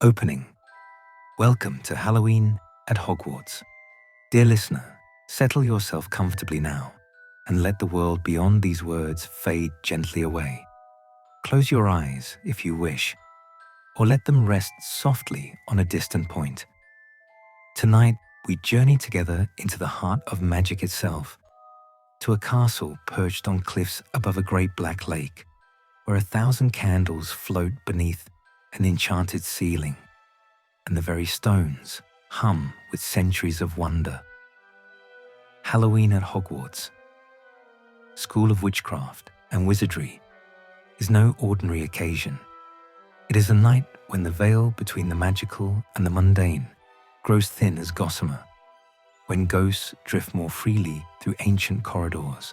Opening. Welcome to Halloween at Hogwarts. Dear listener, settle yourself comfortably now and let the world beyond these words fade gently away. Close your eyes if you wish, or let them rest softly on a distant point. Tonight, we journey together into the heart of magic itself, to a castle perched on cliffs above a great black lake, where 1,000 candles float beneath an enchanted ceiling, and the very stones hum with centuries of wonder. Halloween at Hogwarts, School of Witchcraft and Wizardry, is no ordinary occasion. It is a night when the veil between the magical and the mundane grows thin as gossamer, when ghosts drift more freely through ancient corridors,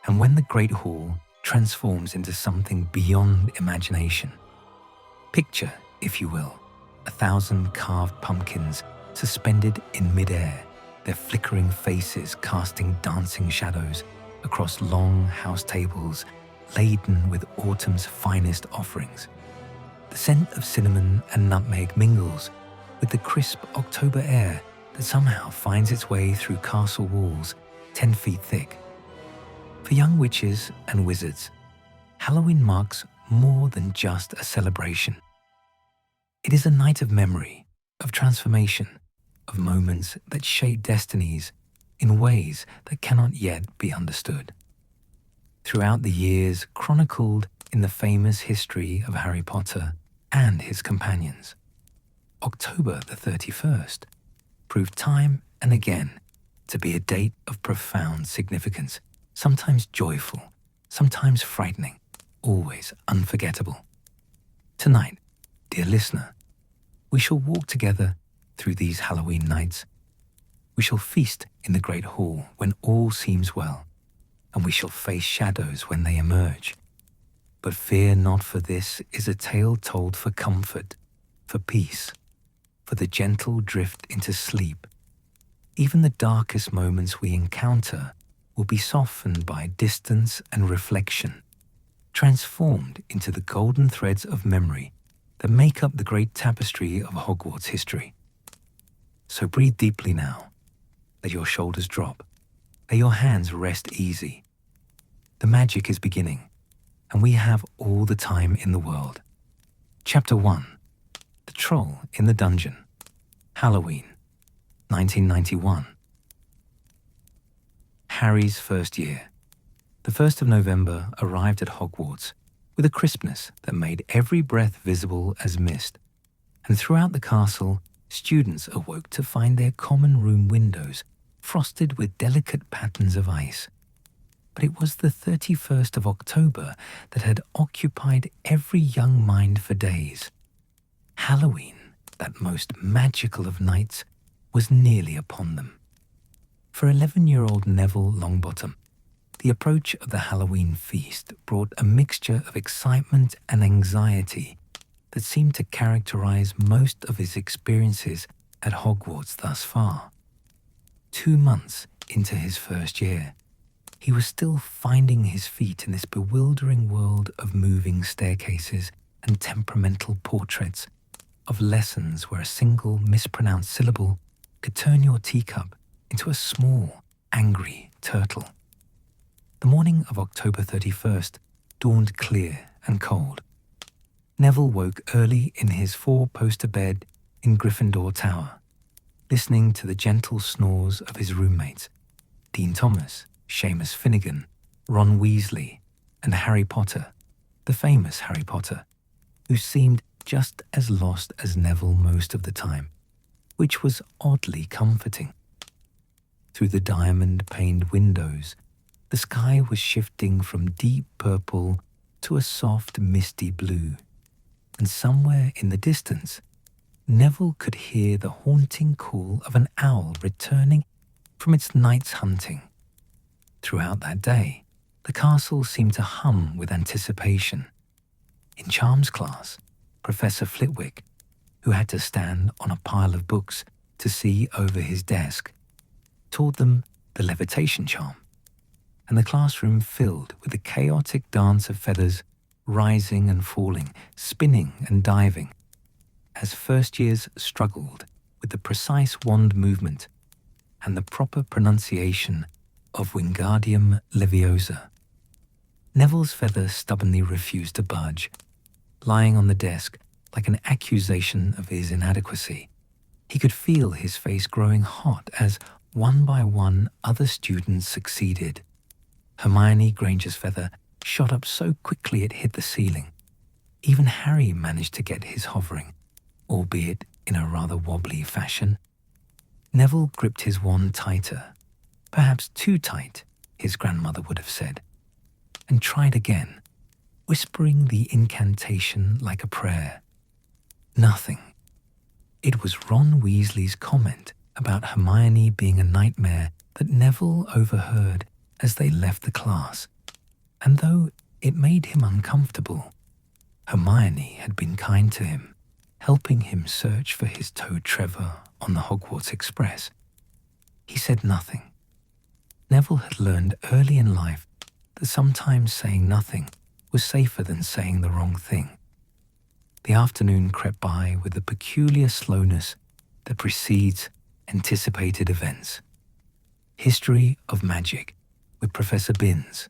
and when the Great Hall transforms into something beyond imagination. Picture, if you will, 1,000 carved pumpkins suspended in mid-air, their flickering faces casting dancing shadows across long house tables laden with autumn's finest offerings. The scent of cinnamon and nutmeg mingles with the crisp October air that somehow finds its way through castle walls 10 feet thick. For young witches and wizards, Halloween marks more than just a celebration. It is a night of memory, of transformation, of moments that shape destinies in ways that cannot yet be understood. Throughout the years chronicled in the famous history of Harry Potter and his companions, October the 31st proved time and again to be a date of profound significance, sometimes joyful, sometimes frightening, always unforgettable. Tonight, dear listener, we shall walk together through these Halloween nights. We shall feast in the Great Hall when all seems well, and we shall face shadows when they emerge. But fear not, for this is a tale told for comfort, for peace, for the gentle drift into sleep. Even the darkest moments we encounter will be softened by distance and reflection, transformed into the golden threads of memory that make up the great tapestry of Hogwarts history. So breathe deeply now. Let your shoulders drop. Let your hands rest easy. The magic is beginning, and we have all the time in the world. Chapter 1. The Troll in the Dungeon. Halloween, 1991. Harry's first year. The 1st of November arrived at Hogwarts with a crispness that made every breath visible as mist, and throughout the castle, students awoke to find their common room windows frosted with delicate patterns of ice. But it was the 31st of October that had occupied every young mind for days. Halloween, that most magical of nights, was nearly upon them. For 11-year-old Neville Longbottom, the approach of the Halloween feast brought a mixture of excitement and anxiety that seemed to characterize most of his experiences at Hogwarts thus far. 2 months into his first year, he was still finding his feet in this bewildering world of moving staircases and temperamental portraits, of lessons where a single mispronounced syllable could turn your teacup into a small, angry turtle. The morning of October 31st dawned clear and cold. Neville woke early in his 4-poster bed in Gryffindor Tower, listening to the gentle snores of his roommates, Dean Thomas, Seamus Finnegan, Ron Weasley, and Harry Potter, the famous Harry Potter, who seemed just as lost as Neville most of the time, which was oddly comforting. Through the diamond-paned windows, the sky was shifting from deep purple to a soft, misty blue, and somewhere in the distance, Neville could hear the haunting call of an owl returning from its night's hunting. Throughout that day, the castle seemed to hum with anticipation. In Charms class, Professor Flitwick, who had to stand on a pile of books to see over his desk, taught them the levitation charm, and the classroom filled with a chaotic dance of feathers rising and falling, spinning and diving, as first years struggled with the precise wand movement and the proper pronunciation of Wingardium Leviosa. Neville's feather stubbornly refused to budge, lying on the desk like an accusation of his inadequacy. He could feel his face growing hot as, one by one, other students succeeded. Hermione Granger's feather shot up so quickly it hit the ceiling. Even Harry managed to get his hovering, albeit in a rather wobbly fashion. Neville gripped his wand tighter, perhaps too tight, his grandmother would have said, and tried again, whispering the incantation like a prayer. Nothing. It was Ron Weasley's comment about Hermione being a nightmare that Neville overheard as they left the class, and though it made him uncomfortable, Hermione had been kind to him, helping him search for his toad Trevor on the Hogwarts Express. He said nothing. Neville had learned early in life that sometimes saying nothing was safer than saying the wrong thing. The afternoon crept by with the peculiar slowness that precedes anticipated events. History of Magic with Professor Binns,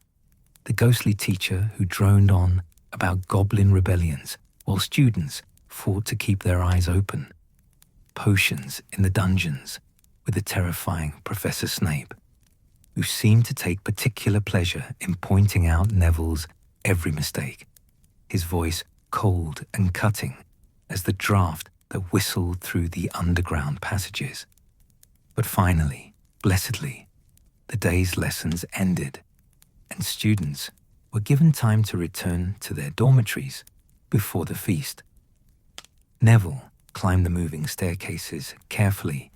the ghostly teacher who droned on about goblin rebellions while students fought to keep their eyes open. Potions in the dungeons with the terrifying Professor Snape, who seemed to take particular pleasure in pointing out Neville's every mistake, his voice cold and cutting as the draft that whistled through the underground passages. But finally, blessedly, the day's lessons ended, and students were given time to return to their dormitories before the feast. Neville climbed the moving staircases carefully,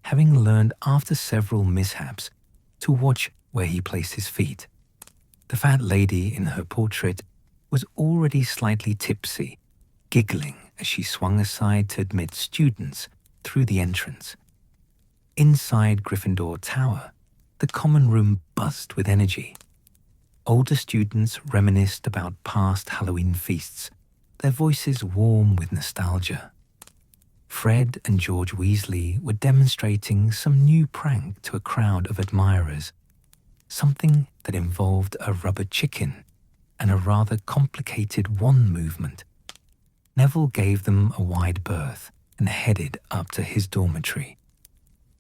having learned after several mishaps to watch where he placed his feet. The fat lady in her portrait was already slightly tipsy, giggling as she swung aside to admit students through the entrance. Inside Gryffindor Tower, the common room buzzed with energy. Older students reminisced about past Halloween feasts, their voices warm with nostalgia. Fred and George Weasley were demonstrating some new prank to a crowd of admirers, something that involved a rubber chicken and a rather complicated wand movement. Neville gave them a wide berth and headed up to his dormitory.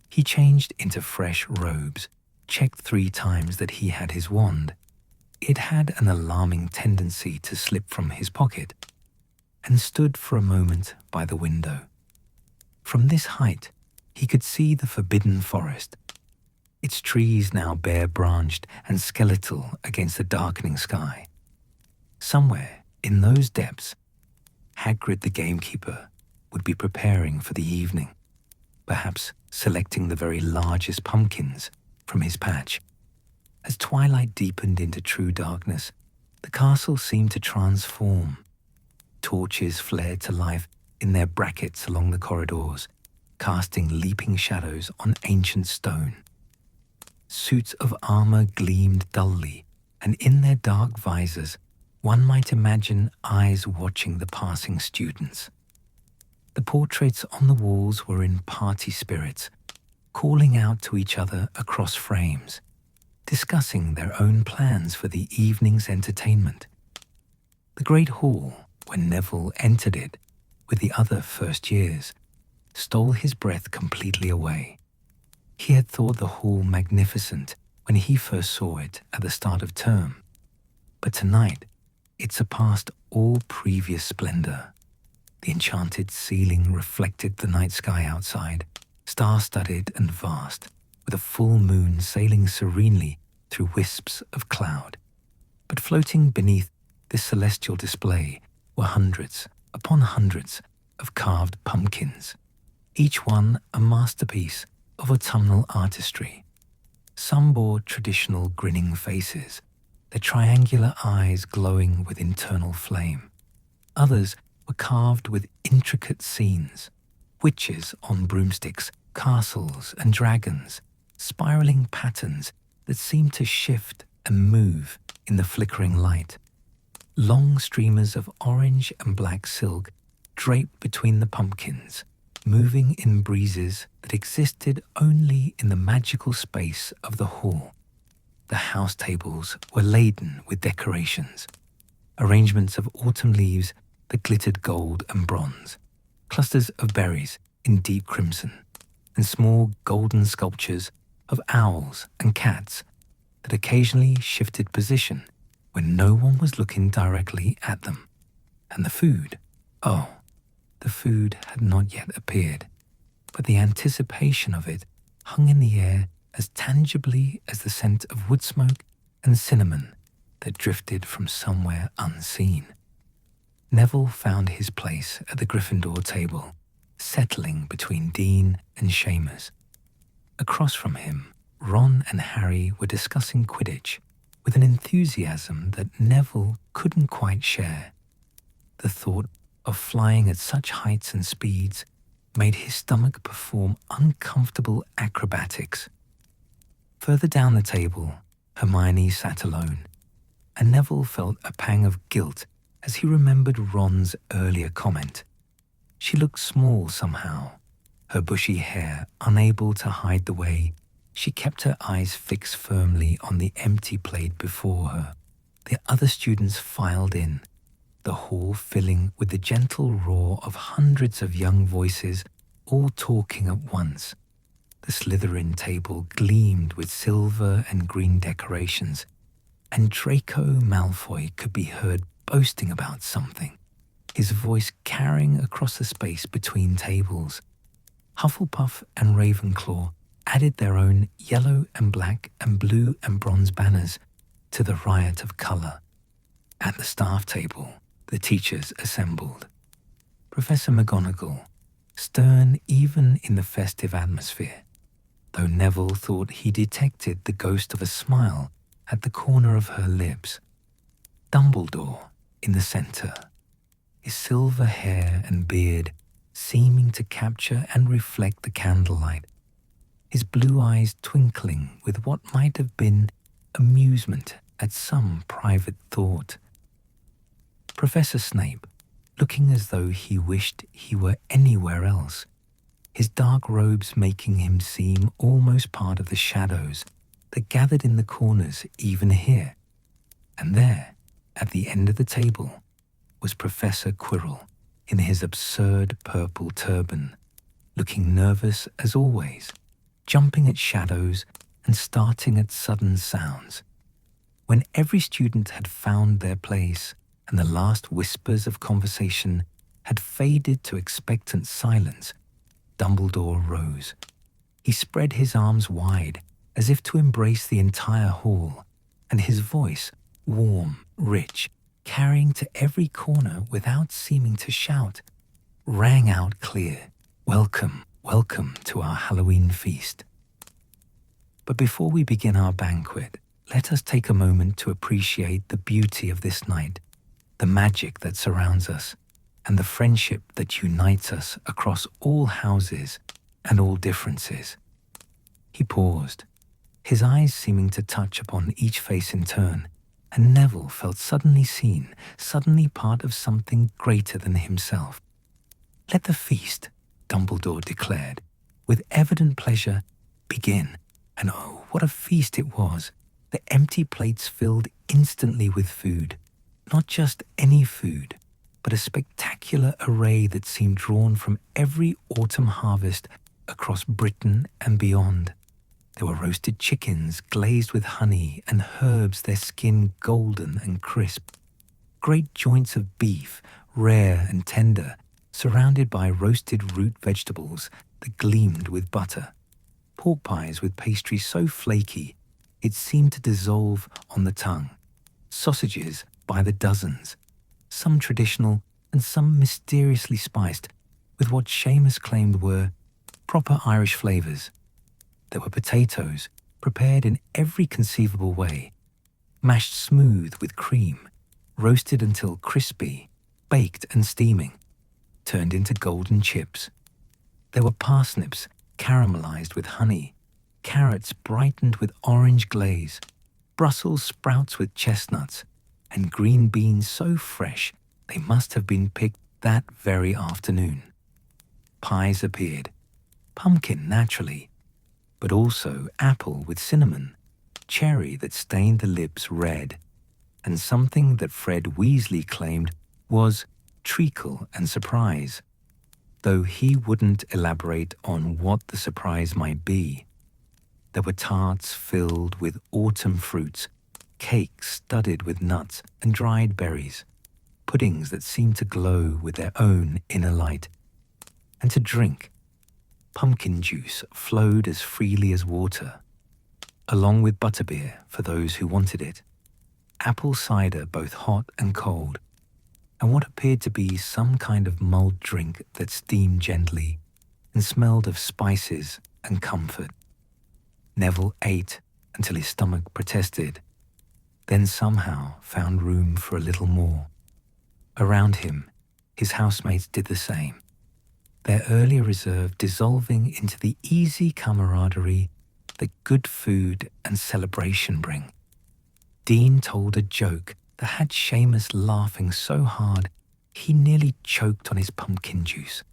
He changed into fresh robes, checked 3 times that he had his wand. It had an alarming tendency to slip from his pocket, and stood for a moment by the window. From this height, he could see the forbidden forest, its trees now bare-branched and skeletal against the darkening sky. Somewhere in those depths, Hagrid the gamekeeper would be preparing for the evening, perhaps selecting the very largest pumpkins from his patch. As twilight deepened into true darkness, the castle seemed to transform. Torches flared to life in their brackets along the corridors, casting leaping shadows on ancient stone. Suits of armor gleamed dully, and in their dark visors, one might imagine eyes watching the passing students. The portraits on the walls were in party spirits, calling out to each other across frames, discussing their own plans for the evening's entertainment. The great hall, when Neville entered it with the other first years, stole his breath completely away. He had thought the hall magnificent when he first saw it at the start of term, but tonight it surpassed all previous splendor. The enchanted ceiling reflected the night sky outside, star-studded and vast, with a full moon sailing serenely through wisps of cloud. But floating beneath this celestial display were hundreds upon hundreds of carved pumpkins, each one a masterpiece of autumnal artistry. Some bore traditional grinning faces, their triangular eyes glowing with internal flame. Others were carved with intricate scenes, witches on broomsticks, castles and dragons, spiraling patterns that seemed to shift and move in the flickering light. Long streamers of orange and black silk draped between the pumpkins, moving in breezes that existed only in the magical space of the hall. The house tables were laden with decorations, arrangements of autumn leaves that glittered gold and bronze, clusters of berries in deep crimson, and small golden sculptures of owls and cats that occasionally shifted position when no one was looking directly at them. And the food, the food had not yet appeared, but the anticipation of it hung in the air as tangibly as the scent of wood smoke and cinnamon that drifted from somewhere unseen. Neville found his place at the Gryffindor table, settling between Dean and Seamus. Across from him, Ron and Harry were discussing Quidditch with an enthusiasm that Neville couldn't quite share. The thought of flying at such heights and speeds made his stomach perform uncomfortable acrobatics. Further down the table, Hermione sat alone, and Neville felt a pang of guilt as he remembered Ron's earlier comment. She looked small somehow, her bushy hair unable to hide the way she kept her eyes fixed firmly on the empty plate before her. The other students filed in, the hall filling with the gentle roar of hundreds of young voices all talking at once. The Slytherin table gleamed with silver and green decorations, and Draco Malfoy could be heard boasting about something, his voice carrying across the space between tables. Hufflepuff and Ravenclaw added their own yellow and black and blue and bronze banners to the riot of colour. At the staff table, the teachers assembled. Professor McGonagall, stern even in the festive atmosphere, though Neville thought he detected the ghost of a smile at the corner of her lips. Dumbledore in the centre, his silver hair and beard seeming to capture and reflect the candlelight, his blue eyes twinkling with what might have been amusement at some private thought. Professor Snape, looking as though he wished he were anywhere else, his dark robes making him seem almost part of the shadows that gathered in the corners even here. And there, at the end of the table, was Professor Quirrell in his absurd purple turban, looking nervous as always, jumping at shadows and starting at sudden sounds. When every student had found their place and the last whispers of conversation had faded to expectant silence, Dumbledore rose. He spread his arms wide as if to embrace the entire hall, and his voice, warm, rich, carrying to every corner without seeming to shout, rang out clear, "Welcome, welcome to our Halloween feast." But before we begin our banquet, let us take a moment to appreciate the beauty of this night, the magic that surrounds us, and the friendship that unites us across all houses and all differences. He paused, his eyes seeming to touch upon each face in turn, and Neville felt suddenly seen, suddenly part of something greater than himself. "Let the feast," Dumbledore declared, with evident pleasure, "begin." And oh, what a feast it was! The empty plates filled instantly with food. Not just any food, but a spectacular array that seemed drawn from every autumn harvest across Britain and beyond. There were roasted chickens glazed with honey and herbs, their skin golden and crisp. Great joints of beef, rare and tender, surrounded by roasted root vegetables that gleamed with butter. Pork pies with pastry so flaky it seemed to dissolve on the tongue. Sausages by the dozens, some traditional and some mysteriously spiced with what Seamus claimed were proper Irish flavours. There were potatoes prepared in every conceivable way, mashed smooth with cream, roasted until crispy, baked and steaming, turned into golden chips. There were parsnips caramelized with honey, carrots brightened with orange glaze, Brussels sprouts with chestnuts, and green beans so fresh they must have been picked that very afternoon. Pies appeared, pumpkin naturally, but also apple with cinnamon, cherry that stained the lips red, and something that Fred Weasley claimed was treacle and surprise, though he wouldn't elaborate on what the surprise might be. There were tarts filled with autumn fruits, cakes studded with nuts and dried berries, puddings that seemed to glow with their own inner light. And to drink, pumpkin juice flowed as freely as water, along with butterbeer for those who wanted it, apple cider both hot and cold, and what appeared to be some kind of mulled drink that steamed gently and smelled of spices and comfort. Neville ate until his stomach protested, then somehow found room for a little more. Around him, his housemates did the same, their earlier reserve dissolving into the easy camaraderie that good food and celebration bring. Dean told a joke that had Seamus laughing so hard he nearly choked on his pumpkin juice.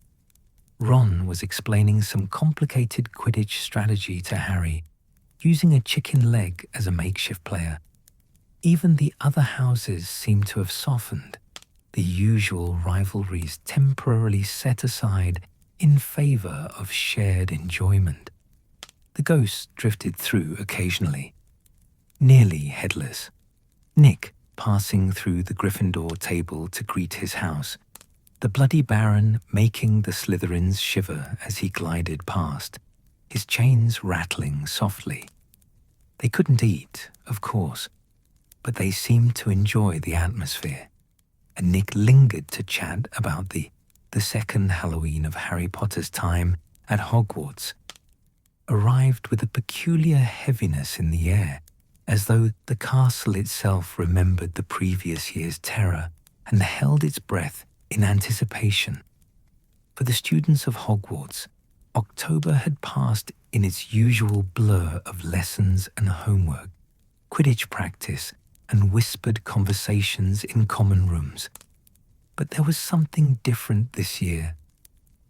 Ron was explaining some complicated Quidditch strategy to Harry, using a chicken leg as a makeshift player. Even the other houses seemed to have softened, the usual rivalries temporarily set aside in favor of shared enjoyment. The ghosts drifted through occasionally, nearly headless. Nick passing through the Gryffindor table to greet his house, the Bloody Baron making the Slytherins shiver as he glided past, his chains rattling softly. They couldn't eat, of course, but they seemed to enjoy the atmosphere, and Nick lingered to chat about the second Halloween of Harry Potter's time at Hogwarts, arrived with a peculiar heaviness in the air, as though the castle itself remembered the previous year's terror and held its breath in anticipation. For the students of Hogwarts, October had passed in its usual blur of lessons and homework, Quidditch practice, and whispered conversations in common rooms. But there was something different this year,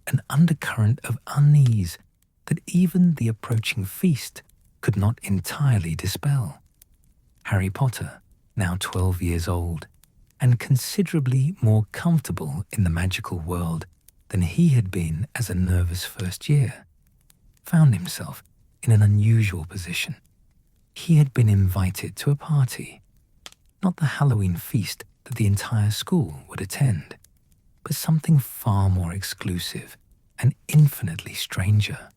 an undercurrent of unease that even the approaching feast could not entirely dispel. Harry Potter, now 12 years old, and considerably more comfortable in the magical world than he had been as a nervous first year, found himself in an unusual position. He had been invited to a party, not the Halloween feast that the entire school would attend, but something far more exclusive and infinitely stranger.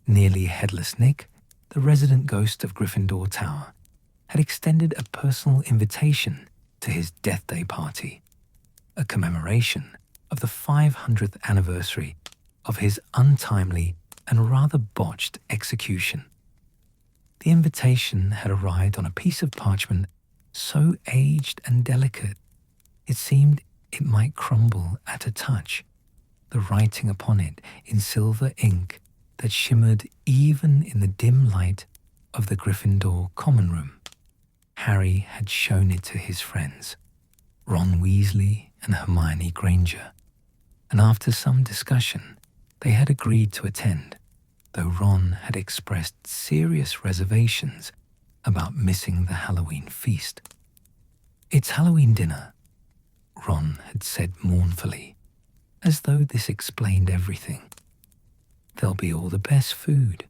Nearly headless Nick, the resident ghost of Gryffindor Tower, had extended a personal invitation to his Deathday party, a commemoration of the 500th anniversary of his untimely and rather botched execution. The invitation had arrived on a piece of parchment so aged and delicate it seemed it might crumble at a touch, the writing upon it in silver ink that shimmered even in the dim light of the Gryffindor common room. Harry had shown it to his friends, Ron Weasley and Hermione Granger, and after some discussion, they had agreed to attend, though Ron had expressed serious reservations about missing the Halloween feast. "It's Halloween dinner," Ron had said mournfully, as though this explained everything. "There'll be all the best food.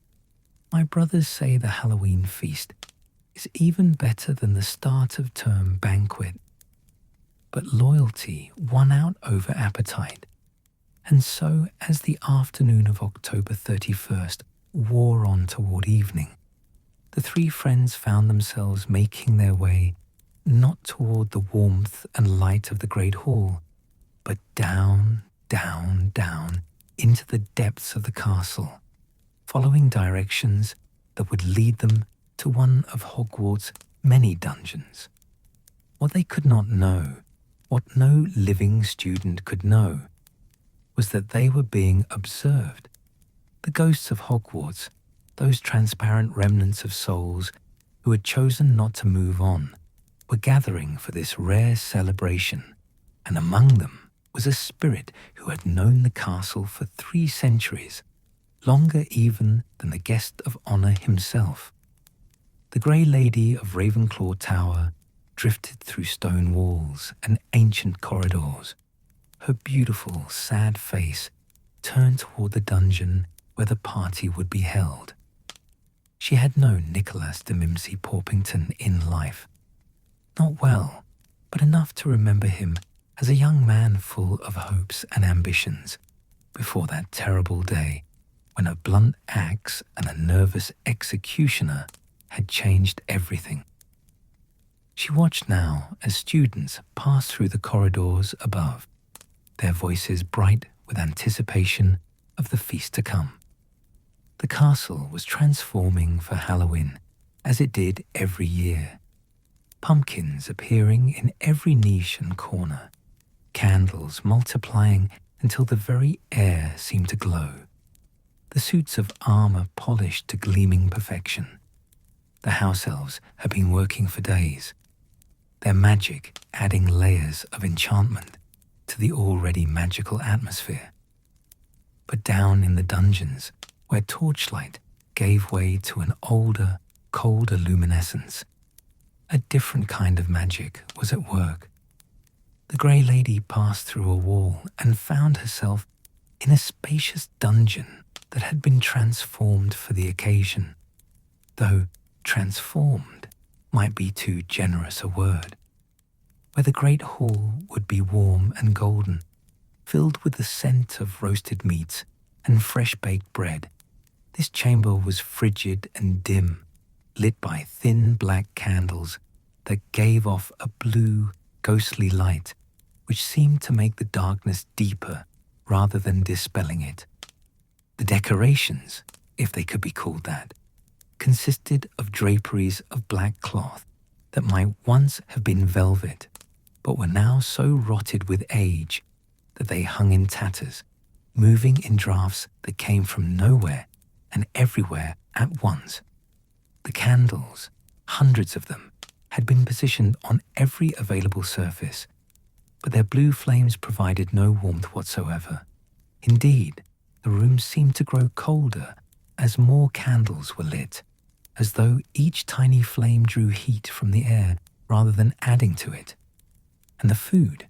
My brothers say the Halloween feast is even better than the start of term banquet." But loyalty won out over appetite, and so as the afternoon of October 31st wore on toward evening, the three friends found themselves making their way not toward the warmth and light of the Great Hall, but down, down, down into the depths of the castle, following directions that would lead them to one of Hogwarts' many dungeons. What they could not know, what no living student could know, was that they were being observed. The ghosts of Hogwarts, those transparent remnants of souls who had chosen not to move on, were gathering for this rare celebration, and among them was a spirit who had known the castle for 3 centuries, longer even than the guest of honor himself. The Grey Lady of Ravenclaw Tower drifted through stone walls and ancient corridors, her beautiful, sad face turned toward the dungeon where the party would be held. She had known Nicholas de Mimsy Porpington in life. Not well, but enough to remember him as a young man full of hopes and ambitions, before that terrible day when a blunt axe and a nervous executioner had changed everything. She watched now as students passed through the corridors above, their voices bright with anticipation of the feast to come. The castle was transforming for Halloween, as it did every year. Pumpkins appearing in every niche and corner, candles multiplying until the very air seemed to glow, the suits of armor polished to gleaming perfection. The house elves had been working for days, their magic adding layers of enchantment to the already magical atmosphere. But down in the dungeons, where torchlight gave way to an older, colder luminescence, a different kind of magic was at work. The Grey Lady passed through a wall and found herself in a spacious dungeon that had been transformed for the occasion, though transformed might be too generous a word, where the great hall would be warm and golden, filled with the scent of roasted meats and fresh-baked bread. This chamber was frigid and dim, lit by thin black candles that gave off a blue, ghostly light which seemed to make the darkness deeper rather than dispelling it. The decorations, if they could be called that, consisted of draperies of black cloth that might once have been velvet, but were now so rotted with age that they hung in tatters, moving in drafts that came from nowhere and everywhere at once. The candles, hundreds of them, had been positioned on every available surface, but their blue flames provided no warmth whatsoever. Indeed, the room seemed to grow colder as more candles were lit, as though each tiny flame drew heat from the air rather than adding to it. And the food?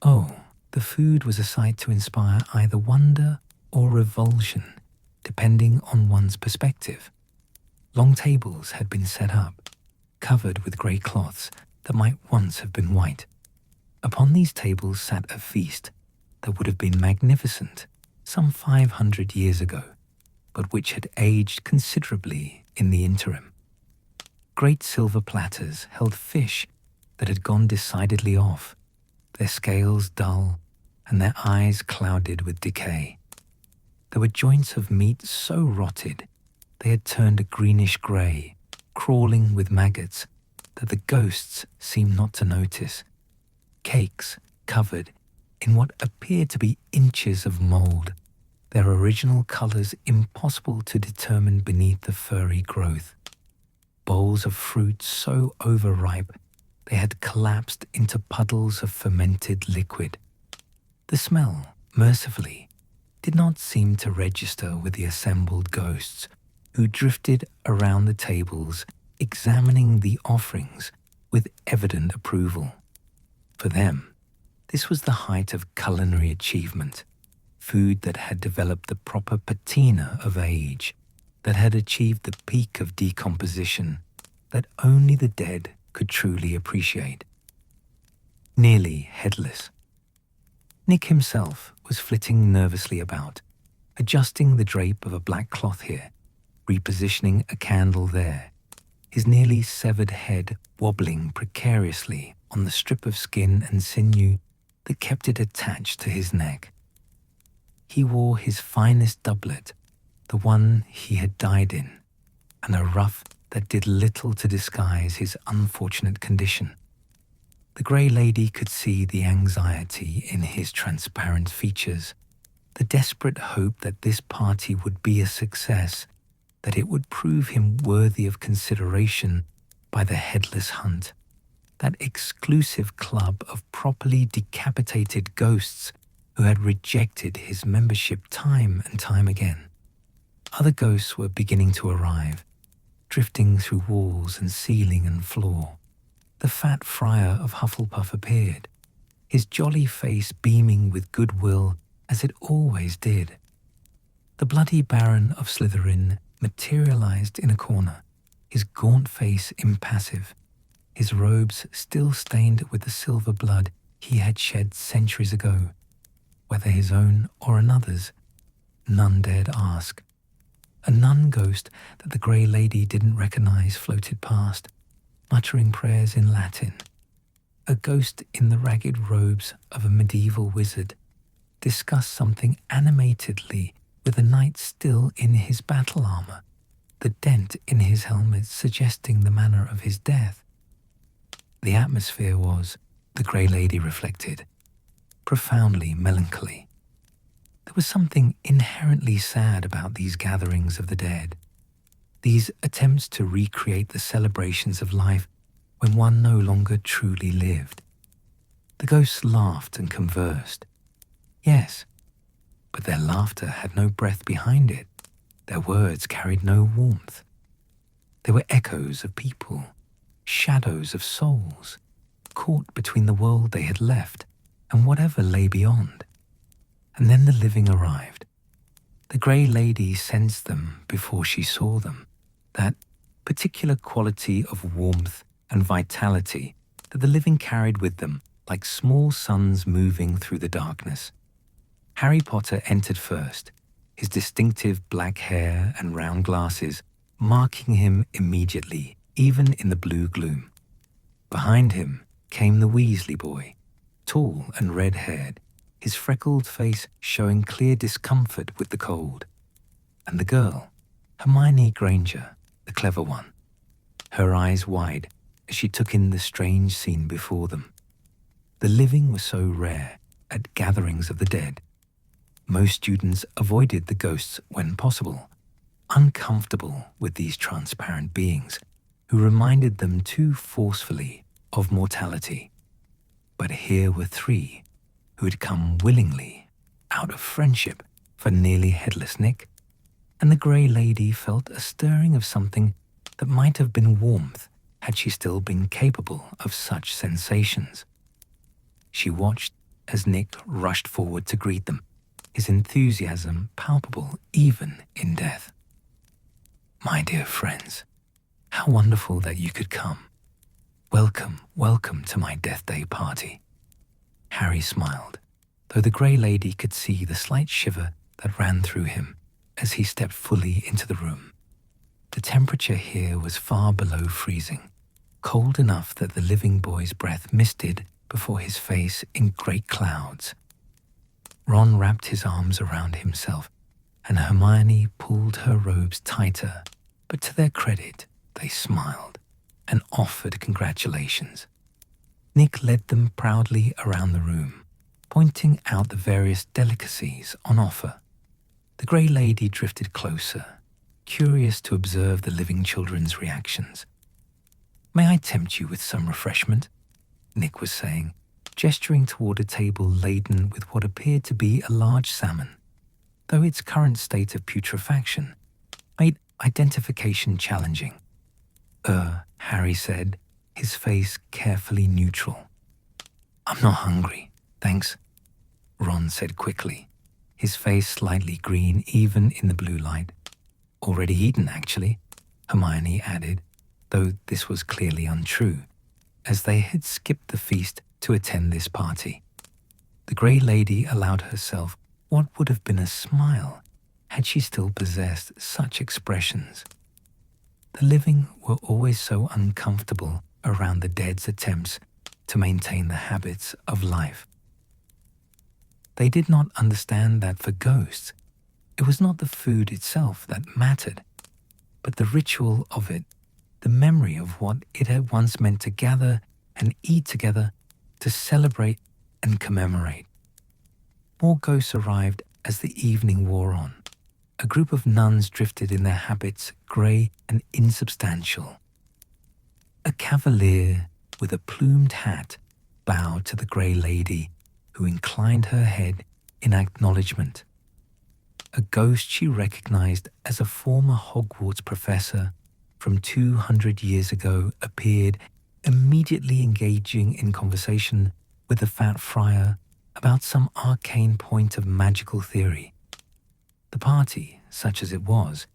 Oh, the food was a sight to inspire either wonder or revulsion, depending on one's perspective. Long tables had been set up, covered with grey cloths that might once have been white. Upon these tables sat a feast that would have been magnificent some 500 years ago, but which had aged considerably in the interim. Great silver platters held fish that had gone decidedly off, their scales dull and their eyes clouded with decay. There were joints of meat so rotted they had turned a greenish grey, crawling with maggots that the ghosts seemed not to notice. Cakes covered in what appeared to be inches of mould, their original colours impossible to determine beneath the furry growth. Bowls of fruit so overripe they had collapsed into puddles of fermented liquid. The smell, mercifully, did not seem to register with the assembled ghosts, who drifted around the tables, examining the offerings with evident approval. For them, this was the height of culinary achievement, food that had developed the proper patina of age, that had achieved the peak of decomposition that only the dead could truly appreciate. Nearly headless, Nick himself was flitting nervously about, adjusting the drape of a black cloth here, repositioning a candle there, his nearly severed head wobbling precariously on the strip of skin and sinew that kept it attached to his neck. He wore his finest doublet, the one he had died in, and a ruff that did little to disguise his unfortunate condition. The Grey Lady could see the anxiety in his transparent features, the desperate hope that this party would be a success, that it would prove him worthy of consideration by the Headless hunt. that exclusive club of properly decapitated ghosts who had rejected his membership time and time again. Other ghosts were beginning to arrive, drifting through walls and ceiling and floor. The fat friar of Hufflepuff appeared, his jolly face beaming with goodwill as it always did. The bloody Baron of Slytherin materialized in a corner, his gaunt face impassive, his robes still stained with the silver blood he had shed centuries ago. Whether his own or another's, none dared ask. A nun ghost that the Grey Lady didn't recognize floated past, muttering prayers in Latin. A ghost in the ragged robes of a medieval wizard discussed something animatedly with a knight still in his battle armor, the dent in his helmet suggesting the manner of his death. The atmosphere was, the Grey Lady reflected, profoundly melancholy. There was something inherently sad about these gatherings of the dead, these attempts to recreate the celebrations of life when one no longer truly lived. The ghosts laughed and conversed. Yes, but their laughter had no breath behind it. Their words carried no warmth. They were echoes of people, shadows of souls, caught between the world they had left and whatever lay beyond. And then the living arrived. The Grey Lady sensed them before she saw them, that particular quality of warmth and vitality that the living carried with them like small suns moving through the darkness. Harry Potter entered first, his distinctive black hair and round glasses marking him immediately, even in the blue gloom. Behind him came the Weasley boy, tall and red-haired, his freckled face showing clear discomfort with the cold. And the girl, Hermione Granger, the clever one, her eyes wide as she took in the strange scene before them. The living was so rare at gatherings of the dead. Most students avoided the ghosts when possible, uncomfortable with these transparent beings who reminded them too forcefully of mortality. But here were three who had come willingly, out of friendship for nearly Headless Nick, and the Grey Lady felt a stirring of something that might have been warmth had she still been capable of such sensations. She watched as Nick rushed forward to greet them, his enthusiasm palpable even in death. "My dear friends, how wonderful that you could come. Welcome, welcome to my Deathday party." Harry smiled, though the Grey Lady could see the slight shiver that ran through him as he stepped fully into the room. The temperature here was far below freezing, cold enough that the living boy's breath misted before his face in great clouds. Ron wrapped his arms around himself, and Hermione pulled her robes tighter, but to their credit, they smiled and offered congratulations. Nick led them proudly around the room, pointing out the various delicacies on offer. The Grey Lady drifted closer, curious to observe the living children's reactions. "May I tempt you with some refreshment?" Nick was saying, gesturing toward a table laden with what appeared to be a large salmon, though its current state of putrefaction made identification challenging. Harry said, his face carefully neutral. "I'm not hungry, thanks," Ron said quickly, his face slightly green even in the blue light. "Already eaten, actually," Hermione added, though this was clearly untrue, as they had skipped the feast to attend this party. The Grey Lady allowed herself what would have been a smile had she still possessed such expressions. The living were always so uncomfortable around the dead's attempts to maintain the habits of life. They did not understand that for ghosts, it was not the food itself that mattered, but the ritual of it, the memory of what it had once meant to gather and eat together, to celebrate and commemorate. More ghosts arrived as the evening wore on. A group of nuns drifted in their habits, grey and insubstantial. A cavalier, with a plumed hat bowed to the grey lady, who inclined her head in acknowledgement. A ghost she recognized as a former Hogwarts professor from 200 years ago appeared, immediately engaging in conversation with the fat friar about some arcane point of magical theory. The party, such as it was,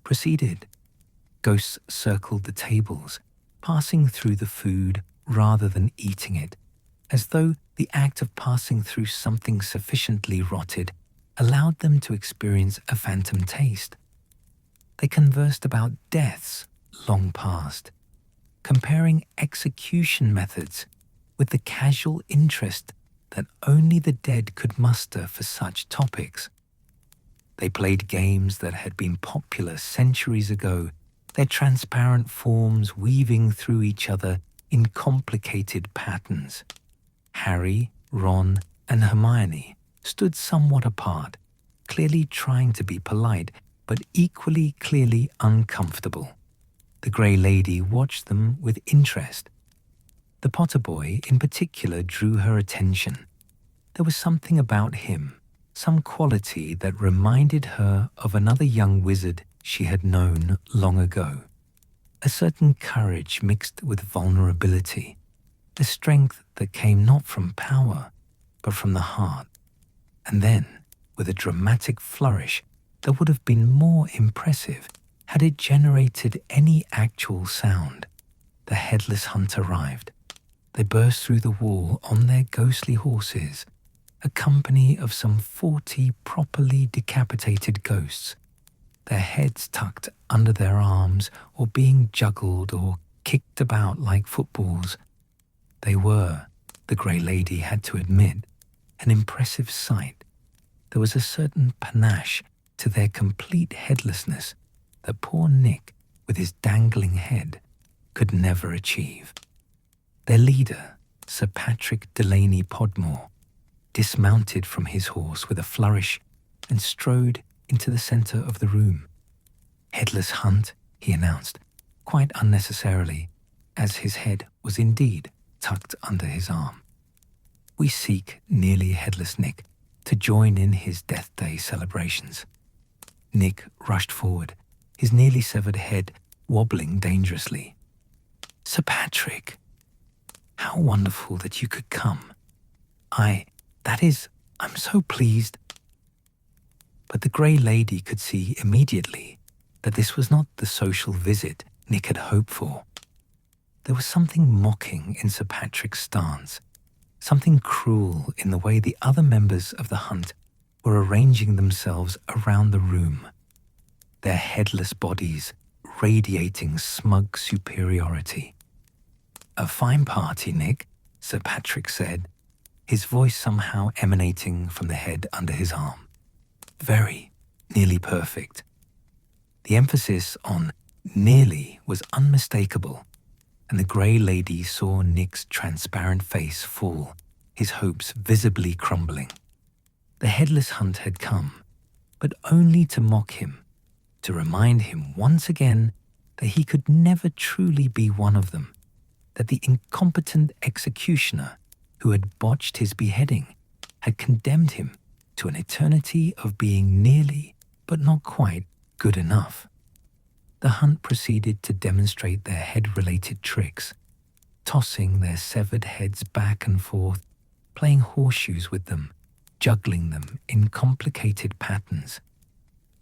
proceeded. Ghosts circled the tables, passing through the food rather than eating it, as though the act of passing through something sufficiently rotted allowed them to experience a phantom taste. They conversed about deaths long past, comparing execution methods with the casual interest that only the dead could muster for such topics. They played games that had been popular centuries ago, their transparent forms weaving through each other in complicated patterns. Harry, Ron, and Hermione stood somewhat apart, clearly trying to be polite, but equally clearly uncomfortable. The Grey Lady watched them with interest. The Potter boy in particular drew her attention. There was something about him, some quality that reminded her of another young wizard she had known long ago. A certain courage mixed with vulnerability, a strength that came not from power, but from the heart. And then, with a dramatic flourish that would have been more impressive had it generated any actual sound, the Headless Hunt arrived. They burst through the wall on their ghostly horses, a company of some 40 properly decapitated ghosts, their heads tucked under their arms or being juggled or kicked about like footballs. They were, the Grey Lady had to admit, an impressive sight. There was a certain panache to their complete headlessness that poor Nick, with his dangling head, could never achieve. Their leader, Sir Patrick Delaney Podmore, dismounted from his horse with a flourish and strode into the centre of the room. "Headless Hunt," he announced, quite unnecessarily, as his head was indeed tucked under his arm. "We seek nearly headless Nick to join in his Deathday celebrations." Nick rushed forward, his nearly severed head wobbling dangerously. "Sir Patrick, how wonderful that you could come. I'm so pleased." But the Grey Lady could see immediately that this was not the social visit Nick had hoped for. There was something mocking in Sir Patrick's stance, something cruel in the way the other members of the hunt were arranging themselves around the room, their headless bodies radiating smug superiority. "A fine party, Nick," Sir Patrick said, his voice somehow emanating from the head under his arm. "Very, nearly perfect." The emphasis on nearly was unmistakable, and the Grey Lady saw Nick's transparent face fall, his hopes visibly crumbling. The Headless Hunt had come, but only to mock him, to remind him once again that he could never truly be one of them, that the incompetent executioner who had botched his beheading had condemned him to an eternity of being nearly, but not quite, good enough. The hunt proceeded to demonstrate their head-related tricks, tossing their severed heads back and forth, playing horseshoes with them, juggling them in complicated patterns.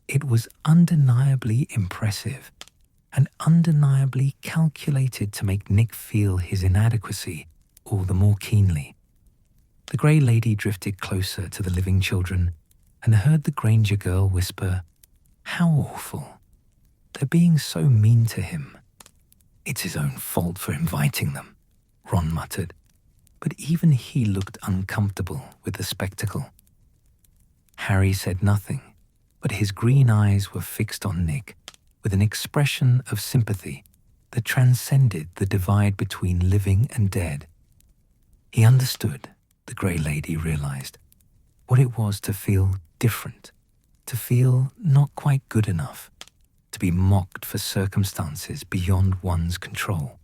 It was undeniably impressive and undeniably calculated to make Nick feel his inadequacy all the more keenly. The Grey Lady drifted closer to the living children and heard the Granger girl whisper, "How awful. They're being so mean to him." "It's his own fault for inviting them," Ron muttered, but even he looked uncomfortable with the spectacle. Harry said nothing, but his green eyes were fixed on Nick with an expression of sympathy that transcended the divide between living and dead. He understood, the Grey Lady realized, what it was to feel different, to feel not quite good enough, to be mocked for circumstances beyond one's control.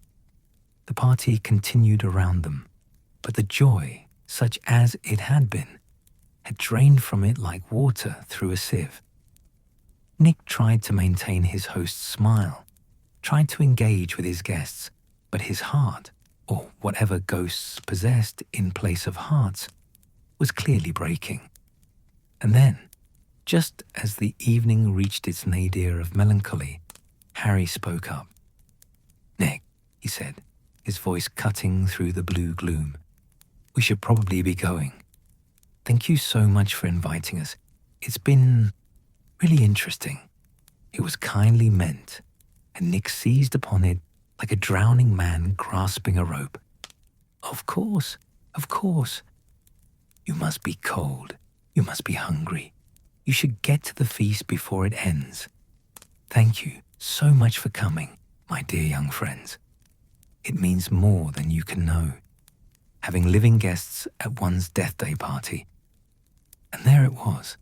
The party continued around them, but the joy, such as it had been, had drained from it like water through a sieve. Nick tried to maintain his host's smile, tried to engage with his guests, but his heart, or whatever ghosts possessed in place of hearts, was clearly breaking. And then, just as the evening reached its nadir of melancholy, Harry spoke up. "Nick," he said, his voice cutting through the blue gloom, "we should probably be going. Thank you so much for inviting us. It's been really interesting." It was kindly meant, and Nick seized upon it like a drowning man grasping a rope. Of course. You must be cold. You must be hungry. You should get to the feast before it ends. Thank you so much for coming, my dear young friends. It means more than you can know, having living guests at one's Deathday party. And there it was,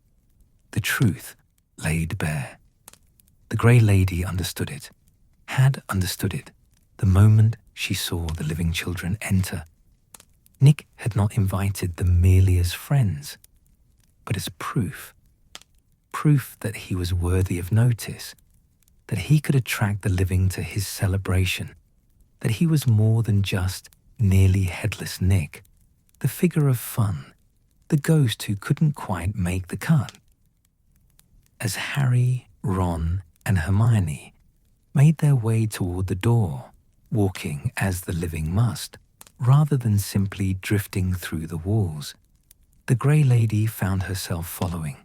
the truth laid bare. The Grey Lady understood it, had understood it, the moment she saw the living children enter. Nick had not invited them merely as friends, but as proof that he was worthy of notice, that he could attract the living to his celebration, that he was more than just nearly headless Nick, the figure of fun, the ghost who couldn't quite make the cut. As Harry, Ron, and Hermione made their way toward the door, walking as the living must, rather than simply drifting through the walls, the Grey Lady found herself following.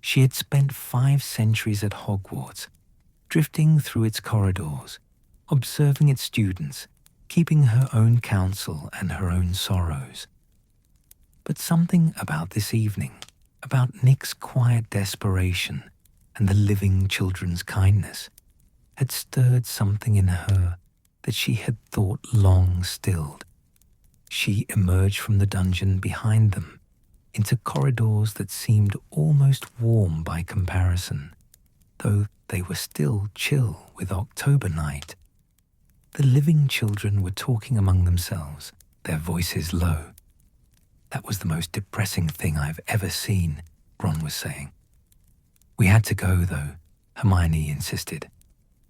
She had spent 5 centuries at Hogwarts, drifting through its corridors, observing its students, keeping her own counsel and her own sorrows. But something about this evening, about Nick's quiet desperation and the living children's kindness, had stirred something in her that she had thought long stilled. She emerged from the dungeon behind them into corridors that seemed almost warm by comparison, though they were still chill with October night. The living children were talking among themselves, their voices low. "That was the most depressing thing I've ever seen," Ron was saying. "We had to go, though," Hermione insisted.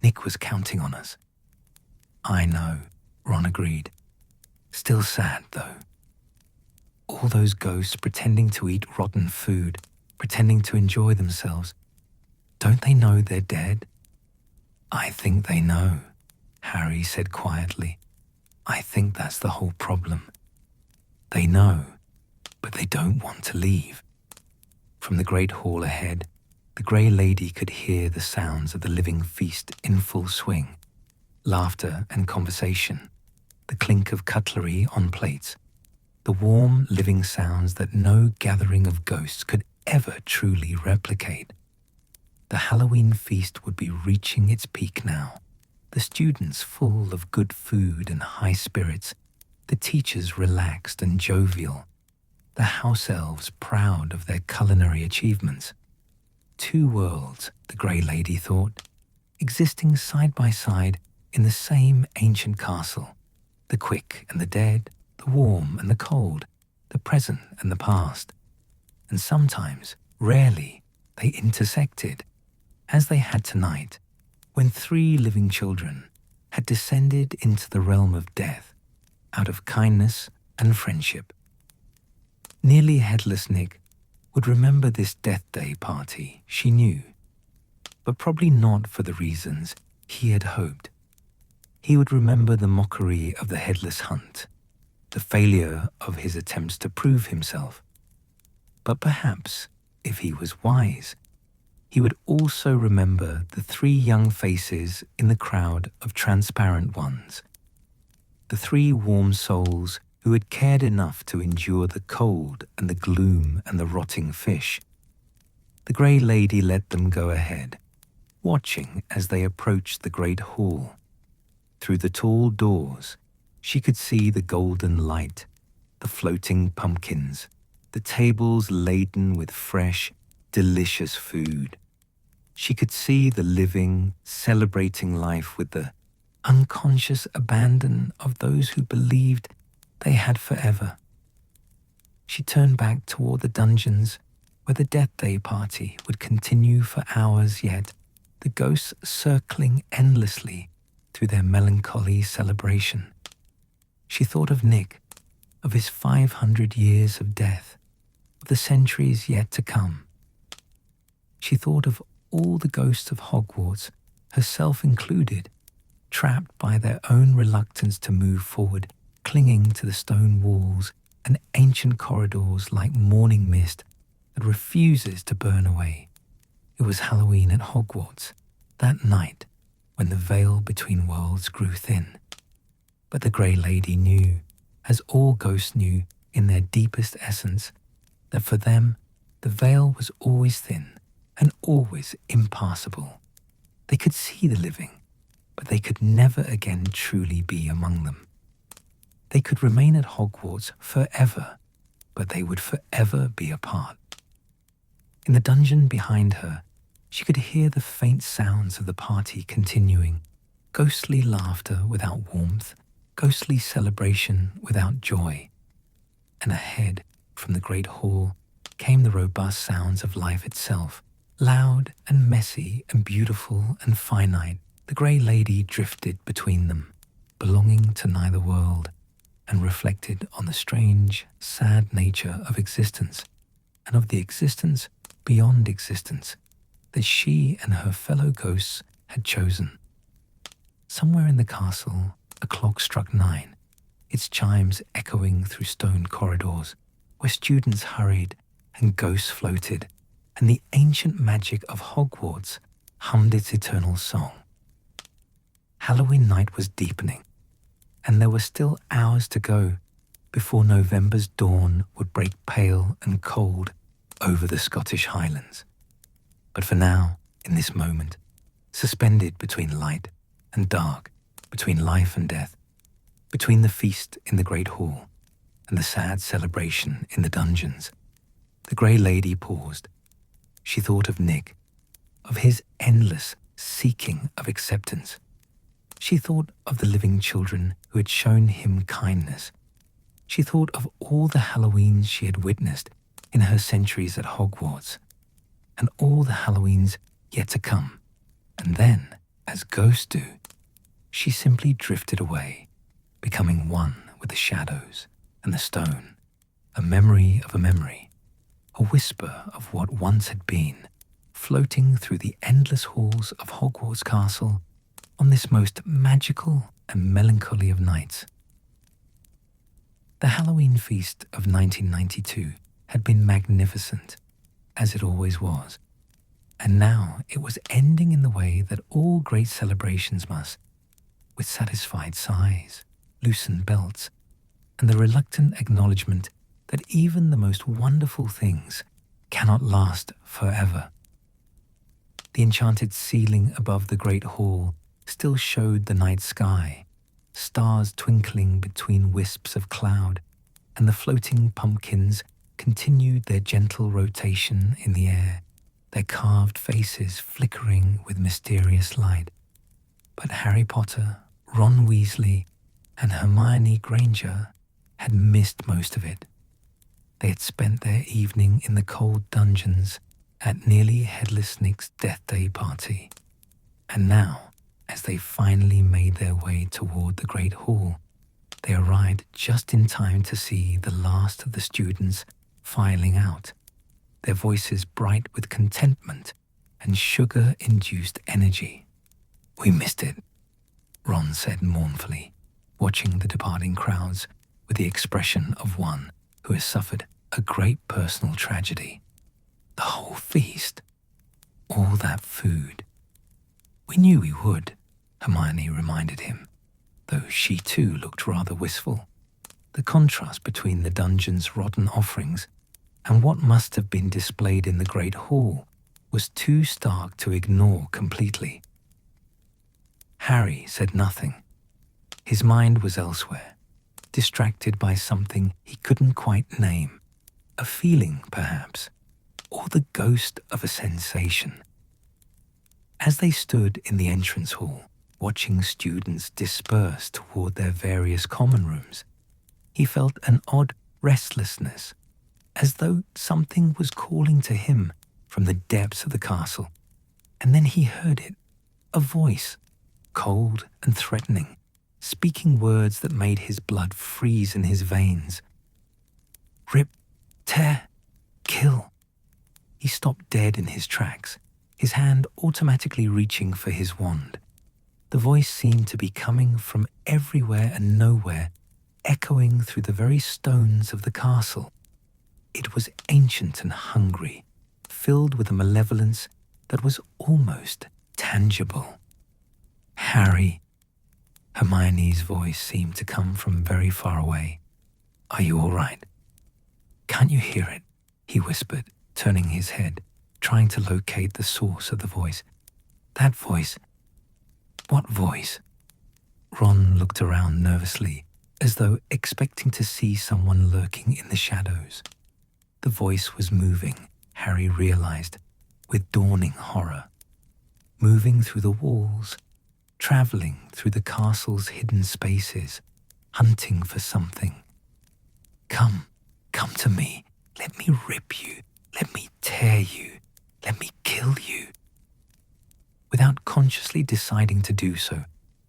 "Nick was counting on us." "I know," Ron agreed. "Still sad, though. All those ghosts pretending to eat rotten food, pretending to enjoy themselves. Don't they know they're dead?" "I think they know," Harry said quietly. "I think that's the whole problem. They know, but they don't want to leave." From the great hall ahead, the Grey Lady could hear the sounds of the living feast in full swing. Laughter and conversation, the clink of cutlery on plates, the warm, living sounds that no gathering of ghosts could ever truly replicate. The Halloween feast would be reaching its peak now, the students full of good food and high spirits, the teachers relaxed and jovial, the house elves proud of their culinary achievements. 2 worlds, the Grey Lady thought, existing side by side in the same ancient castle, the quick and the dead, the warm and the cold, the present and the past. And sometimes, rarely, they intersected, as they had tonight, when 3 living children had descended into the realm of death out of kindness and friendship. Nearly headless Nick would remember this Deathday party, she knew, but probably not for the reasons he had hoped. He would remember the mockery of the Headless hunt, the failure of his attempts to prove himself. But perhaps, if he was wise, he would also remember the 3 young faces in the crowd of transparent ones, the 3 warm souls who had cared enough to endure the cold and the gloom and the rotting fish. The Grey Lady let them go ahead, watching as they approached the great hall. Through the tall doors, she could see the golden light, the floating pumpkins, the tables laden with fresh, delicious food. She could see the living, celebrating life with the unconscious abandon of those who believed they had forever. She turned back toward the dungeons where the Deathday party would continue for hours yet, the ghosts circling endlessly through their melancholy celebration. She thought of Nick, of his 500 years of death, of the centuries yet to come. She thought of all the ghosts of Hogwarts, herself included, trapped by their own reluctance to move forward, clinging to the stone walls and ancient corridors like morning mist that refuses to burn away. It was Halloween at Hogwarts, that night when the veil between worlds grew thin. But the Grey Lady knew, as all ghosts knew in their deepest essence, that for them the veil was always thin and always impassable. They could see the living, but they could never again truly be among them. They could remain at Hogwarts forever, but they would forever be apart. In the dungeon behind her, she could hear the faint sounds of the party continuing, ghostly laughter without warmth, ghostly celebration without joy. And ahead, from the great hall, came the robust sounds of life itself, loud and messy and beautiful and finite. The Grey Lady drifted between them, belonging to neither world, and reflected on the strange, sad nature of existence, and of the existence beyond existence that she and her fellow ghosts had chosen. Somewhere in the castle, a clock struck 9, its chimes echoing through stone corridors, where students hurried and ghosts floated, and the ancient magic of Hogwarts hummed its eternal song. Halloween night was deepening, and there were still hours to go before November's dawn would break pale and cold over the Scottish Highlands. But for now, in this moment, suspended between light and dark, between life and death, between the feast in the great hall and the sad celebration in the dungeons, the Grey Lady paused. She thought of Nick, of his endless seeking of acceptance. She thought of the living children who had shown him kindness. She thought of all the Halloweens she had witnessed in her centuries at Hogwarts, and all the Halloweens yet to come. And then, as ghosts do, she simply drifted away, becoming one with the shadows and the stone, a memory of a memory, a whisper of what once had been, floating through the endless halls of Hogwarts Castle on this most magical and melancholy of nights. The Halloween feast of 1992 had been magnificent, as it always was, and now it was ending in the way that all great celebrations must, with satisfied sighs, loosened belts, and the reluctant acknowledgement that even the most wonderful things cannot last forever. The enchanted ceiling above the great hall still showed the night sky, stars twinkling between wisps of cloud, and the floating pumpkins continued their gentle rotation in the air, their carved faces flickering with mysterious light. But Harry Potter, Ron Weasley, and Hermione Granger had missed most of it. They had spent their evening in the cold dungeons at nearly Headless Nick's Deathday party, and now, as they finally made their way toward the Great Hall, they arrived just in time to see the last of the students filing out, their voices bright with contentment and sugar-induced energy. "We missed it," Ron said mournfully, watching the departing crowds with the expression of one who has suffered a great personal tragedy. "The whole feast, all that food." "We knew we would," Hermione reminded him, though she too looked rather wistful. The contrast between the dungeon's rotten offerings and what must have been displayed in the Great Hall was too stark to ignore completely. Harry said nothing. His mind was elsewhere, distracted by something he couldn't quite name, a feeling perhaps, or the ghost of a sensation. As they stood in the entrance hall, watching students disperse toward their various common rooms, he felt an odd restlessness, as though something was calling to him from the depths of the castle. And then he heard it, a voice, cold and threatening, speaking words that made his blood freeze in his veins. Rip, tear, kill. He stopped dead in his tracks, his hand automatically reaching for his wand. The voice seemed to be coming from everywhere and nowhere, echoing through the very stones of the castle. It was ancient and hungry, filled with a malevolence that was almost tangible. Harry. Hermione's voice seemed to come from very far away. Are you all right? Can't you hear it? He whispered, turning his head, trying to locate the source of the voice. That voice. What voice? Ron looked around nervously, as though expecting to see someone lurking in the shadows. The voice was moving, Harry realized, with dawning horror. Moving through the walls, traveling through the castle's hidden spaces, hunting for something. Come to me. Let me rip you. Let me tear you. Let me kill you. Without consciously deciding to do so,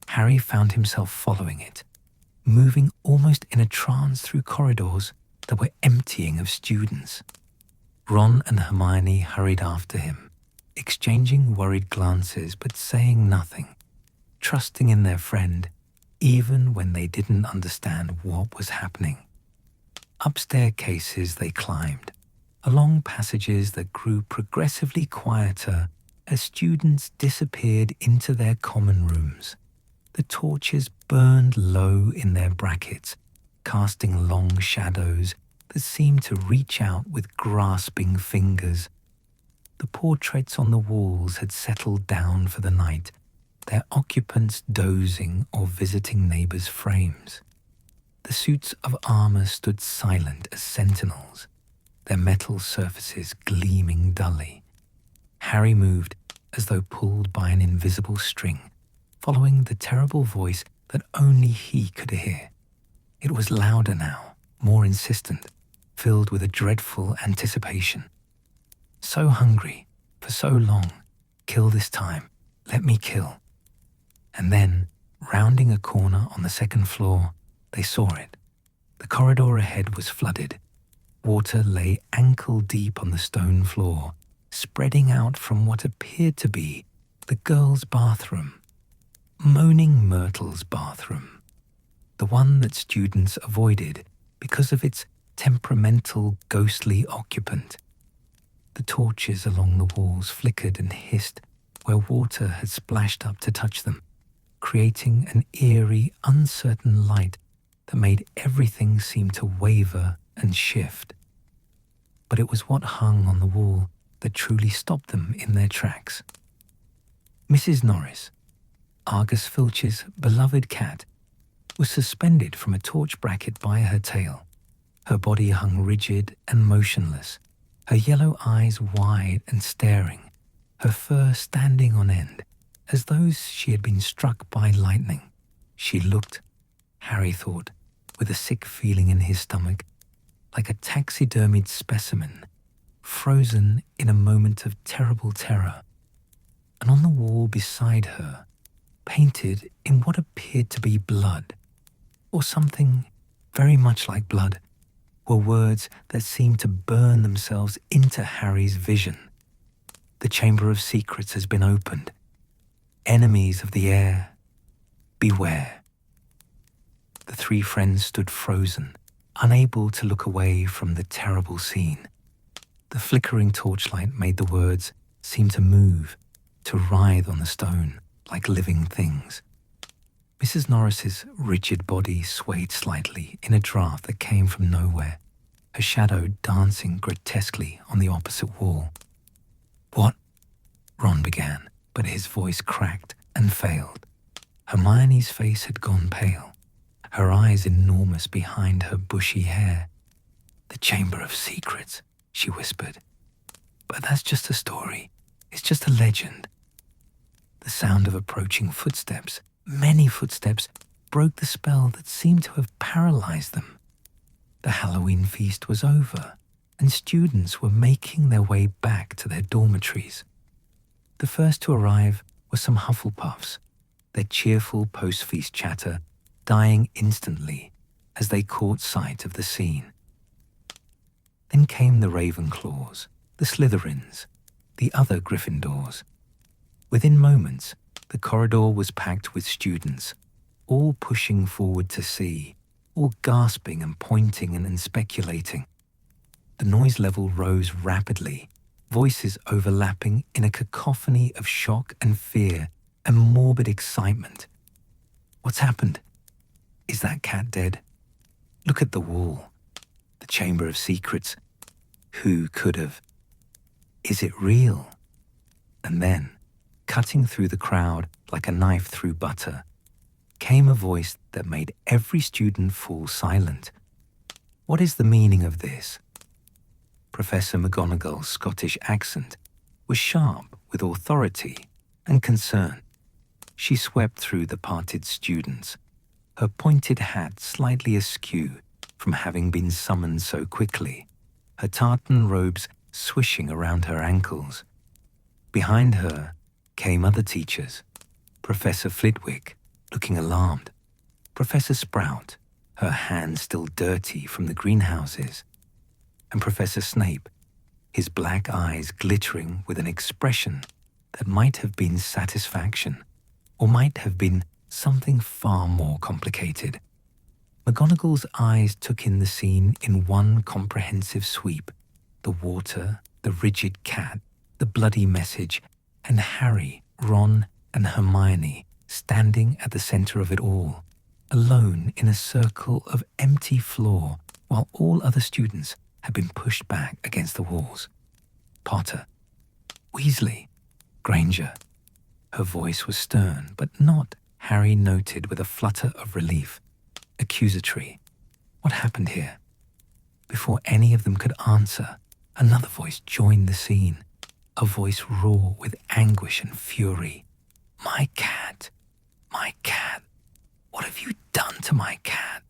Harry found himself following it, moving almost in a trance through corridors that were emptying of students. Ron and Hermione hurried after him, exchanging worried glances but saying nothing, trusting in their friend even when they didn't understand what was happening. Up staircases they climbed, along passages that grew progressively quieter as students disappeared into their common rooms. The torches burned low in their brackets, casting long shadows that seemed to reach out with grasping fingers. The portraits on the walls had settled down for the night, their occupants dozing or visiting neighbors' frames. The suits of armor stood silent as sentinels, their metal surfaces gleaming dully. Harry moved as though pulled by an invisible string, following the terrible voice that only he could hear. It was louder now, more insistent, filled with a dreadful anticipation. So hungry, for so long, kill this time, let me kill. And then, rounding a corner on the second floor, they saw it. The corridor ahead was flooded. Water lay ankle-deep on the stone floor, spreading out from what appeared to be the girls' bathroom. Moaning Myrtle's bathroom. The one that students avoided because of its temperamental, ghostly occupant. The torches along the walls flickered and hissed where water had splashed up to touch them, creating an eerie, uncertain light that made everything seem to waver and shift. But it was what hung on the wall that truly stopped them in their tracks. Mrs. Norris, Argus Filch's beloved cat, was suspended from a torch bracket by her tail. Her body hung rigid and motionless, her yellow eyes wide and staring, her fur standing on end, as though she had been struck by lightning. She looked, Harry thought, with a sick feeling in his stomach, like a taxidermied specimen, frozen in a moment of terrible terror. And on the wall beside her, painted in what appeared to be blood, or something very much like blood, were words that seemed to burn themselves into Harry's vision. The Chamber of Secrets has been opened. Enemies of the air, beware. The three friends stood frozen, unable to look away from the terrible scene. The flickering torchlight made the words seem to move, to writhe on the stone like living things. Mrs. Norris's rigid body swayed slightly in a draft that came from nowhere, her shadow dancing grotesquely on the opposite wall. What? Ron began, but his voice cracked and failed. Hermione's face had gone pale, her eyes enormous behind her bushy hair. The Chamber of Secrets, she whispered. But that's just a story. It's just a legend. The The sound of approaching footsteps, many footsteps, broke the spell that seemed to have paralyzed them. The Halloween feast was over, and students were making their way back to their dormitories. The first to arrive were some Hufflepuffs, their cheerful post-feast chatter dying instantly as they caught sight of the scene. Then came the Ravenclaws, the Slytherins, the other Gryffindors. Within moments, the corridor was packed with students, all pushing forward to see, all gasping and pointing and speculating. The noise level rose rapidly, voices overlapping in a cacophony of shock and fear and morbid excitement. What's happened? Is that cat dead? Look at the wall. The Chamber of Secrets. Who could have? Is it real? And then, cutting through the crowd like a knife through butter, came a voice that made every student fall silent. What is the meaning of this? Professor McGonagall's Scottish accent was sharp with authority and concern. She swept through the parted students, her pointed hat slightly askew from having been summoned so quickly, her tartan robes swishing around her ankles. Behind her came other teachers, Professor Flitwick, looking alarmed, Professor Sprout, her hands still dirty from the greenhouses, and Professor Snape, his black eyes glittering with an expression that might have been satisfaction or might have been something far more complicated. McGonagall's eyes took in the scene in one comprehensive sweep: the water, the rigid cat, the bloody message, and Harry, Ron, and Hermione standing at the center of it all, alone in a circle of empty floor while all other students had been pushed back against the walls. Potter, Weasley, Granger. Her voice was stern, but not, Harry noted with a flutter of relief, accusatory. What happened here? Before any of them could answer, another voice joined the scene, a voice raw with anguish and fury. My cat, what have you done to my cat?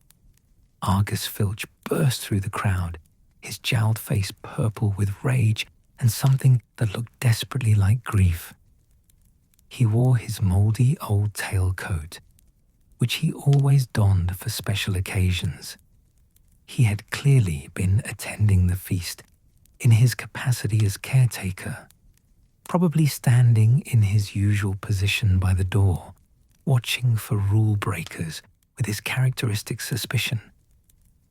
Argus Filch burst through the crowd, his jowled face purple with rage and something that looked desperately like grief. He wore his mouldy old tailcoat, which he always donned for special occasions. He had clearly been attending the feast in his capacity as caretaker, probably standing in his usual position by the door, watching for rule breakers with his characteristic suspicion.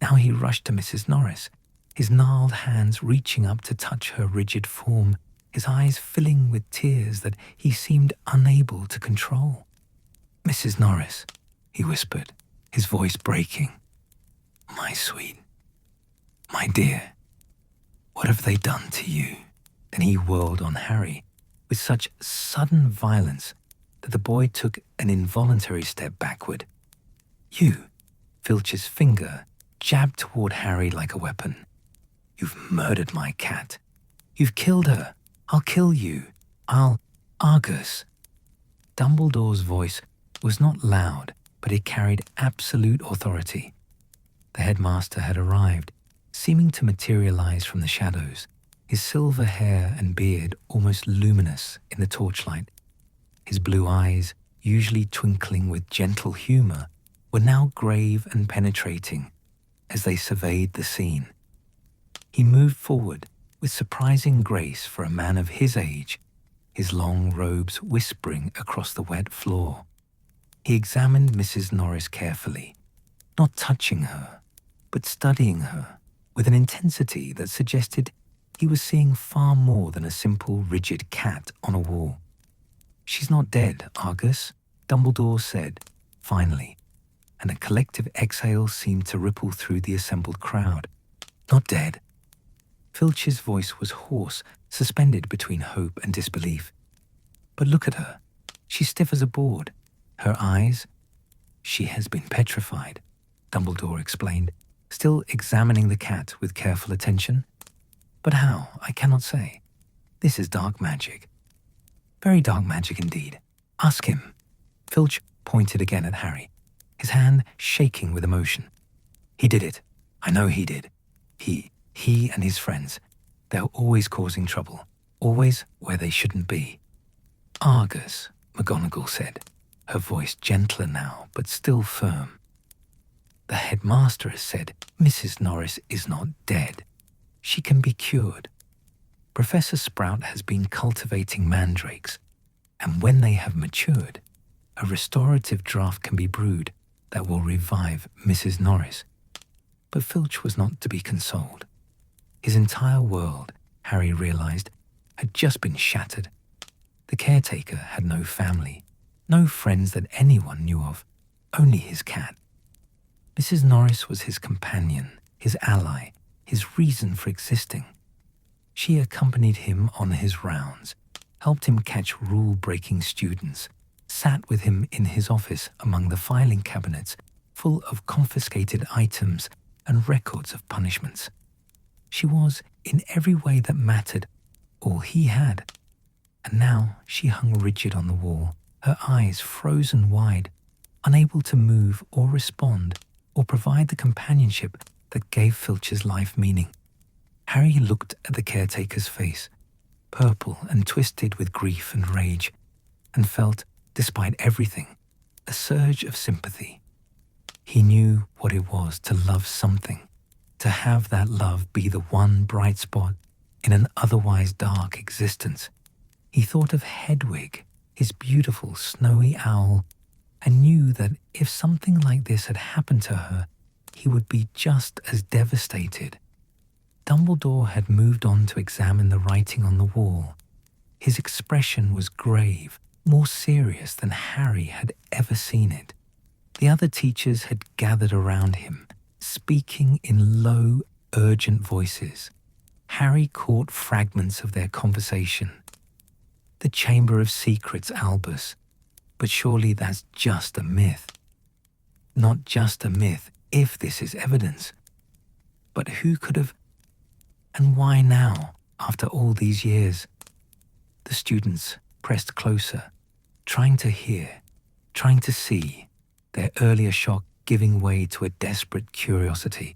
Now he rushed to Mrs. Norris, his gnarled hands reaching up to touch her rigid form, his eyes filling with tears that he seemed unable to control. Mrs. Norris, he whispered, his voice breaking. My sweet, my dear, what have they done to you? Then he whirled on Harry with such sudden violence that the boy took an involuntary step backward. You, Filch's finger jabbed toward Harry like a weapon. You've murdered my cat. You've killed her. I'll kill you. Argus. Dumbledore's voice was not loud, but it carried absolute authority. The headmaster had arrived, seeming to materialize from the shadows, his silver hair and beard almost luminous in the torchlight. His blue eyes, usually twinkling with gentle humor, were now grave and penetrating as they surveyed the scene. He moved forward with surprising grace for a man of his age, his long robes whispering across the wet floor. He examined Mrs. Norris carefully, not touching her, but studying her with an intensity that suggested he was seeing far more than a simple rigid cat on a wall. She's not dead, Argus, Dumbledore said, finally, and a collective exhale seemed to ripple through the assembled crowd. Not dead. Filch's voice was hoarse, suspended between hope and disbelief. But look at her. She's stiff as a board. Her eyes? She has been petrified, Dumbledore explained, still examining the cat with careful attention. But how, I cannot say. This is dark magic. Very dark magic indeed. Ask him. Filch pointed again at Harry, his hand shaking with emotion. He did it. I know he did. He and his friends. They're always causing trouble, always where they shouldn't be. Argus, McGonagall said, her voice gentler now but still firm. The headmaster has said Mrs. Norris is not dead. She can be cured. Professor Sprout has been cultivating mandrakes, and when they have matured, a restorative draught can be brewed that will revive Mrs. Norris. But Filch was not to be consoled. His entire world, Harry realized, had just been shattered. The caretaker had no family, no friends that anyone knew of, only his cat. Mrs. Norris was his companion, his ally, his reason for existing. She accompanied him on his rounds, helped him catch rule-breaking students, sat with him in his office among the filing cabinets full of confiscated items and records of punishments. She was, in every way that mattered, all he had. And now she hung rigid on the wall, her eyes frozen wide, unable to move or respond or provide the companionship that gave Filch's life meaning. Harry looked at the caretaker's face, purple and twisted with grief and rage, and felt, despite everything, a surge of sympathy. He knew what it was to love something, to have that love be the one bright spot in an otherwise dark existence. He thought of Hedwig, his beautiful snowy owl, and knew that if something like this had happened to her, he would be just as devastated. Dumbledore had moved on to examine the writing on the wall. His expression was grave, more serious than Harry had ever seen it. The other teachers had gathered around him, speaking in low, urgent voices. Harry caught fragments of their conversation. The Chamber of Secrets, Albus. But surely that's just a myth. Not just a myth, if this is evidence. But who could have... And why now, after all these years? The students pressed closer, trying to hear, trying to see, their earlier shock giving way to a desperate curiosity.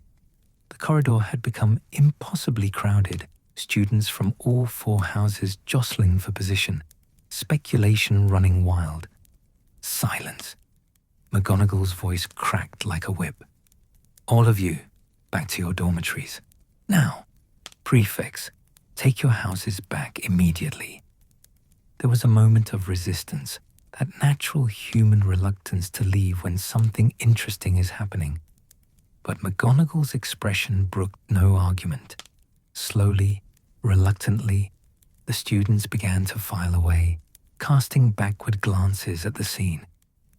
The corridor had become impossibly crowded, students from all 4 houses jostling for position, speculation running wild. Silence. McGonagall's voice cracked like a whip. All of you, back to your dormitories. Now, prefects, take your houses back immediately. There was a moment of resistance, that natural human reluctance to leave when something interesting is happening. But McGonagall's expression brooked no argument. Slowly, reluctantly, the students began to file away, casting backward glances at the scene,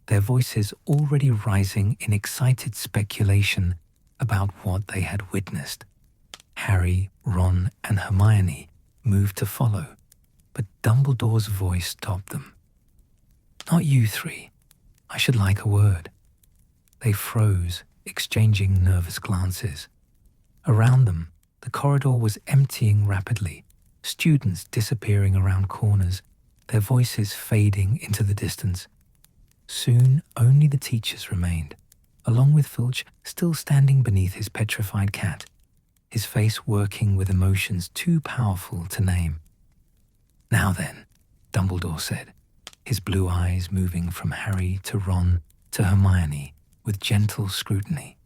their voices already rising in excited speculation about what they had witnessed. Harry, Ron, and Hermione moved to follow, but Dumbledore's voice stopped them. Not you 3. I should like a word. They froze, exchanging nervous glances. Around them, the corridor was emptying rapidly, students disappearing around corners, their voices fading into the distance. Soon only the teachers remained, along with Filch still standing beneath his petrified cat, his face working with emotions too powerful to name. Now then, Dumbledore said, his blue eyes moving from Harry to Ron to Hermione with gentle scrutiny.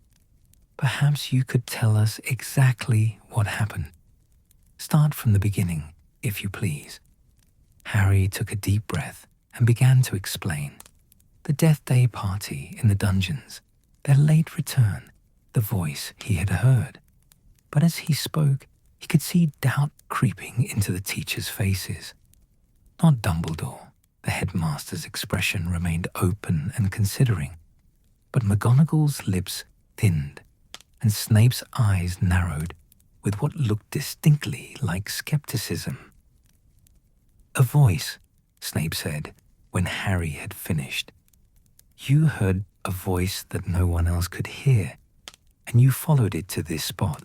Perhaps you could tell us exactly what happened. Start from the beginning, if you please. Harry took a deep breath and began to explain. The Deathday party in the dungeons, their late return, the voice he had heard. But as he spoke, he could see doubt creeping into the teachers' faces. Not Dumbledore. The headmaster's expression remained open and considering. But McGonagall's lips thinned, and Snape's eyes narrowed with what looked distinctly like skepticism. A voice, Snape said, when Harry had finished. You heard a voice that no one else could hear, and you followed it to this spot,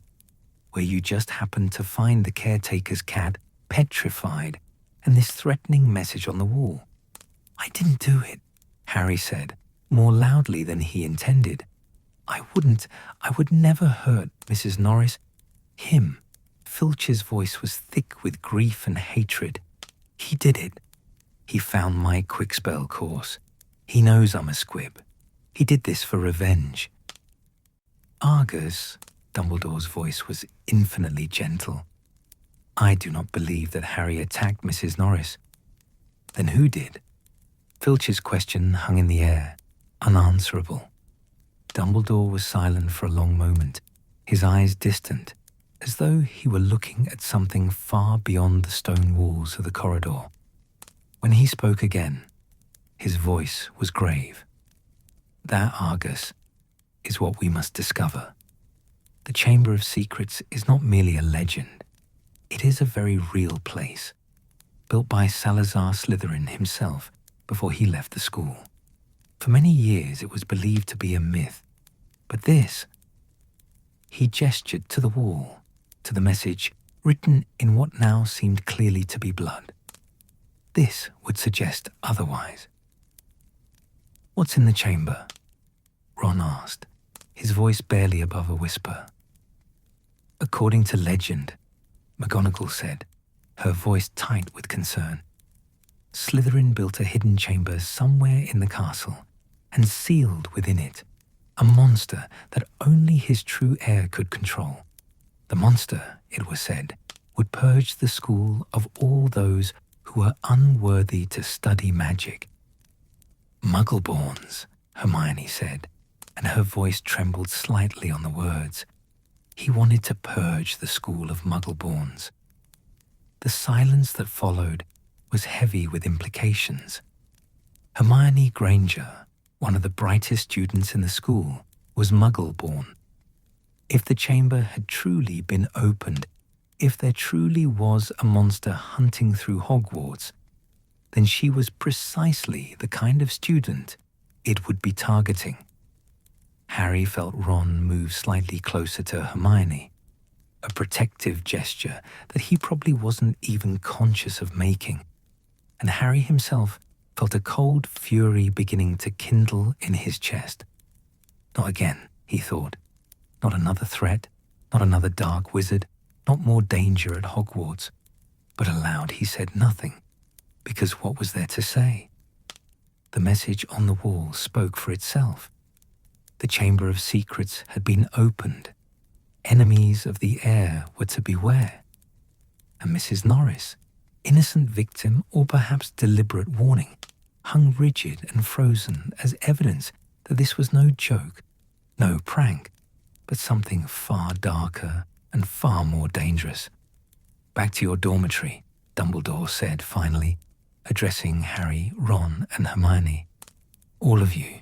where you just happened to find the caretaker's cat petrified and this threatening message on the wall. "I didn't do it," Harry said, more loudly than he intended. I would never hurt Mrs. Norris. Him. Filch's voice was thick with grief and hatred. "He did it. He found my quick spell course. He knows I'm a squib. He did this for revenge." "Argus," Dumbledore's voice was infinitely gentle. "I do not believe that Harry attacked Mrs. Norris." "Then who did?" Filch's question hung in the air, unanswerable. Dumbledore was silent for a long moment, his eyes distant, as though he were looking at something far beyond the stone walls of the corridor. When he spoke again, his voice was grave. "That Argus is what we must discover. The Chamber of Secrets is not merely a legend. It is a very real place, built by Salazar Slytherin himself before he left the school. For many years it was believed to be a myth, but this..." He gestured to the wall, to the message written in what now seemed clearly to be blood. "This would suggest otherwise." "What's in the chamber?" Ron asked, his voice barely above a whisper. "According to legend," McGonagall said, her voice tight with concern, "Slytherin built a hidden chamber somewhere in the castle and sealed within it a monster that only his true heir could control. The monster, it was said, would purge the school of all those who were unworthy to study magic." "Muggleborns," Hermione said, and her voice trembled slightly on the words. He wanted to purge the school of Muggleborns. The silence that followed was heavy with implications. Hermione Granger, one of the brightest students in the school, was Muggleborn. If the chamber had truly been opened, if there truly was a monster hunting through Hogwarts, then she was precisely the kind of student it would be targeting. Harry felt Ron move slightly closer to Hermione, a protective gesture that he probably wasn't even conscious of making, and Harry himself felt a cold fury beginning to kindle in his chest. Not again, he thought. Not another threat, not another dark wizard, not more danger at Hogwarts. But aloud he said nothing, because what was there to say? The message on the wall spoke for itself. The Chamber of Secrets had been opened. Enemies of the heir were to beware. And Mrs. Norris, innocent victim or perhaps deliberate warning, hung rigid and frozen as evidence that this was no joke, no prank, but something far darker and far more dangerous. "Back to your dormitory," Dumbledore said finally, addressing Harry, Ron, and Hermione. "All of you.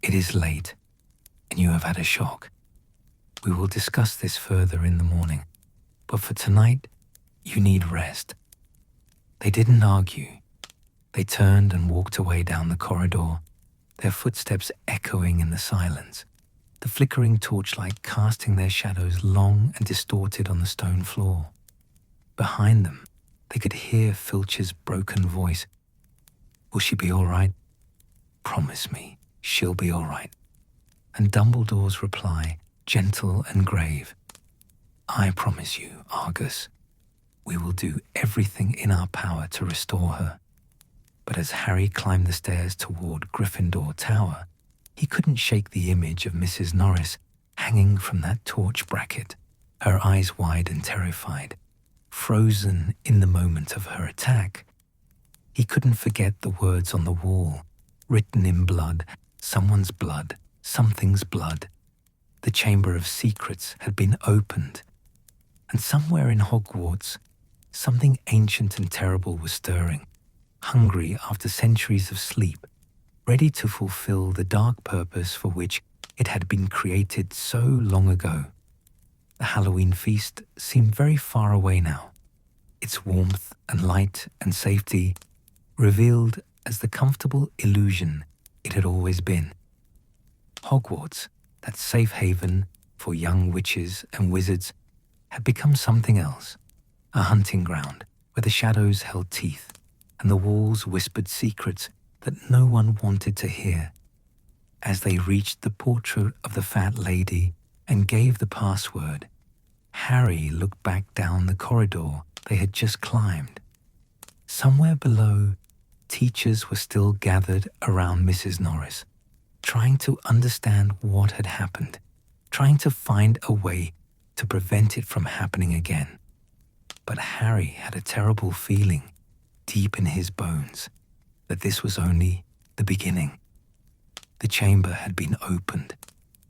It is late, and you have had a shock. We will discuss this further in the morning, but for tonight, you need rest." They didn't argue. They turned and walked away down the corridor, their footsteps echoing in the silence, the flickering torchlight casting their shadows long and distorted on the stone floor. Behind them, they could hear Filch's broken voice. "Will she be all right? Promise me she'll be all right." And Dumbledore's reply, gentle and grave, "I promise you, Argus, we will do everything in our power to restore her." But as Harry climbed the stairs toward Gryffindor Tower, he couldn't shake the image of Mrs. Norris hanging from that torch bracket, her eyes wide and terrified, frozen in the moment of her attack. He couldn't forget the words on the wall, written in blood, someone's blood, something's blood. The Chamber of Secrets had been opened, and somewhere in Hogwarts, something ancient and terrible was stirring, hungry after centuries of sleep, ready to fulfill the dark purpose for which it had been created so long ago. The Halloween feast seemed very far away now, its warmth and light and safety revealed as the comfortable illusion it had always been. Hogwarts, that safe haven for young witches and wizards, had become something else, a hunting ground where the shadows held teeth and the walls whispered secrets that no one wanted to hear. As they reached the portrait of the fat lady and gave the password, Harry looked back down the corridor they had just climbed. Somewhere below, teachers were still gathered around Mrs. Norris, trying to understand what had happened, trying to find a way to prevent it from happening again. But Harry had a terrible feeling deep in his bones that this was only the beginning. The chamber had been opened,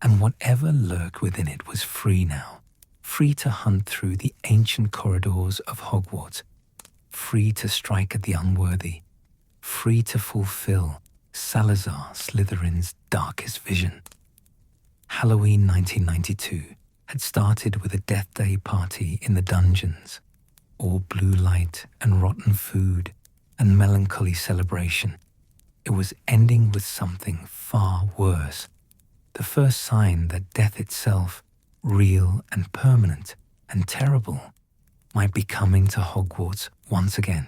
and whatever lurked within it was free now, free to hunt through the ancient corridors of Hogwarts, free to strike at the unworthy, free to fulfill Salazar Slytherin's darkest vision. Halloween 1992 had started with a Deathday party in the dungeons, all blue light and rotten food and melancholy celebration. It was ending with something far worse, the first sign that death itself, real and permanent and terrible, might be coming to Hogwarts once again.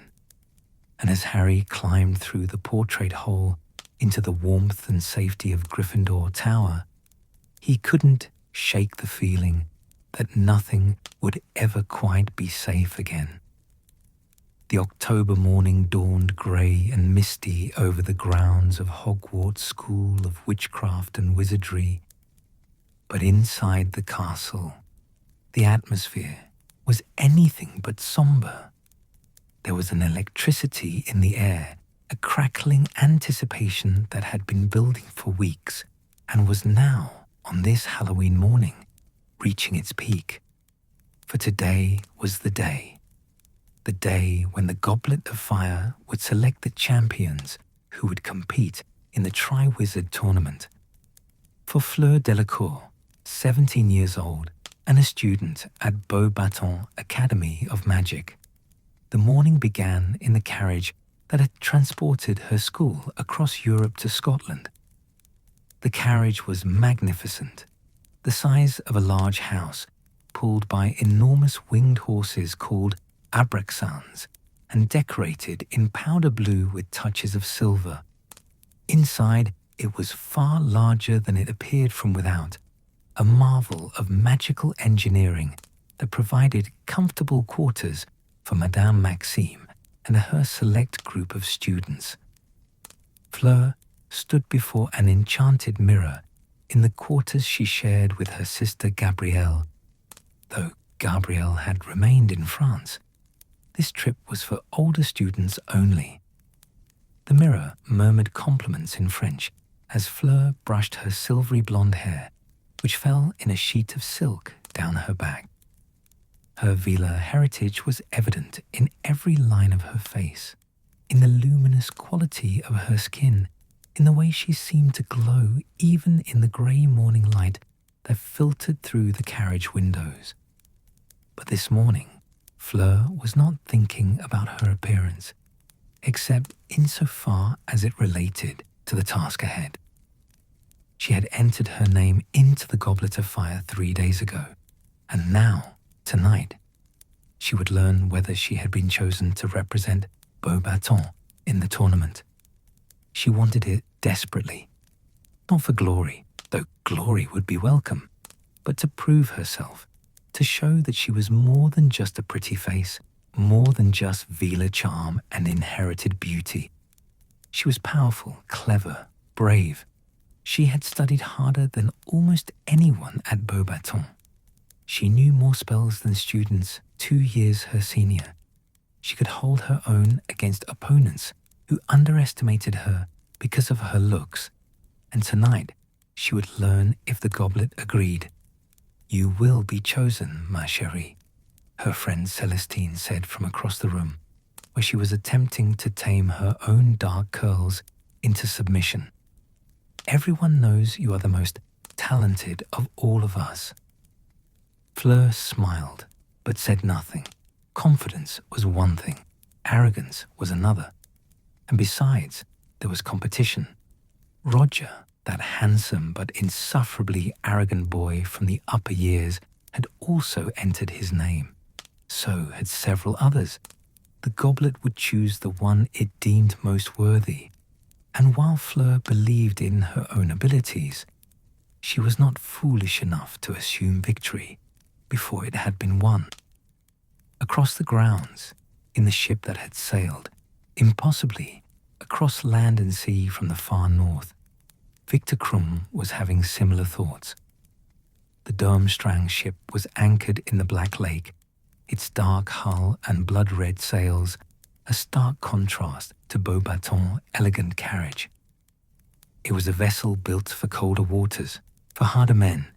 And as Harry climbed through the portrait hole into the warmth and safety of Gryffindor Tower, he couldn't shake the feeling that nothing would ever quite be safe again. The October morning dawned grey and misty over the grounds of Hogwarts School of Witchcraft and Wizardry. But inside the castle, the atmosphere was anything but somber. There was an electricity in the air, a crackling anticipation that had been building for weeks and was now, on this Halloween morning, reaching its peak. For today was the day when the Goblet of Fire would select the champions who would compete in the Triwizard Tournament. For Fleur Delacour, 17 years old and a student at Beauxbatons Academy of Magic, the morning began in the carriage that had transported her school across Europe to Scotland. The carriage was magnificent, the size of a large house, pulled by enormous winged horses called abraxans and decorated in powder blue with touches of silver. Inside, it was far larger than it appeared from without, a marvel of magical engineering that provided comfortable quarters for Madame Maxime and her select group of students. Fleur stood before an enchanted mirror in the quarters she shared with her sister Gabrielle. Though Gabrielle had remained in France, this trip was for older students only. The mirror murmured compliments in French as Fleur brushed her silvery blonde hair, which fell in a sheet of silk down her back. Her Vila heritage was evident in every line of her face, in the luminous quality of her skin, in the way she seemed to glow even in the grey morning light that filtered through the carriage windows. But this morning, Fleur was not thinking about her appearance, except insofar as it related to the task ahead. She had entered her name into the Goblet of Fire 3 days ago, and now, tonight, she would learn whether she had been chosen to represent Beauxbatons in the tournament. She wanted it desperately, not for glory, though glory would be welcome, but to prove herself, to show that she was more than just a pretty face, more than just Vila charm and inherited beauty. She was powerful, clever, brave. She had studied harder than almost anyone at Beauxbatons. She knew more spells than students 2 years her senior. She could hold her own against opponents who underestimated her because of her looks, and tonight she would learn if the goblet agreed. "You will be chosen, ma chérie," her friend Celestine said from across the room, where she was attempting to tame her own dark curls into submission. "Everyone knows you are the most talented of all of us." Fleur smiled, but said nothing. Confidence was one thing, arrogance was another. And besides, there was competition. Roger, that handsome but insufferably arrogant boy from the upper years, had also entered his name. So had several others. The goblet would choose the one it deemed most worthy. And while Fleur believed in her own abilities, she was not foolish enough to assume victory before it had been won. Across the grounds, in the ship that had sailed, impossibly, across land and sea from the far north, Victor Krum was having similar thoughts. The Durmstrang ship was anchored in the Black Lake, its dark hull and blood-red sails a stark contrast to Beaubaton's elegant carriage. It was a vessel built for colder waters, for harder men,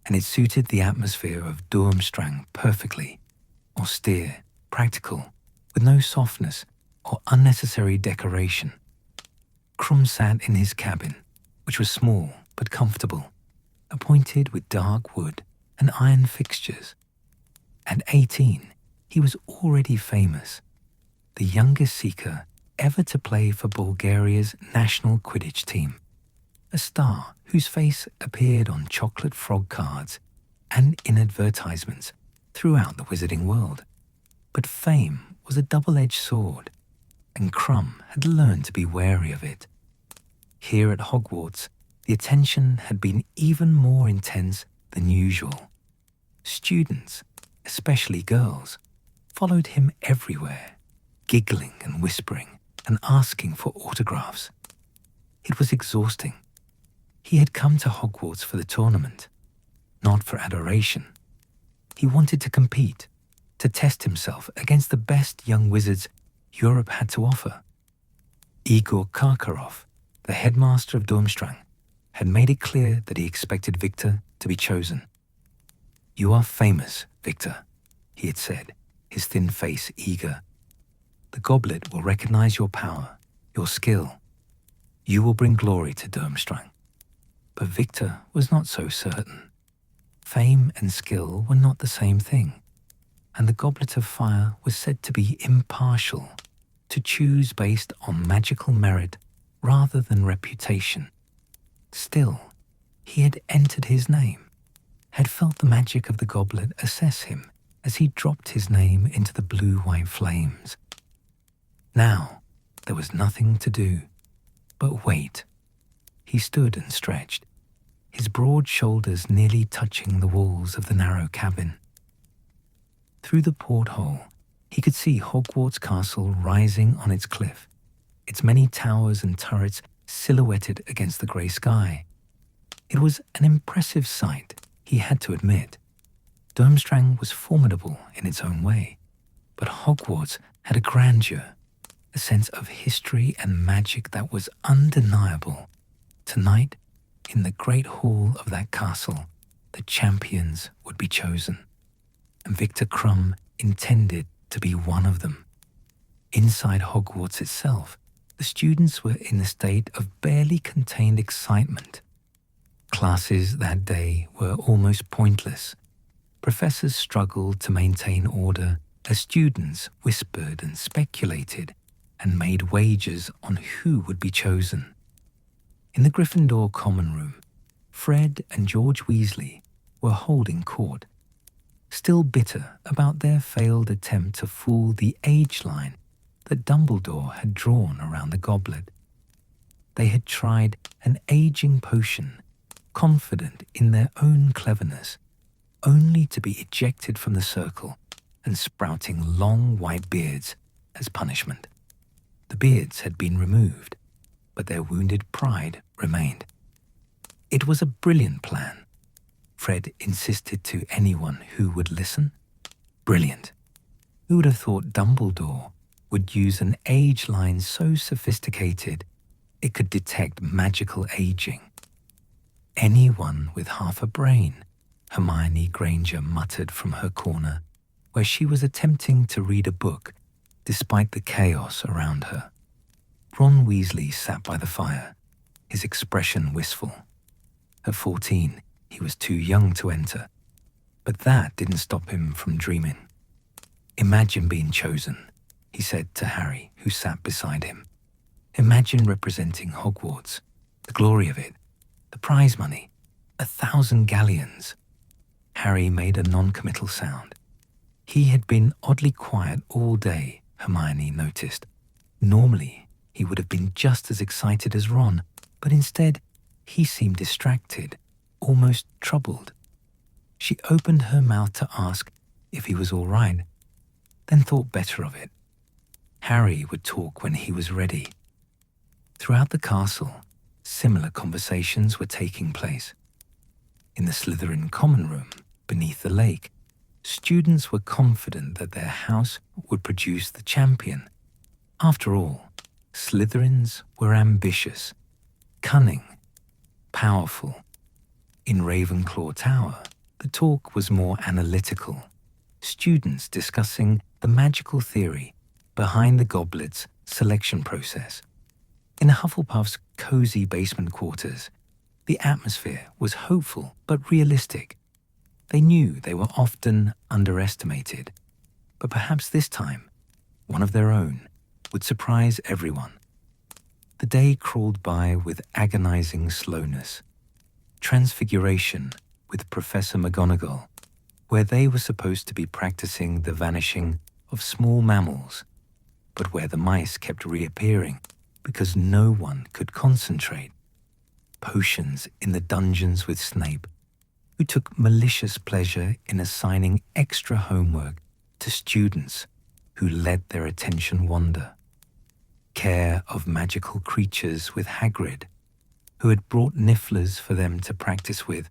and it suited the atmosphere of Durmstrang perfectly, austere, practical, with no softness or unnecessary decoration. Krum sat in his cabin, which was small but comfortable, appointed with dark wood and iron fixtures. At 18, he was already famous, the youngest seeker ever to play for Bulgaria's national Quidditch team, a star whose face appeared on chocolate frog cards and in advertisements throughout the wizarding world. But fame was a double-edged sword, and Krum had learned to be wary of it. Here at Hogwarts, the attention had been even more intense than usual. Students, especially girls, followed him everywhere, giggling and whispering and asking for autographs. It was exhausting. He had come to Hogwarts for the tournament, not for adoration. He wanted to compete, to test himself against the best young wizards Europe had to offer. Igor Karkaroff, the headmaster of Durmstrang, had made it clear that he expected Victor to be chosen. "You are famous, Victor," he had said, his thin face eager. "The goblet will recognize your power, your skill. You will bring glory to Durmstrang." But Victor was not so certain. Fame and skill were not the same thing, and the Goblet of Fire was said to be impartial, to choose based on magical merit rather than reputation. Still, he had entered his name, had felt the magic of the goblet assess him as he dropped his name into the blue-white flames. Now, there was nothing to do but wait. He stood and stretched, his broad shoulders nearly touching the walls of the narrow cabin. Through the porthole, he could see Hogwarts Castle rising on its cliff, its many towers and turrets silhouetted against the grey sky. It was an impressive sight, he had to admit. Durmstrang was formidable in its own way, but Hogwarts had a grandeur, a sense of history and magic that was undeniable. Tonight, in the great hall of that castle, the champions would be chosen, and Victor Krum intended to be one of them. Inside Hogwarts itself, the students were in a state of barely contained excitement. Classes that day were almost pointless. Professors struggled to maintain order as students whispered and speculated and made wagers on who would be chosen. In the Gryffindor common room, Fred and George Weasley were holding court, still bitter about their failed attempt to fool the age line that Dumbledore had drawn around the goblet. They had tried an aging potion, confident in their own cleverness, only to be ejected from the circle and sprouting long white beards as punishment. The beards had been removed, but their wounded pride remained. It was a brilliant plan, Fred insisted to anyone who would listen. Brilliant. Who would have thought Dumbledore would use an age line so sophisticated it could detect magical aging? Anyone with half a brain, Hermione Granger muttered from her corner, where she was attempting to read a book despite the chaos around her. Ron Weasley sat by the fire, his expression wistful. At 14, he was too young to enter, but that didn't stop him from dreaming. "Imagine being chosen," he said to Harry, who sat beside him. "Imagine representing Hogwarts, the glory of it, the prize money, 1,000 galleons." Harry made a non-committal sound. He had been oddly quiet all day, Hermione noticed. Normally, he would have been just as excited as Ron, but instead, he seemed distracted, almost troubled. She opened her mouth to ask if he was all right, then thought better of it. Harry would talk when he was ready. Throughout the castle, similar conversations were taking place. In the Slytherin common room, beneath the lake, students were confident that their house would produce the champion. After all, Slytherins were ambitious, cunning, powerful. In Ravenclaw Tower, the talk was more analytical, students discussing the magical theory behind the goblet's selection process. In Hufflepuff's cozy basement quarters, the atmosphere was hopeful but realistic. They knew they were often underestimated, but perhaps this time, one of their own would surprise everyone. The day crawled by with agonizing slowness. Transfiguration with Professor McGonagall, where they were supposed to be practicing the vanishing of small mammals, but where the mice kept reappearing because no one could concentrate. Potions in the dungeons with Snape, who took malicious pleasure in assigning extra homework to students who let their attention wander. Care of magical creatures with Hagrid, who had brought nifflers for them to practice with,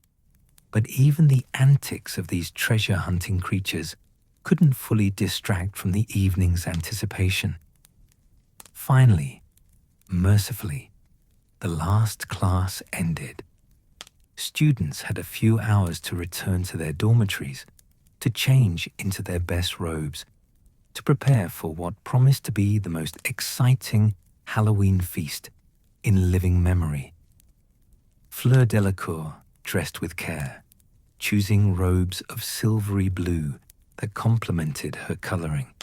but even the antics of these treasure-hunting creatures couldn't fully distract from the evening's anticipation. Finally, mercifully, the last class ended. Students had a few hours to return to their dormitories, to change into their best robes, to prepare for what promised to be the most exciting Halloween feast in living memory. Fleur Delacour dressed with care, choosing robes of silvery blue that complemented her coloring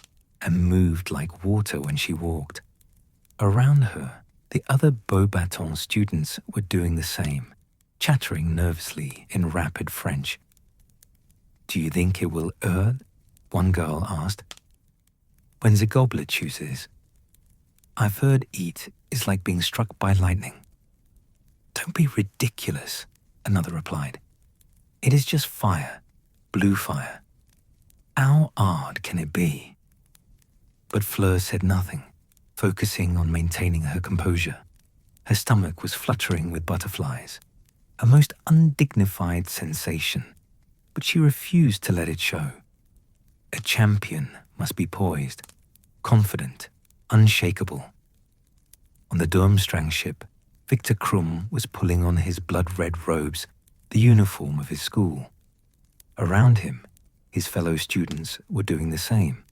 and moved like water when she walked. Around her, the other Beauxbatons students were doing the same, chattering nervously in rapid French. "Do you think it will hurt?" one girl asked. "When the goblet chooses. I've heard eat is like being struck by lightning." "Don't be ridiculous," another replied. "It is just fire, blue fire. How hard can it be?" But Fleur said nothing, focusing on maintaining her composure. Her stomach was fluttering with butterflies, a most undignified sensation, but she refused to let it show. A champion must be poised, confident, unshakable. On the Durmstrang ship, Victor Krum was pulling on his blood-red robes, the uniform of his school. Around him, his fellow students were doing the same,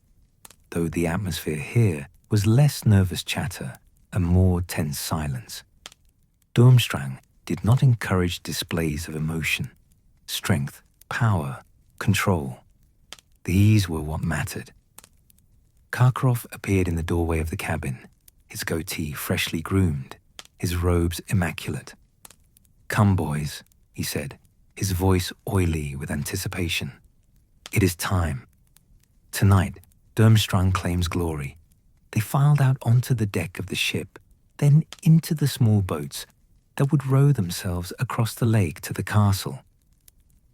though the atmosphere here was less nervous chatter and more tense silence. Durmstrang did not encourage displays of emotion, strength, power, control. These were what mattered. Karkaroff appeared in the doorway of the cabin, his goatee freshly groomed, his robes immaculate. "Come, boys," he said, his voice oily with anticipation. "It is time. Tonight, Durmstrang claims glory." They filed out onto the deck of the ship, then into the small boats that would row themselves across the lake to the castle.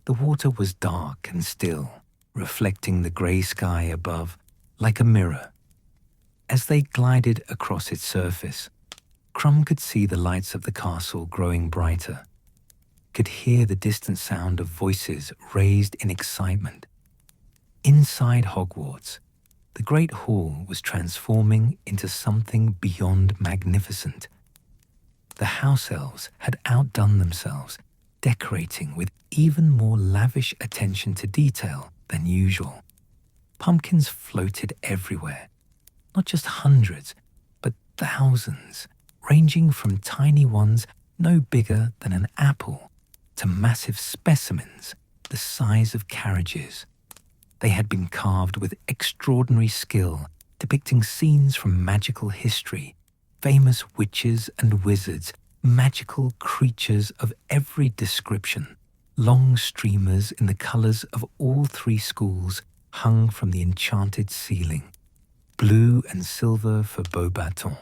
The water was dark and still, reflecting the grey sky above like a mirror. As they glided across its surface, Krum could see the lights of the castle growing brighter, could hear the distant sound of voices raised in excitement. Inside Hogwarts, the Great Hall was transforming into something beyond magnificent. The house elves had outdone themselves, decorating with even more lavish attention to detail than usual. Pumpkins floated everywhere, not just hundreds, but thousands, ranging from tiny ones no bigger than an apple to massive specimens the size of carriages. They had been carved with extraordinary skill, depicting scenes from magical history, famous witches and wizards, magical creatures of every description. Long streamers in the colors of all three schools hung from the enchanted ceiling, blue and silver for Beauxbatons,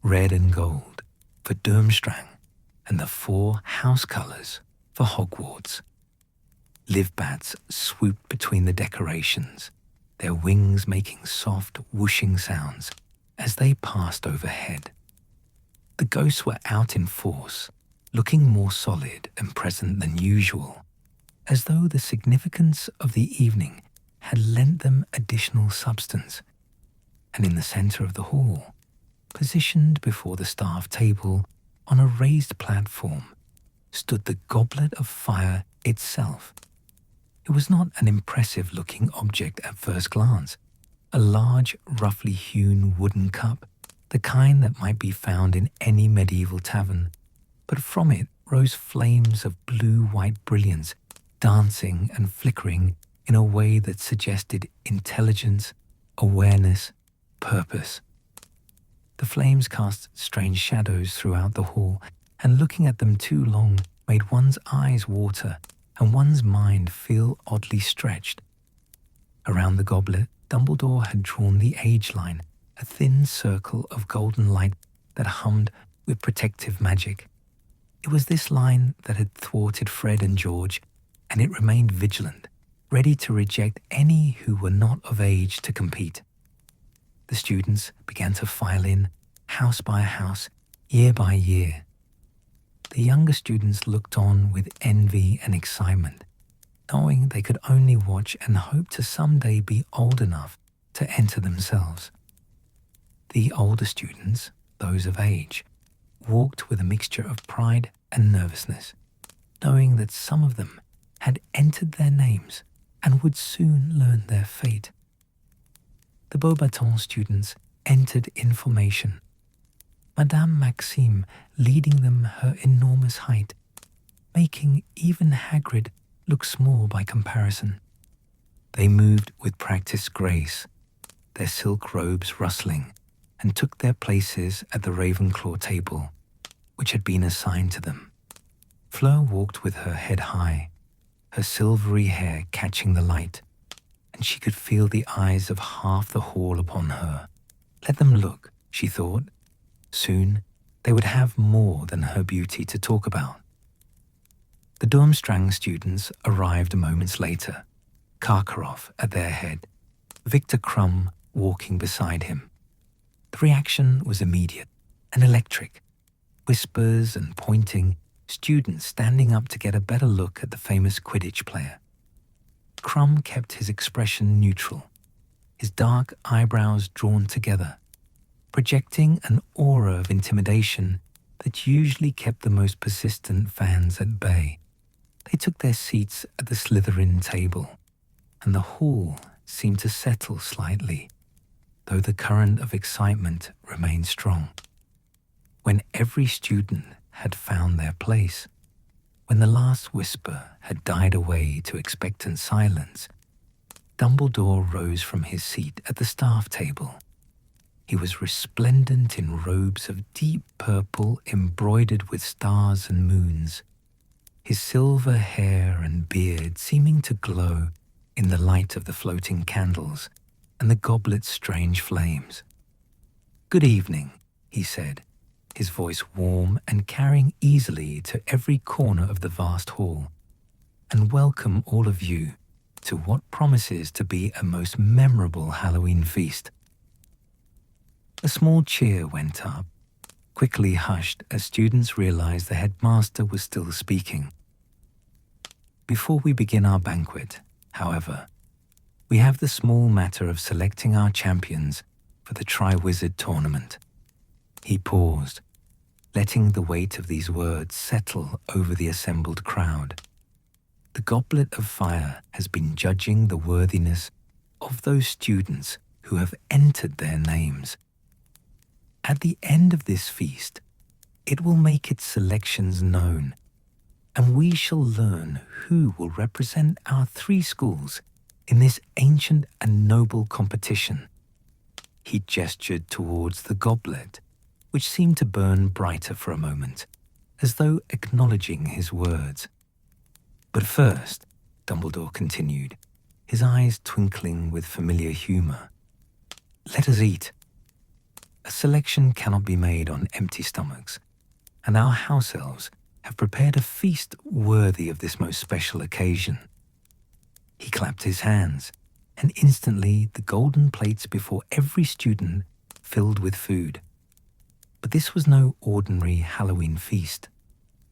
red and gold for Durmstrang, and the 4 house colours for Hogwarts. Live bats swooped between the decorations, their wings making soft whooshing sounds as they passed overhead. The ghosts were out in force, looking more solid and present than usual, as though the significance of the evening had lent them additional substance. And in the centre of the hall, positioned before the staff table on a raised platform, stood the Goblet of Fire itself. It was not an impressive-looking object at first glance, a large, roughly hewn wooden cup, the kind that might be found in any medieval tavern, but from it rose flames of blue-white brilliance, dancing and flickering in a way that suggested intelligence, awareness, purpose. The flames cast strange shadows throughout the hall, and looking at them too long made one's eyes water and one's mind feel oddly stretched. Around the goblet, Dumbledore had drawn the age line, a thin circle of golden light that hummed with protective magic. It was this line that had thwarted Fred and George, and it remained vigilant, ready to reject any who were not of age to compete. The students began to file in, house by house, year by year. The younger students looked on with envy and excitement, knowing they could only watch and hope to someday be old enough to enter themselves. The older students, those of age, walked with a mixture of pride and nervousness, knowing that some of them had entered their names and would soon learn their fate. The Beauxbatons students entered in formation, Madame Maxime leading them her enormous height, making even Hagrid look small by comparison. They moved with practiced grace, their silk robes rustling, and took their places at the Ravenclaw table, which had been assigned to them. Fleur walked with her head high, her silvery hair catching the light, and she could feel the eyes of half the hall upon her. Let them look, she thought. Soon they would have more than her beauty to talk about. The Durmstrang students arrived moments later, Karkaroff at their head, Victor Crumb walking beside him. The reaction was immediate and electric. Whispers and pointing, students standing up to get a better look at the famous Quidditch player. Crumb kept his expression neutral, his dark eyebrows drawn together, projecting an aura of intimidation that usually kept the most persistent fans at bay. They took their seats at the Slytherin table, and the hall seemed to settle slightly, though the current of excitement remained strong. When every student had found their place, when the last whisper had died away to expectant silence, Dumbledore rose from his seat at the staff table. He was resplendent in robes of deep purple embroidered with stars and moons, his silver hair and beard seeming to glow in the light of the floating candles and the goblet's strange flames. "Good evening," he said, his voice warm and carrying easily to every corner of the vast hall, "and welcome all of you to what promises to be a most memorable Halloween feast." A small cheer went up, quickly hushed as students realized the headmaster was still speaking. "Before we begin our banquet, however, we have the small matter of selecting our champions for the Triwizard Tournament." He paused, letting the weight of these words settle over the assembled crowd. The Goblet of Fire has been judging the worthiness of those students who have entered their names. At the end of this feast, it will make its selections known, and we shall learn who will represent our 3 schools in this ancient and noble competition. He gestured towards the goblet, which seemed to burn brighter for a moment, as though acknowledging his words. "But first," Dumbledore continued, his eyes twinkling with familiar humor, "let us eat." a selection cannot be made on empty stomachs, and our house elves have prepared a feast worthy of this most special occasion. He clapped his hands, and instantly the golden plates before every student filled with food. But this was no ordinary Halloween feast.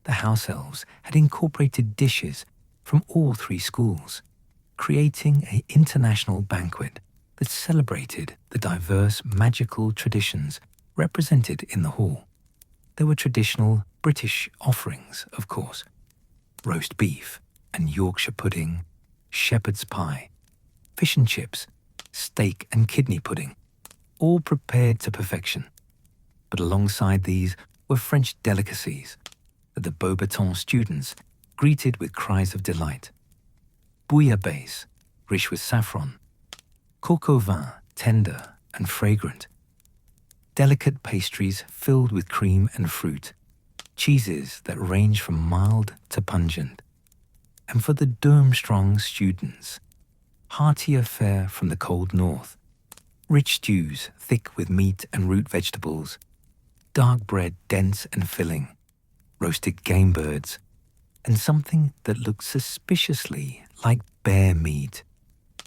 The house elves had incorporated dishes from all three schools, creating an international banquet that celebrated the diverse magical traditions represented in the hall. There were traditional British offerings, of course: roast beef and Yorkshire pudding, shepherd's pie, fish and chips, steak and kidney pudding, all prepared to perfection. But alongside these were French delicacies that the Beauxbatons students greeted with cries of delight: bouillabaisse, rich with saffron; coq au vin, tender and fragrant; delicate pastries filled with cream and fruit; cheeses that range from mild to pungent; and for the Durmstrang students, heartier fare from the cold north: rich stews thick with meat and root vegetables, dark bread dense and filling, roasted game birds, and something that looked suspiciously like bear meat,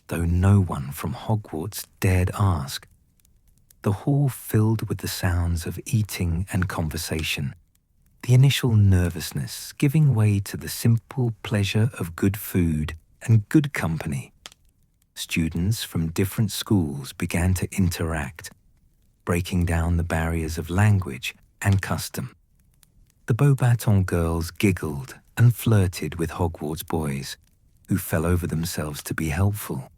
though no one from Hogwarts dared ask. The hall filled with the sounds of eating and conversation, the initial nervousness giving way to the simple pleasure of good food and good company. Students from different schools began to interact, breaking down the barriers of language and custom. The Beauxbatons girls giggled and flirted with Hogwarts boys, who fell over themselves to be helpful.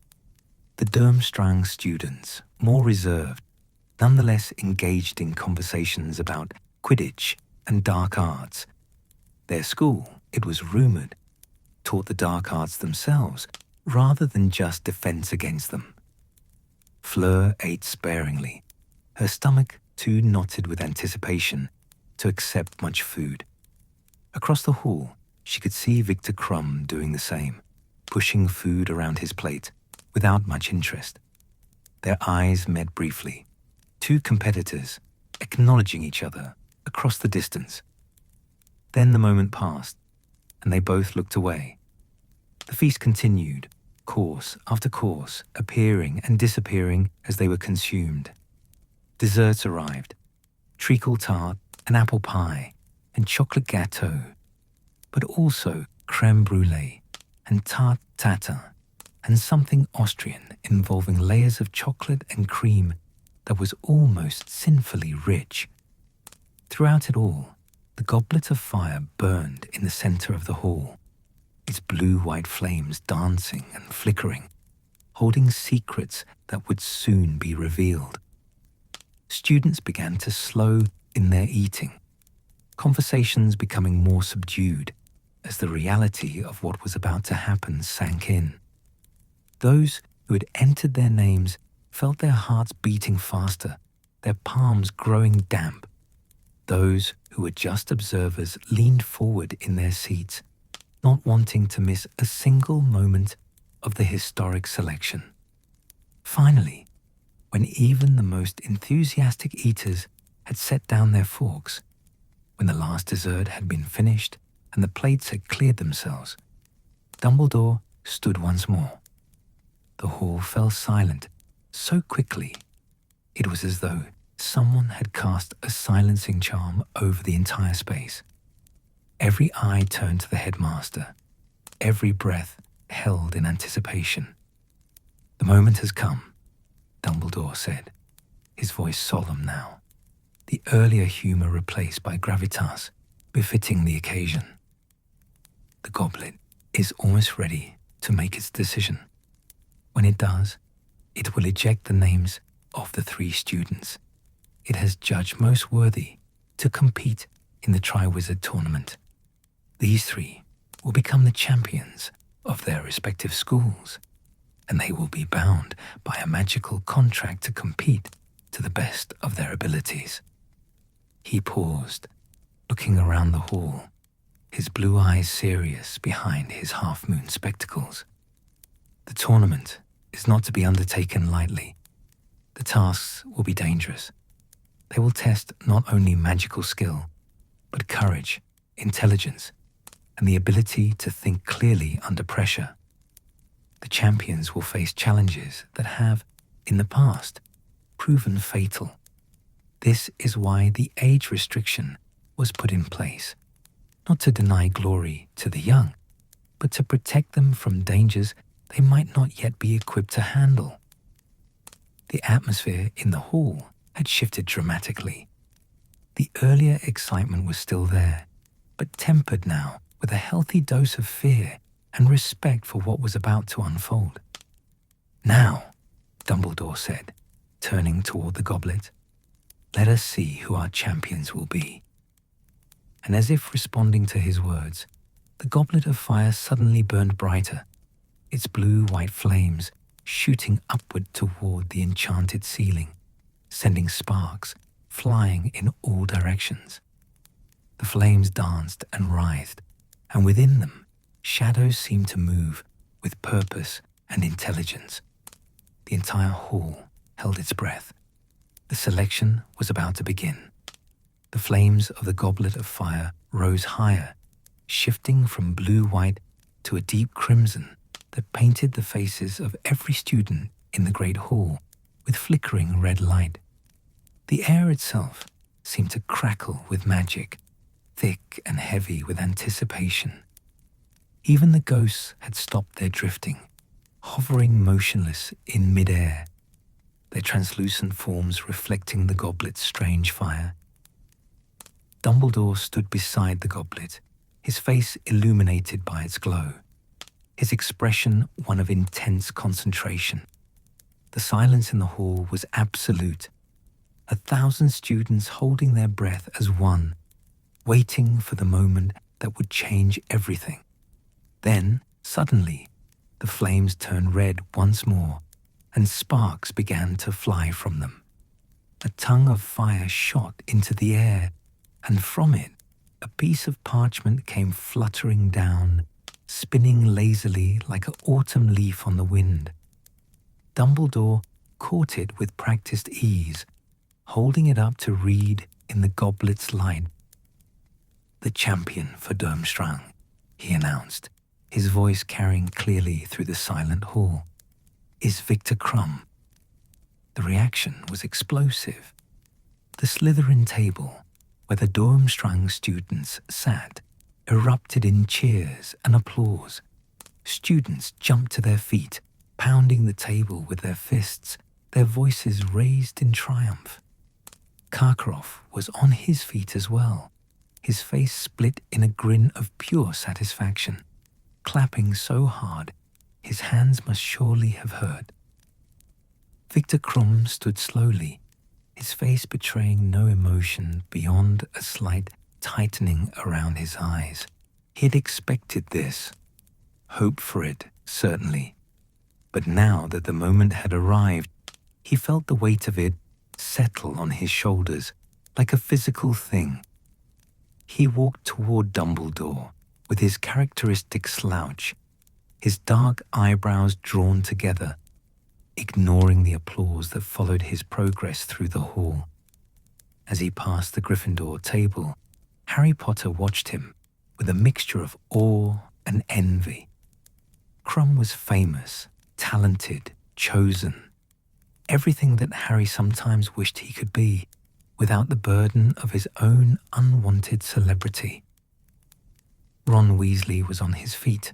The Durmstrang students, more reserved, nonetheless engaged in conversations about Quidditch and dark arts. Their school, it was rumored, taught the dark arts themselves rather than just defense against them. Fleur ate sparingly, her stomach too knotted with anticipation to accept much food. Across the hall, she could see Victor Crumb doing the same, pushing food around his plate without much interest. Their eyes met briefly, two competitors acknowledging each other across the distance. Then the moment passed, and they both looked away. The feast continued, course after course, appearing and disappearing as they were consumed. Desserts arrived: treacle tart, and apple pie, and chocolate gâteau, but also crème brûlée and tarte tatin, and something Austrian involving layers of chocolate and cream that was almost sinfully rich. Throughout it all, the Goblet of Fire burned in the center of the hall, its blue-white flames dancing and flickering, holding secrets that would soon be revealed. Students began to slow in their eating, conversations becoming more subdued as the reality of what was about to happen sank in. Those who had entered their names felt their hearts beating faster, their palms growing damp. Those who were just observers leaned forward in their seats, not wanting to miss a single moment of the historic selection. Finally, when even the most enthusiastic eaters had set down their forks, when the last dessert had been finished and the plates had cleared themselves, Dumbledore stood once more. The hall fell silent so quickly, it was as though someone had cast a silencing charm over the entire space. Every eye turned to the headmaster, every breath held in anticipation. "The moment has come," Dumbledore said, his voice solemn now, the earlier humor replaced by gravitas befitting the occasion. The goblet is almost ready to make its decision. When it does, it will eject the names of the 3 students it has judged most worthy to compete in the Triwizard Tournament. These 3 will become the champions of their respective schools, and they will be bound by a magical contract to compete to the best of their abilities. He paused, looking around the hall, his blue eyes serious behind his half-moon spectacles. The tournament is not to be undertaken lightly. The tasks will be dangerous. They will test not only magical skill, but courage, intelligence, and the ability to think clearly under pressure. The champions will face challenges that have, in the past, proven fatal. This is why the age restriction was put in place, not to deny glory to the young, but to protect them from dangers they might not yet be equipped to handle. The atmosphere in the hall had shifted dramatically. The earlier excitement was still there, but tempered now with a healthy dose of fear and respect for what was about to unfold. "Now," Dumbledore said, turning toward the goblet, "let us see who our champions will be." And as if responding to his words, the Goblet of Fire suddenly burned brighter, its blue-white flames shooting upward toward the enchanted ceiling, sending sparks flying in all directions. The flames danced and writhed, and within them, shadows seemed to move with purpose and intelligence. The entire hall held its breath. The selection was about to begin. The flames of the Goblet of Fire rose higher, shifting from blue-white to a deep crimson that painted the faces of every student in the great hall with flickering red light. The air itself seemed to crackle with magic, thick and heavy with anticipation. Even the ghosts had stopped their drifting, hovering motionless in mid-air, their translucent forms reflecting the goblet's strange fire. Dumbledore stood beside the goblet, his face illuminated by its glow, his expression one of intense concentration. The silence in the hall was absolute, 1,000 students holding their breath as one, waiting for the moment that would change everything. Then, suddenly, the flames turned red once more, and sparks began to fly from them. A tongue of fire shot into the air, and from it, a piece of parchment came fluttering down, spinning lazily like an autumn leaf on the wind. Dumbledore caught it with practiced ease, holding it up to read in the goblet's light. "The champion for Durmstrang," he announced, his voice carrying clearly through the silent hall, "is Victor Krum." The reaction was explosive. The Slytherin table, where the Durmstrang students sat, erupted in cheers and applause. Students jumped to their feet, pounding the table with their fists, their voices raised in triumph. Karkaroff was on his feet as well, his face split in a grin of pure satisfaction, clapping so hard his hands must surely have hurt. Victor Krum stood slowly, his face betraying no emotion beyond a slight tightening around his eyes. He had expected this, hoped for it, certainly. But now that the moment had arrived, he felt the weight of it settle on his shoulders like a physical thing. He walked toward Dumbledore with his characteristic slouch, his dark eyebrows drawn together, ignoring the applause that followed his progress through the hall. As he passed the Gryffindor table, Harry Potter watched him with a mixture of awe and envy. Krum was famous, talented, chosen, everything that Harry sometimes wished he could be, without the burden of his own unwanted celebrity. Ron Weasley was on his feet,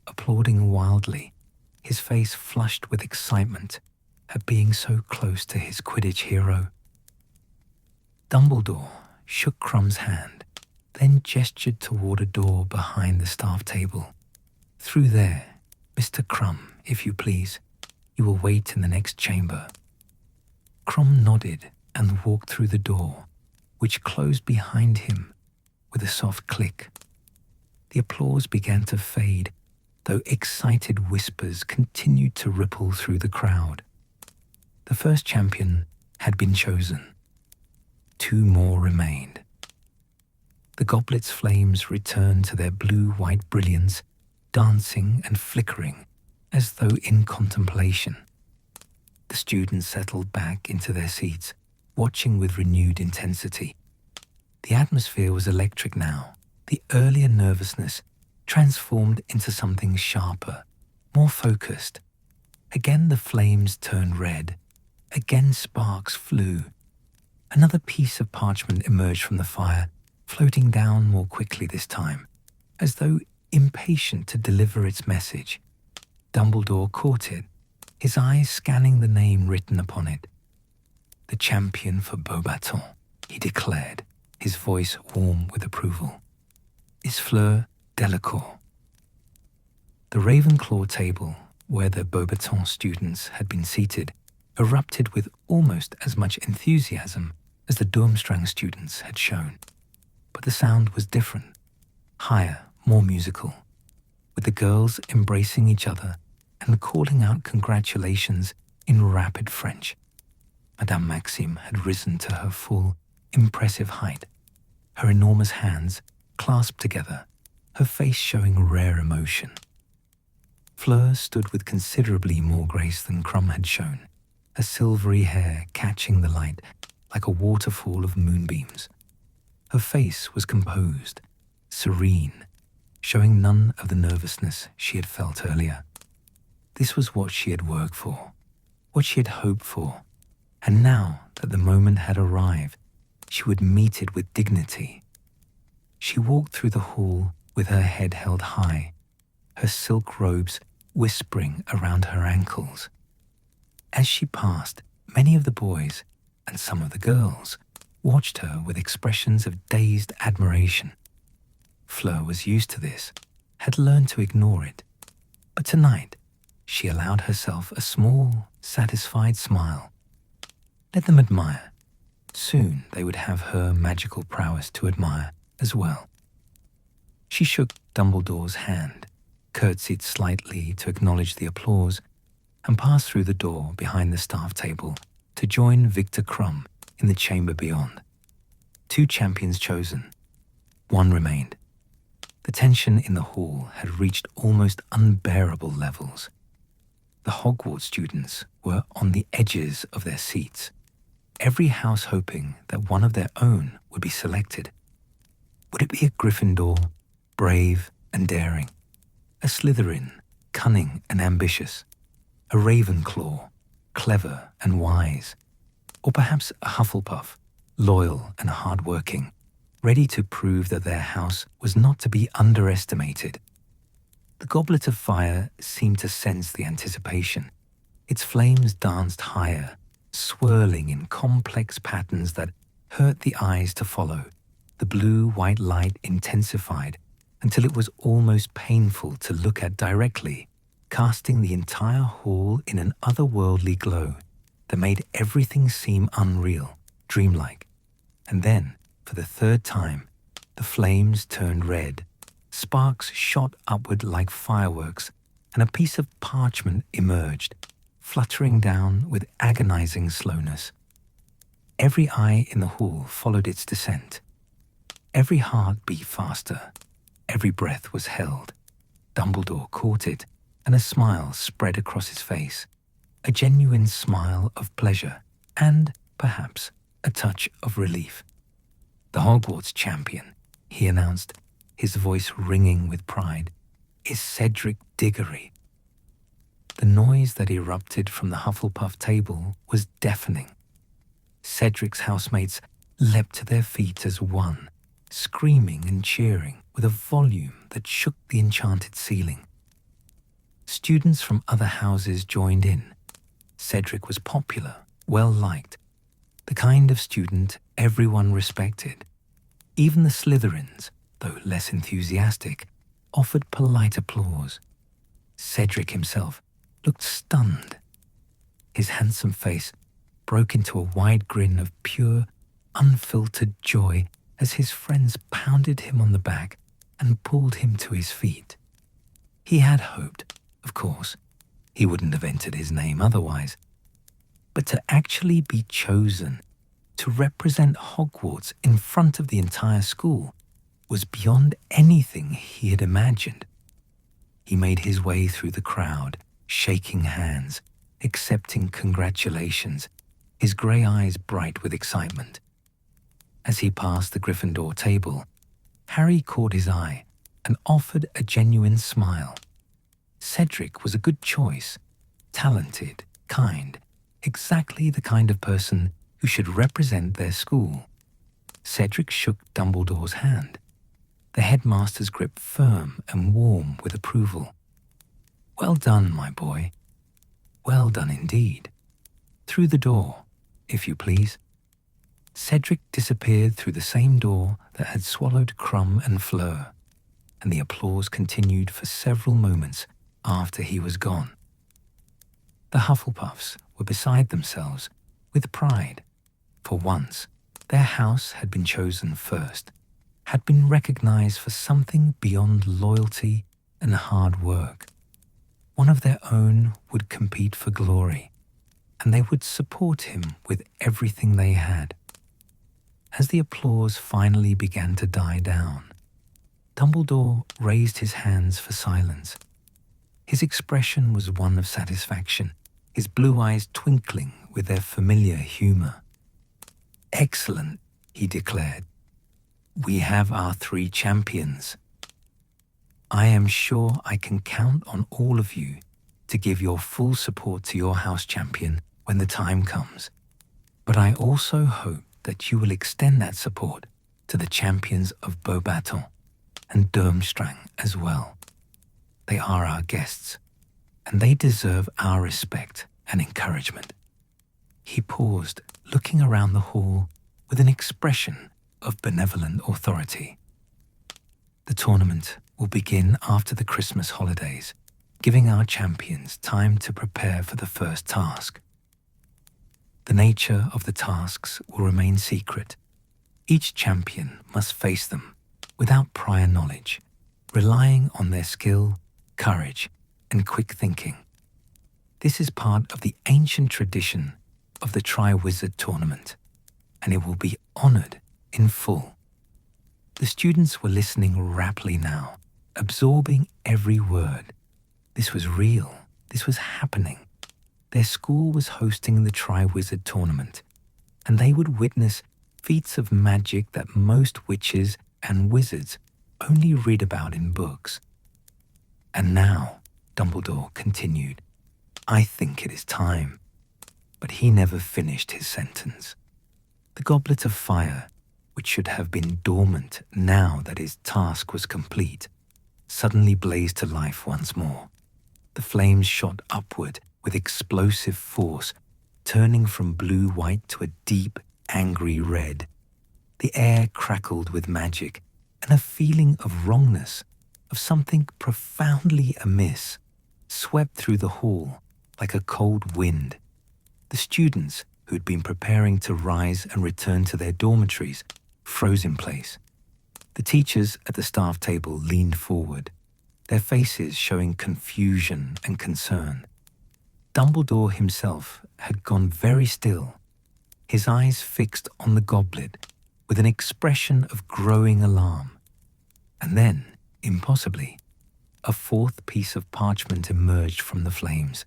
applauding wildly, his face flushed with excitement at being so close to his Quidditch hero. Dumbledore shook Krum's hand, then gestured toward a door behind the staff table. "Through there, Mr. Krum, if you please. You will wait in the next chamber." Krum nodded and walked through the door, which closed behind him with a soft click. The applause began to fade, though excited whispers continued to ripple through the crowd. The first champion had been chosen. 2 more remained. The goblet's flames returned to their blue-white brilliance, dancing and flickering as though in contemplation. The students settled back into their seats, watching with renewed intensity. The atmosphere was electric now, the earlier nervousness transformed into something sharper, more focused. Again the flames turned red. Again sparks flew. Another piece of parchment emerged from the fire, floating down more quickly this time, as though impatient to deliver its message. Dumbledore caught it, his eyes scanning the name written upon it. "The champion for Beauxbatons," he declared, his voice warm with approval, "is Fleur Delacour." The Ravenclaw table, where the Beauxbatons students had been seated, erupted with almost as much enthusiasm as the Durmstrang students had shown. But the sound was different, higher, more musical, with the girls embracing each other and calling out congratulations in rapid French. Madame Maxime had risen to her full, impressive height, her enormous hands clasped together, her face showing rare emotion. Fleur stood with considerably more grace than Crumb had shown, her silvery hair catching the light like a waterfall of moonbeams. Her face was composed, serene, showing none of the nervousness she had felt earlier. This was what she had worked for, what she had hoped for, and now that the moment had arrived, she would meet it with dignity. She walked through the hall with her head held high, her silk robes whispering around her ankles. As she passed, many of the boys and some of the girls watched her with expressions of dazed admiration. Fleur was used to this, had learned to ignore it, but tonight she allowed herself a small, satisfied smile. Let them admire. Soon they would have her magical prowess to admire as well. She shook Dumbledore's hand, curtsied slightly to acknowledge the applause, and passed through the door behind the staff table to join Victor Crumb in the chamber beyond. 2 champions chosen. 1 remained. The tension in the hall had reached almost unbearable levels. The Hogwarts students were on the edges of their seats, every house hoping that one of their own would be selected. Would it be a Gryffindor, brave and daring, a Slytherin, cunning and ambitious, a Ravenclaw, clever and wise, or perhaps a Hufflepuff, loyal and hard-working, ready to prove that their house was not to be underestimated? The Goblet of Fire seemed to sense the anticipation. Its flames danced higher, swirling in complex patterns that hurt the eyes to follow. The blue-white light intensified until it was almost painful to look at directly, casting the entire hall in an otherworldly glow that made everything seem unreal, dreamlike. And then, for the 3rd time, the flames turned red. Sparks shot upward like fireworks, and a piece of parchment emerged, fluttering down with agonizing slowness. Every eye in the hall followed its descent. Every heart beat faster. Every breath was held. Dumbledore caught it, and a smile spread across his face, a genuine smile of pleasure and, perhaps, a touch of relief. "The Hogwarts champion," he announced, his voice ringing with pride, "is Cedric Diggory." The noise that erupted from the Hufflepuff table was deafening. Cedric's housemates leapt to their feet as one, screaming and cheering with a volume that shook the enchanted ceiling. Students from other houses joined in. Cedric was popular, well-liked, the kind of student everyone respected. Even the Slytherins, though less enthusiastic, offered polite applause. Cedric himself looked stunned. His handsome face broke into a wide grin of pure, unfiltered joy as his friends pounded him on the back and pulled him to his feet. He had hoped, of course, he wouldn't have entered his name otherwise, but to actually be chosen to represent Hogwarts in front of the entire school was beyond anything he had imagined. He made his way through the crowd, shaking hands, accepting congratulations, his grey eyes bright with excitement. As he passed the Gryffindor table, Harry caught his eye and offered a genuine smile. Cedric was a good choice, talented, kind, exactly the kind of person who should represent their school. Cedric shook Dumbledore's hand, the headmaster's grip firm and warm with approval. "Well done, my boy. Well done indeed. Through the door, if you please." Cedric disappeared through the same door that had swallowed Crumb and Fleur, and the applause continued for several moments after he was gone. The Hufflepuffs were beside themselves with pride. For once, their house had been chosen first, had been recognized for something beyond loyalty and hard work. One of their own would compete for glory, and they would support him with everything they had. As the applause finally began to die down, Dumbledore raised his hands for silence. His expression was one of satisfaction, his blue eyes twinkling with their familiar humor. "Excellent," he declared. "We have our 3 champions. I am sure I can count on all of you to give your full support to your house champion when the time comes. But I also hope that you will extend that support to the champions of Beauxbaton and Durmstrang as well. They are our guests, and they deserve our respect and encouragement." He paused, looking around the hall with an expression of benevolent authority. "The tournament will begin after the Christmas holidays, giving our champions time to prepare for the first task. The nature of the tasks will remain secret. Each champion must face them without prior knowledge, relying on their skill, courage, and quick thinking. This is part of the ancient tradition of the Triwizard Tournament, and it will be honored in full." The students were listening raptly now, absorbing every word. This was real. This was happening. Their school was hosting the Triwizard Tournament, and they would witness feats of magic that most witches and wizards only read about in books. "And now," Dumbledore continued, "I think it is time." But he never finished his sentence. The Goblet of Fire, which should have been dormant now that his task was complete, suddenly blazed to life once more. The flames shot upward with explosive force, turning from blue-white to a deep, angry red. The air crackled with magic, and a feeling of wrongness, of something profoundly amiss, swept through the hall like a cold wind. The students, who had been preparing to rise and return to their dormitories, froze in place. The teachers at the staff table leaned forward, their faces showing confusion and concern. Dumbledore himself had gone very still, his eyes fixed on the goblet with an expression of growing alarm. And then, impossibly, a 4th piece of parchment emerged from the flames.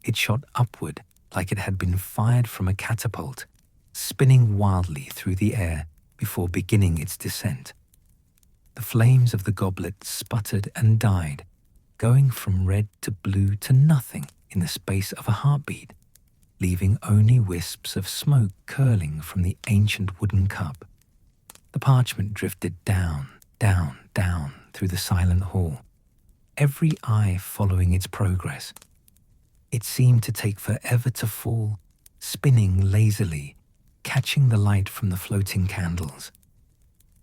It shot upward like it had been fired from a catapult, spinning wildly through the air before beginning its descent. The flames of the goblet sputtered and died, going from red to blue to nothing in the space of a heartbeat, leaving only wisps of smoke curling from the ancient wooden cup. The parchment drifted down, down, down through the silent hall, every eye following its progress. It seemed to take forever to fall, spinning lazily, catching the light from the floating candles.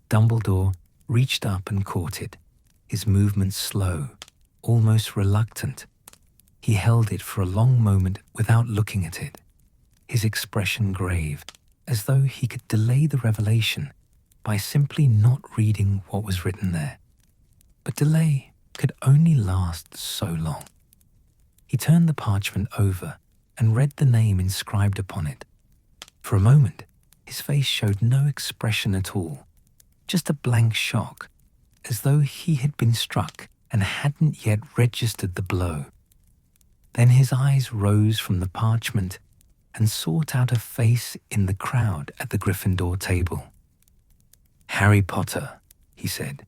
Dumbledore reached up and caught it, his movements slow, almost reluctant. He held it for a long moment without looking at it, his expression grave, as though he could delay the revelation by simply not reading what was written there. But delay could only last so long. He turned the parchment over and read the name inscribed upon it. For a moment, his face showed no expression at all, just a blank shock, as though he had been struck and hadn't yet registered the blow. Then his eyes rose from the parchment and sought out a face in the crowd at the Gryffindor table. "Harry Potter," he said,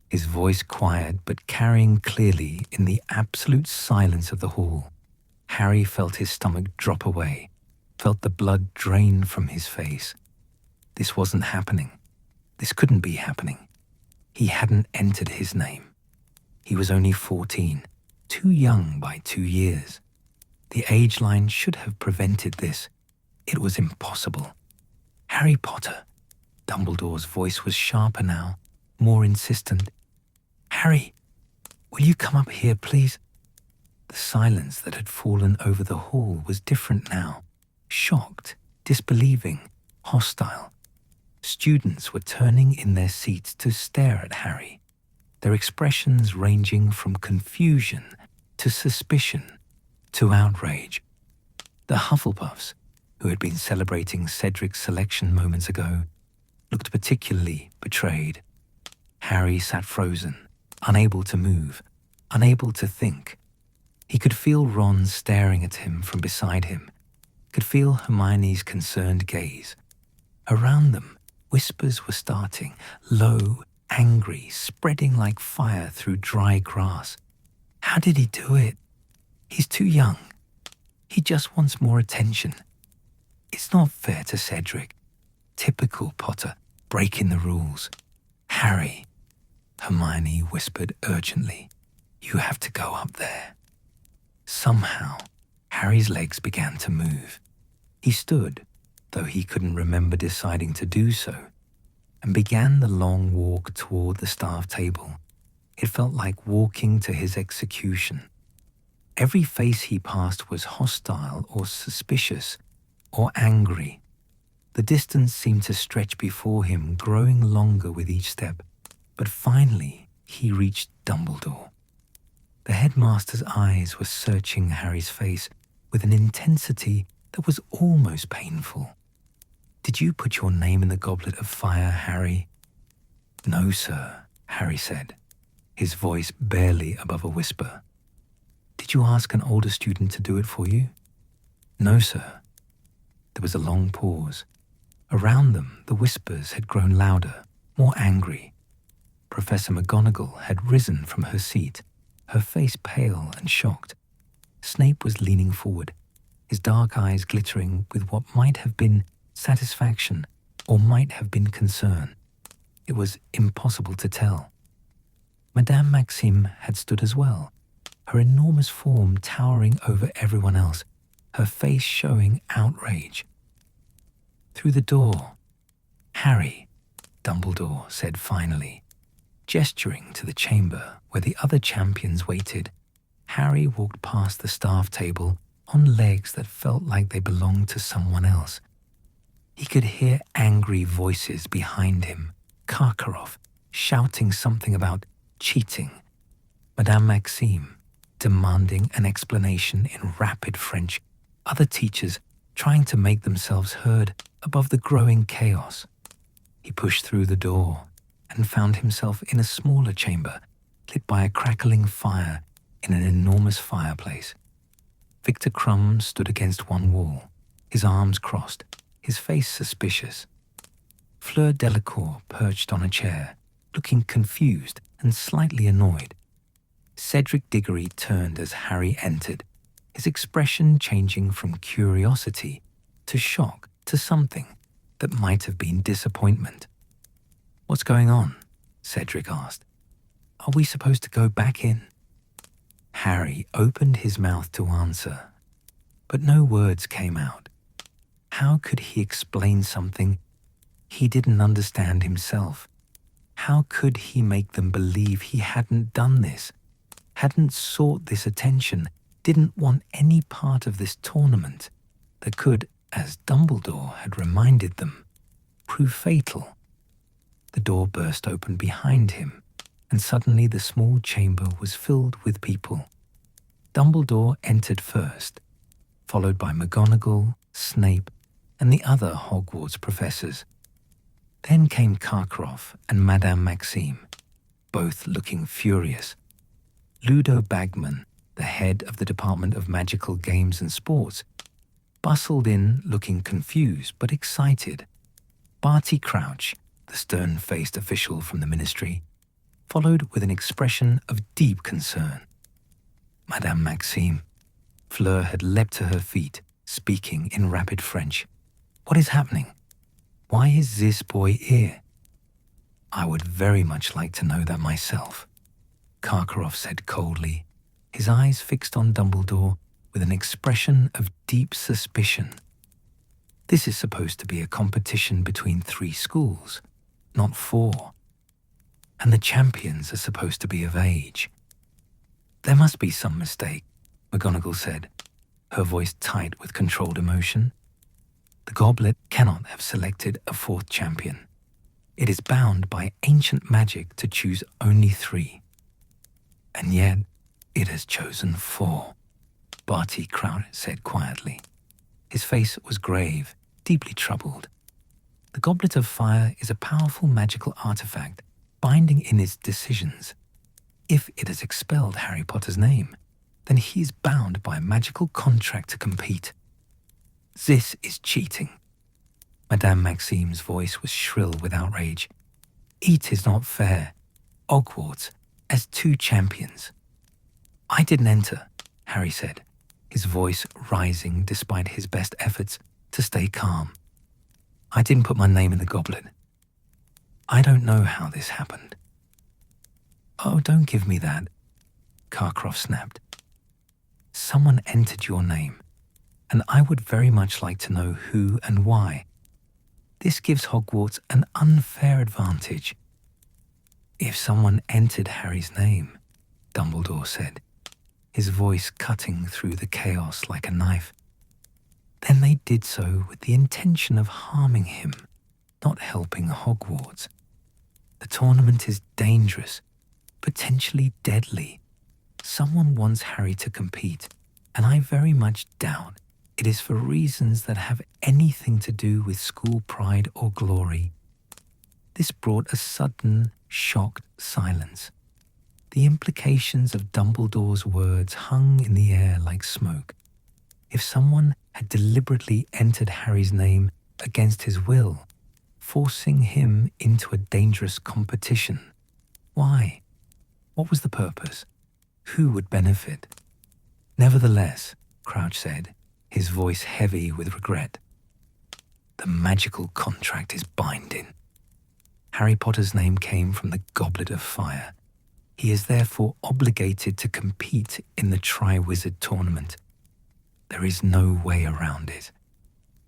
his voice quiet but carrying clearly in the absolute silence of the hall. Harry felt his stomach drop away, felt the blood drain from his face. This wasn't happening. This couldn't be happening. He hadn't entered his name. He was only 14, too young by 2 years. The age line should have prevented this. It was impossible. "Harry Potter." Dumbledore's voice was sharper now, more insistent. "Harry, will you come up here, please?" The silence that had fallen over the hall was different now. Shocked, disbelieving, hostile. Students were turning in their seats to stare at Harry, their expressions ranging from confusion to suspicion to outrage. The Hufflepuffs, who had been celebrating Cedric's selection moments ago, looked particularly betrayed. Harry sat frozen, unable to move, unable to think. He could feel Ron staring at him from beside him, could feel Hermione's concerned gaze. Around them, whispers were starting, low, angry, spreading like fire through dry grass. How did he do it? He's too young. He just wants more attention. It's not fair to Cedric. Typical Potter, breaking the rules. "Harry," Hermione whispered urgently, "you have to go up there." Somehow, Harry's legs began to move. He stood, though he couldn't remember deciding to do so, and began the long walk toward the staff table. It felt like walking to his execution. Every face he passed was hostile or suspicious or angry. The distance seemed to stretch before him, growing longer with each step, but finally he reached Dumbledore. The headmaster's eyes were searching Harry's face with an intensity that was almost painful. "Did you put your name in the Goblet of Fire, Harry?" "No, sir," Harry said, his voice barely above a whisper. "Did you ask an older student to do it for you?" "No, sir." There was a long pause. Around them, the whispers had grown louder, more angry. Professor McGonagall had risen from her seat, her face pale and shocked. Snape was leaning forward, his dark eyes glittering with what might have been satisfaction or might have been concern. It was impossible to tell. Madame Maxime had stood as well, her enormous form towering over everyone else, her face showing outrage. Through the door, "Harry," Dumbledore said finally. Gesturing to the chamber where the other champions waited, Harry walked past the staff table on legs that felt like they belonged to someone else. He could hear angry voices behind him, Karkaroff shouting something about cheating, Madame Maxime demanding an explanation in rapid French, other teachers trying to make themselves heard above the growing chaos. He pushed through the door and found himself in a smaller chamber, lit by a crackling fire in an enormous fireplace. Victor Crumb stood against one wall, his arms crossed, his face suspicious. Fleur Delacour perched on a chair, looking confused and slightly annoyed. Cedric Diggory turned as Harry entered, his expression changing from curiosity to shock to something that might have been disappointment. "What's going on?" Cedric asked. "Are we supposed to go back in?" Harry opened his mouth to answer, but no words came out. How could he explain something he didn't understand himself? How could he make them believe he hadn't done this, hadn't sought this attention, didn't want any part of this tournament that could, as Dumbledore had reminded them, prove fatal? The door burst open behind him, and suddenly the small chamber was filled with people. Dumbledore entered first, followed by McGonagall, Snape, and the other Hogwarts professors. Then came Karkaroff and Madame Maxime, both looking furious. Ludo Bagman, the head of the Department of Magical Games and Sports, bustled in looking confused but excited. Barty Crouch, the stern-faced official from the ministry, followed with an expression of deep concern. Madame Maxime. Fleur had leapt to her feet, speaking in rapid French. What is happening? Why is this boy here? I would very much like to know that myself, Karkaroff said coldly, his eyes fixed on Dumbledore with an expression of deep suspicion. This is supposed to be a competition between 3 schools, not 4. And the champions are supposed to be of age. There must be some mistake, McGonagall said, her voice tight with controlled emotion. The goblet cannot have selected a 4th champion. It is bound by ancient magic to choose only 3. And yet, it has chosen 4, Barty Crouch said quietly. His face was grave, deeply troubled. The Goblet of Fire is a powerful magical artifact, binding in its decisions. If it has expelled Harry Potter's name, then he is bound by a magical contract to compete. This is cheating. Madame Maxime's voice was shrill with outrage. It is not fair. Hogwarts as 2 champions. I didn't enter, Harry said, his voice rising despite his best efforts to stay calm. I didn't put my name in the goblet. I don't know how this happened. Oh, don't give me that, Karkaroff snapped. Someone entered your name, and I would very much like to know who and why. This gives Hogwarts an unfair advantage. If someone entered Harry's name, Dumbledore said, his voice cutting through the chaos like a knife, then they did so with the intention of harming him, not helping Hogwarts. The tournament is dangerous, potentially deadly. Someone wants Harry to compete, and I very much doubt it is for reasons that have anything to do with school pride or glory. This brought a sudden, shocked silence. The implications of Dumbledore's words hung in the air like smoke. If someone had deliberately entered Harry's name against his will, forcing him into a dangerous competition, why? What was the purpose? Who would benefit? Nevertheless, Crouch said, his voice heavy with regret, the magical contract is binding. Harry Potter's name came from the Goblet of Fire. He is therefore obligated to compete in the Triwizard Tournament. There is no way around it.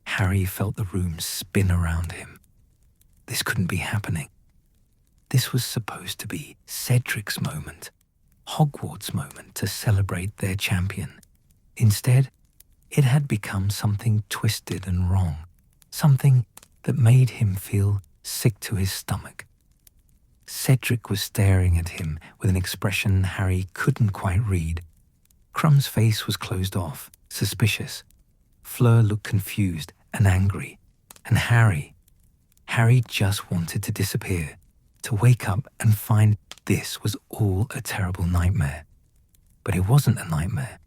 Harry felt the room spin around him. This couldn't be happening. This was supposed to be Cedric's moment, Hogwarts' moment to celebrate their champion. Instead, it had become something twisted and wrong, something that made him feel sick to his stomach. Cedric was staring at him with an expression Harry couldn't quite read. Crumb's face was closed off, suspicious. Fleur looked confused and angry. And Harry just wanted to disappear, to wake up and find this was all a terrible nightmare. But it wasn't a nightmare.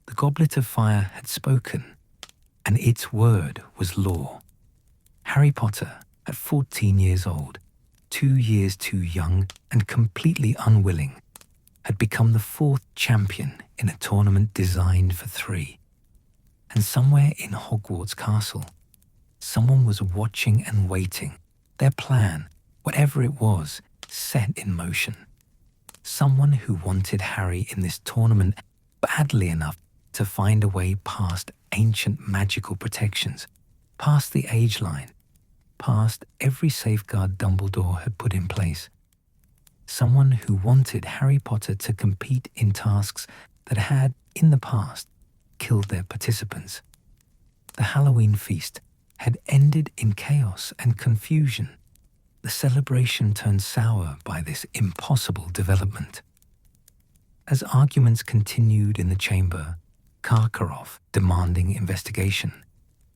The Goblet of Fire had spoken, and its word was law. Harry Potter, at 14 years old, 2 years too young and completely unwilling, had become the 4th champion in a tournament designed for 3. And somewhere in Hogwarts Castle, someone was watching and waiting, their plan, whatever it was, set in motion. Someone who wanted Harry in this tournament badly enough to find a way past ancient magical protections, past the age line, past every safeguard Dumbledore had put in place. Someone who wanted Harry Potter to compete in tasks that had, in the past, killed their participants. The Halloween feast had ended in chaos and confusion. The celebration turned sour by this impossible development. As arguments continued in the chamber, Karkaroff demanding investigation,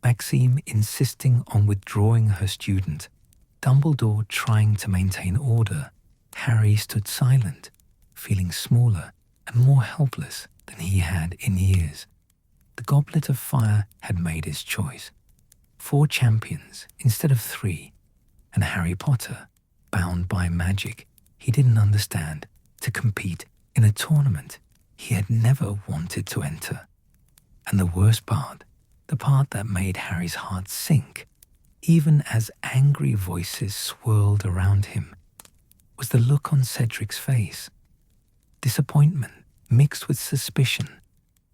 Maxime insisting on withdrawing her student, Dumbledore trying to maintain order, Harry stood silent, feeling smaller and more helpless than he had in years. The Goblet of Fire had made his choice. 4 champions instead of 3, and Harry Potter, bound by magic he didn't understand, to compete in a tournament he had never wanted to enter. And the worst part, the part that made Harry's heart sink, even as angry voices swirled around him, was the look on Cedric's face. Disappointment mixed with suspicion,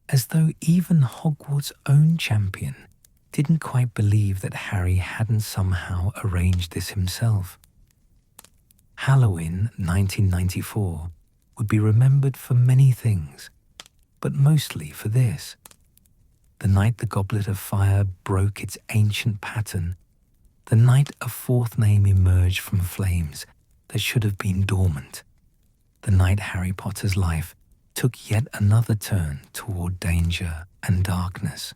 as though even Hogwarts' own champion didn't quite believe that Harry hadn't somehow arranged this himself. Halloween 1994 would be remembered for many things, but mostly for this. The night the Goblet of Fire broke its ancient pattern, the night a 4th name emerged from flames that should have been dormant, the night Harry Potter's life took yet another turn toward danger and darkness.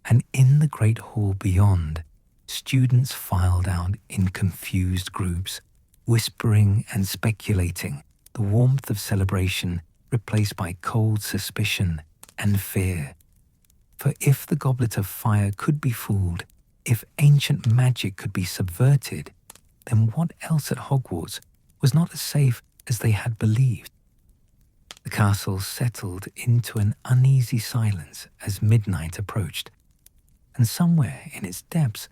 And in the great hall beyond, students filed out in confused groups, whispering and speculating, the warmth of celebration replaced by cold suspicion and fear. For if the Goblet of Fire could be fooled, if ancient magic could be subverted, then what else at Hogwarts was not as safe as they had believed? The castle settled into an uneasy silence as midnight approached, and somewhere in its depths,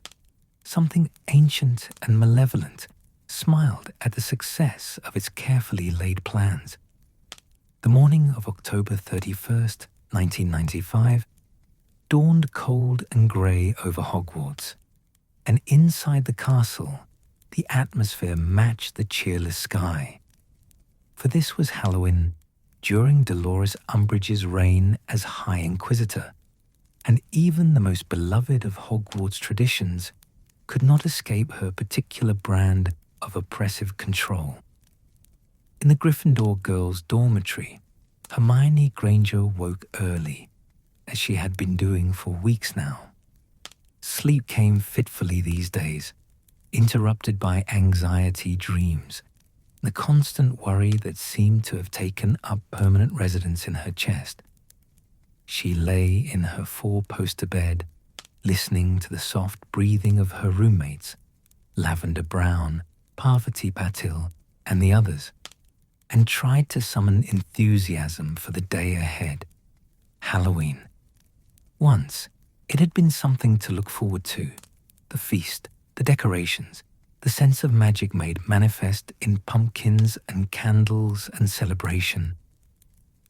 something ancient and malevolent smiled at the success of its carefully laid plans. The morning of October 31st, 1995, dawned cold and grey over Hogwarts, and inside the castle, the atmosphere matched the cheerless sky. For this was Halloween during Dolores Umbridge's reign as High Inquisitor, and even the most beloved of Hogwarts traditions could not escape her particular brand of oppressive control. In the Gryffindor girls' dormitory, Hermione Granger woke early, as she had been doing for weeks now. Sleep came fitfully these days, interrupted by anxiety dreams, the constant worry that seemed to have taken up permanent residence in her chest. She lay in her 4-poster bed, listening to the soft breathing of her roommates, Lavender Brown, Parvati Patil, and the others, and tried to summon enthusiasm for the day ahead. Halloween. Once, it had been something to look forward to. The feast, the decorations, the sense of magic made manifest in pumpkins and candles and celebration.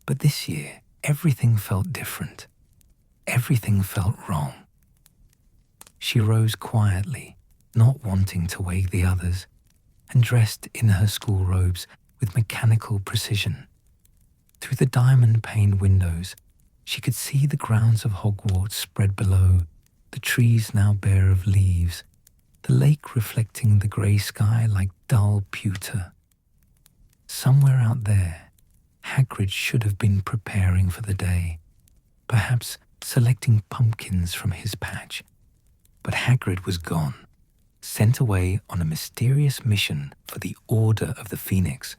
But this year, everything felt different. Everything felt wrong. She rose quietly, not wanting to wake the others, and dressed in her school robes with mechanical precision. Through the diamond-paned windows, she could see the grounds of Hogwarts spread below, the trees now bare of leaves, the lake reflecting the grey sky like dull pewter. Somewhere out there, Hagrid should have been preparing for the day, perhaps selecting pumpkins from his patch. But Hagrid was gone, sent away on a mysterious mission for the Order of the Phoenix.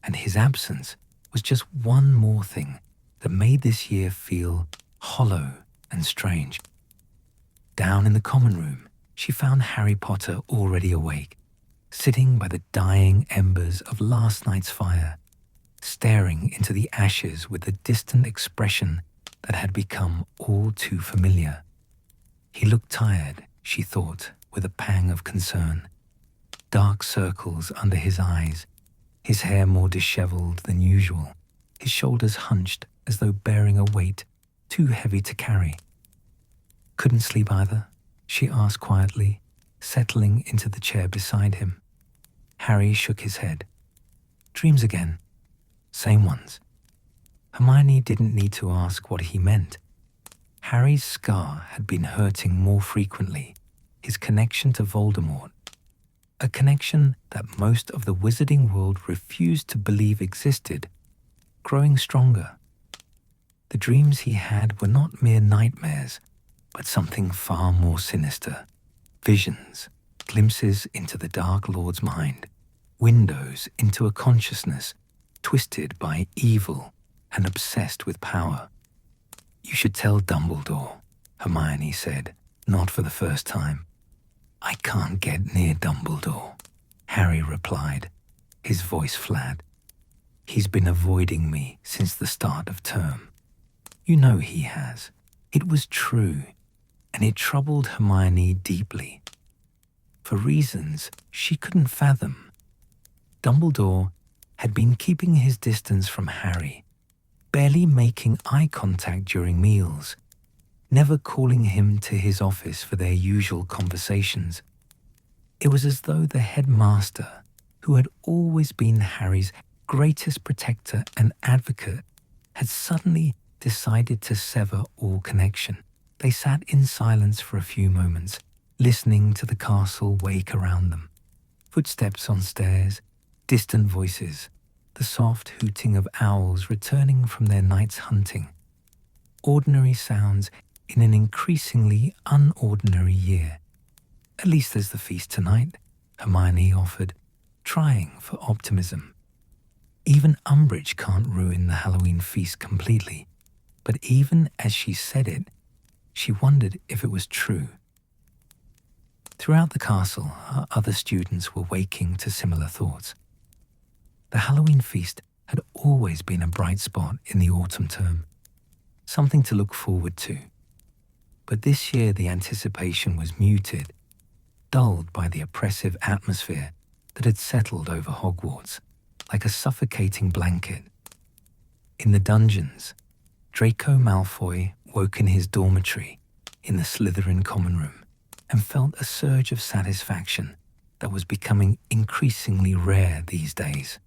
And his absence was just one more thing that made this year feel hollow and strange. Down in the common room, she found Harry Potter already awake, sitting by the dying embers of last night's fire, staring into the ashes with the distant expression that had become all too familiar. He looked tired, she thought, with a pang of concern. Dark circles under his eyes, his hair more disheveled than usual, his shoulders hunched as though bearing a weight too heavy to carry. Couldn't sleep either? She asked quietly, settling into the chair beside him. Harry shook his head. Dreams again. Same ones. Hermione didn't need to ask what he meant. Harry's scar had been hurting more frequently, his connection to Voldemort, a connection that most of the wizarding world refused to believe existed, growing stronger. The dreams he had were not mere nightmares, but something far more sinister. Visions, glimpses into the Dark Lord's mind, windows into a consciousness twisted by evil and obsessed with power. You should tell Dumbledore, Hermione said, not for the first time. I can't get near Dumbledore, Harry replied, his voice flat. He's been avoiding me since the start of term. You know he has. It was true, and it troubled Hermione deeply. For reasons she couldn't fathom. Dumbledore had been keeping his distance from Harry, barely making eye contact during meals, never calling him to his office for their usual conversations. It was as though the headmaster, who had always been Harry's greatest protector and advocate, had suddenly decided to sever all connection. They sat in silence for a few moments, listening to the castle wake around them. Footsteps on stairs, distant voices, the soft hooting of owls returning from their night's hunting. Ordinary sounds in an increasingly unordinary year. At least there's the feast tonight, Hermione offered, trying for optimism. Even Umbridge can't ruin the Halloween feast completely, but even as she said it, she wondered if it was true. Throughout the castle, other students were waking to similar thoughts. The Halloween feast had always been a bright spot in the autumn term, something to look forward to. But this year the anticipation was muted, dulled by the oppressive atmosphere that had settled over Hogwarts, like a suffocating blanket. In the dungeons, Draco Malfoy woke in his dormitory in the Slytherin common room and felt a surge of satisfaction that was becoming increasingly rare these days.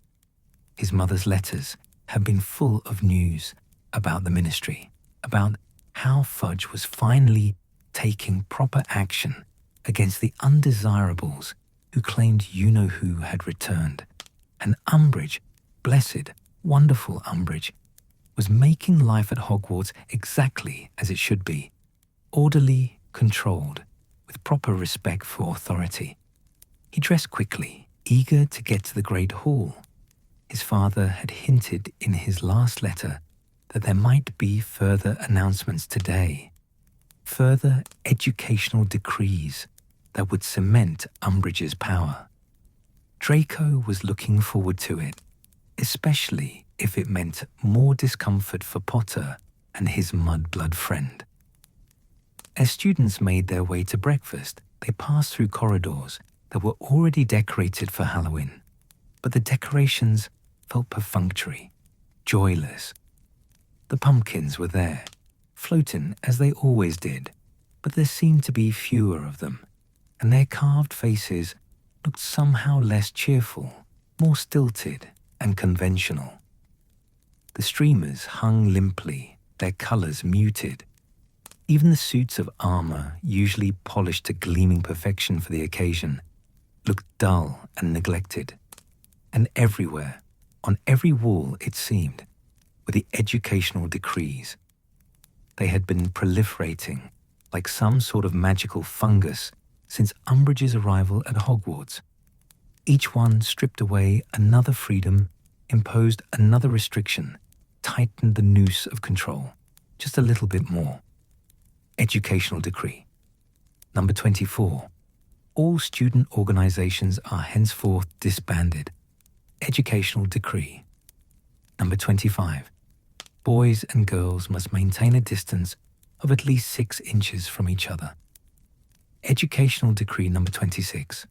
His mother's letters had been full of news about the Ministry, about how Fudge was finally taking proper action against the undesirables who claimed you-know-who had returned. And Umbridge, blessed, wonderful Umbridge, was making life at Hogwarts exactly as it should be, orderly, controlled, with proper respect for authority. He dressed quickly, eager to get to the Great Hall. His father had hinted in his last letter that there might be further announcements today, further educational decrees that would cement Umbridge's power. Draco was looking forward to it, especially if it meant more discomfort for Potter and his mudblood friend. As students made their way to breakfast, they passed through corridors that were already decorated for Halloween, but the decorations felt perfunctory, joyless. The pumpkins were there, floating as they always did, but there seemed to be fewer of them, and their carved faces looked somehow less cheerful, more stilted and conventional. The streamers hung limply, their colors muted. Even the suits of armor, usually polished to gleaming perfection for the occasion, looked dull and neglected. And everywhere, on every wall it seemed, were the educational decrees. They had been proliferating like some sort of magical fungus since Umbridge's arrival at Hogwarts. Each one stripped away another freedom, imposed another restriction, tightened the noose of control, just a little bit more. Educational decree. Number 24. All student organizations are henceforth disbanded. Educational decree. Number 25. Boys and girls must maintain a distance of at least 6 inches from each other. Educational decree number 26.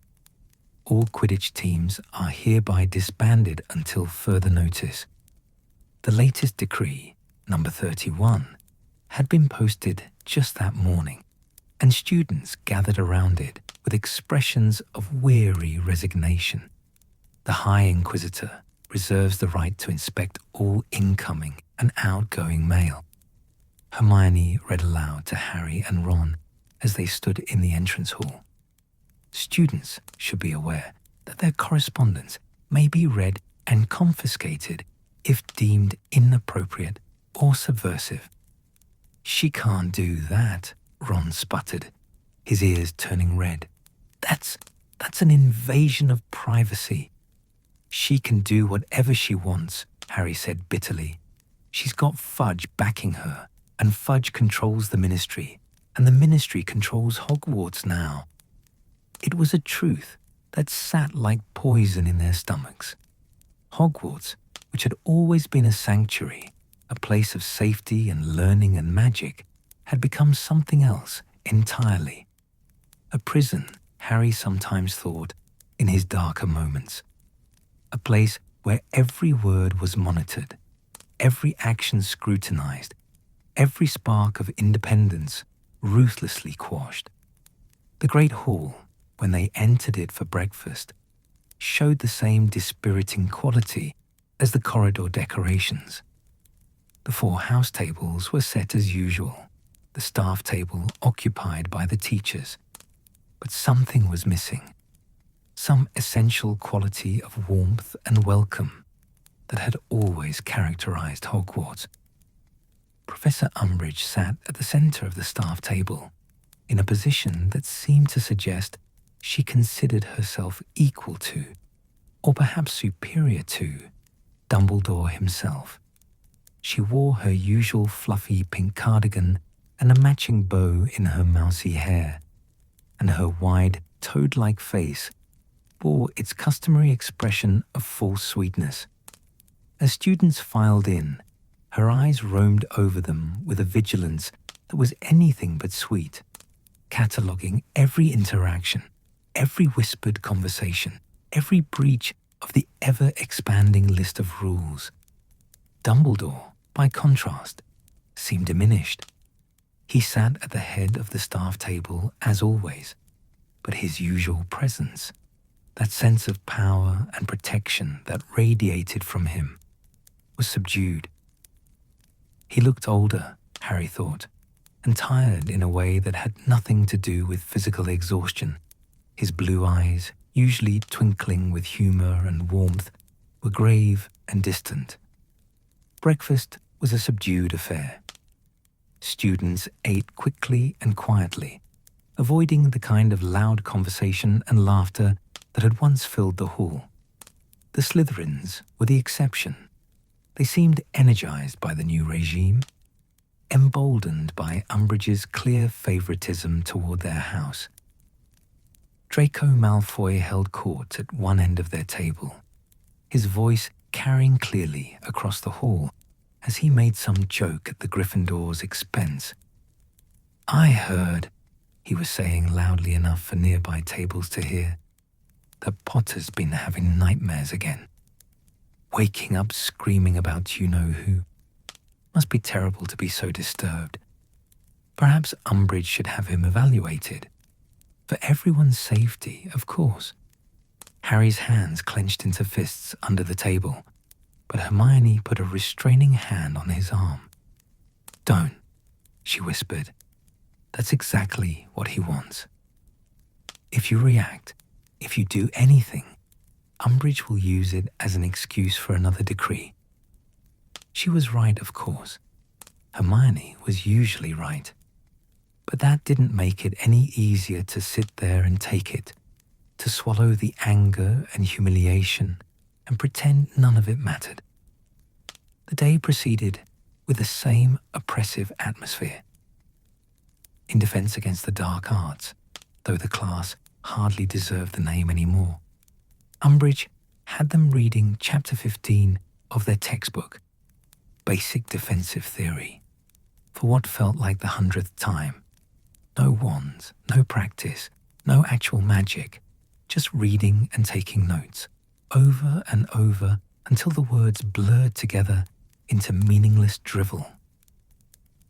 All Quidditch teams are hereby disbanded until further notice. The latest decree, number 31, had been posted just that morning, and students gathered around it with expressions of weary resignation. The High Inquisitor reserves the right to inspect all incoming and outgoing mail. Hermione read aloud to Harry and Ron as they stood in the entrance hall. Students should be aware that their correspondence may be read and confiscated if deemed inappropriate or subversive. She can't do that, Ron sputtered, his ears turning red. That's an invasion of privacy. She can do whatever she wants, Harry said bitterly. She's got Fudge backing her, and Fudge controls the ministry, and the ministry controls Hogwarts now. It was a truth that sat like poison in their stomachs. Hogwarts, which had always been a sanctuary, a place of safety and learning and magic, had become something else entirely. A prison, Harry sometimes thought, in his darker moments. A place where every word was monitored, every action scrutinized, every spark of independence ruthlessly quashed. The Great Hall, when they entered it for breakfast, showed the same dispiriting quality as the corridor decorations. The 4 house tables were set as usual, the staff table occupied by the teachers. But something was missing, some essential quality of warmth and welcome that had always characterized Hogwarts. Professor Umbridge sat at the center of the staff table, in a position that seemed to suggest she considered herself equal to, or perhaps superior to, Dumbledore himself. She wore her usual fluffy pink cardigan and a matching bow in her mousy hair, and her wide, toad-like face bore its customary expression of false sweetness. As students filed in, her eyes roamed over them with a vigilance that was anything but sweet, cataloguing every interaction, every whispered conversation, every breach of the ever-expanding list of rules. Dumbledore, by contrast, seemed diminished. He sat at the head of the staff table as always, but his usual presence, that sense of power and protection that radiated from him, was subdued. He looked older, Harry thought, and tired in a way that had nothing to do with physical exhaustion. His blue eyes, usually twinkling with humor and warmth, were grave and distant. Breakfast was a subdued affair. Students ate quickly and quietly, avoiding the kind of loud conversation and laughter that had once filled the hall. The Slytherins were the exception. They seemed energized by the new regime, emboldened by Umbridge's clear favoritism toward their house. Draco Malfoy held court at one end of their table, his voice carrying clearly across the hall as he made some joke at the Gryffindor's expense. "I heard," he was saying loudly enough for nearby tables to hear, "that Potter's been having nightmares again. Waking up screaming about you-know-who. Must be terrible to be so disturbed. Perhaps Umbridge should have him evaluated. For everyone's safety, of course." Harry's hands clenched into fists under the table, but Hermione put a restraining hand on his arm. "Don't," she whispered. "That's exactly what he wants. If you react, if you do anything, Umbridge will use it as an excuse for another decree." She was right, of course. Hermione was usually right. But that didn't make it any easier to sit there and take it, to swallow the anger and humiliation and pretend none of it mattered. The day proceeded with the same oppressive atmosphere. In defense against the dark arts, though the class hardly deserved the name anymore, Umbridge had them reading Chapter 15 of their textbook, Basic Defensive Theory, for what felt like the 100th time. No wands, no practice, no actual magic, just reading and taking notes, over and over until the words blurred together into meaningless drivel.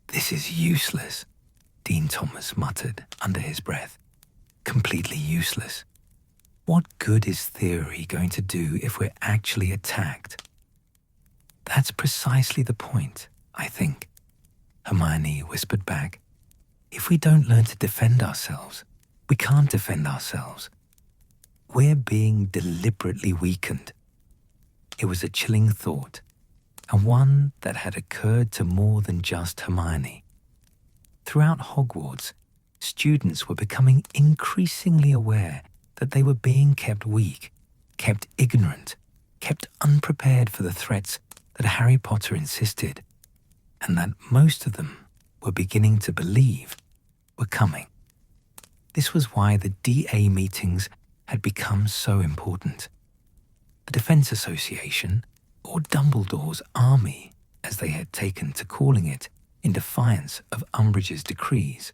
"This is useless," Dean Thomas muttered under his breath. "Completely useless. What good is theory going to do if we're actually attacked?" "That's precisely the point, I think," Hermione whispered back. "If we don't learn to defend ourselves, we can't defend ourselves. We're being deliberately weakened." It was a chilling thought, and one that had occurred to more than just Hermione. Throughout Hogwarts, students were becoming increasingly aware that they were being kept weak, kept ignorant, kept unprepared for the threats that Harry Potter insisted, and that most of them were beginning to believe were coming. This was why the DA meetings had become so important. The Defense Association, or Dumbledore's army, as they had taken to calling it in defiance of Umbridge's decrees,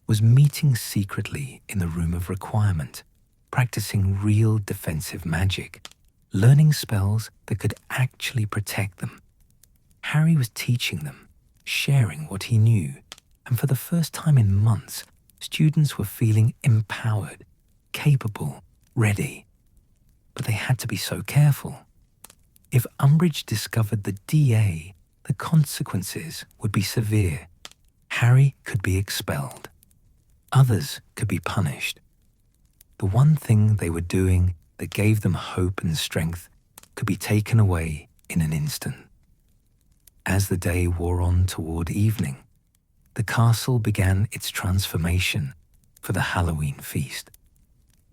was meeting secretly in the Room of Requirement, practicing real defensive magic, learning spells that could actually protect them. Harry was teaching them, sharing what he knew, and for the first time in months, students were feeling empowered, capable, ready. But they had to be so careful. If Umbridge discovered the DA, the consequences would be severe. Harry could be expelled. Others could be punished. The one thing they were doing that gave them hope and strength could be taken away in an instant. As the day wore on toward evening, the castle began its transformation for the Halloween feast.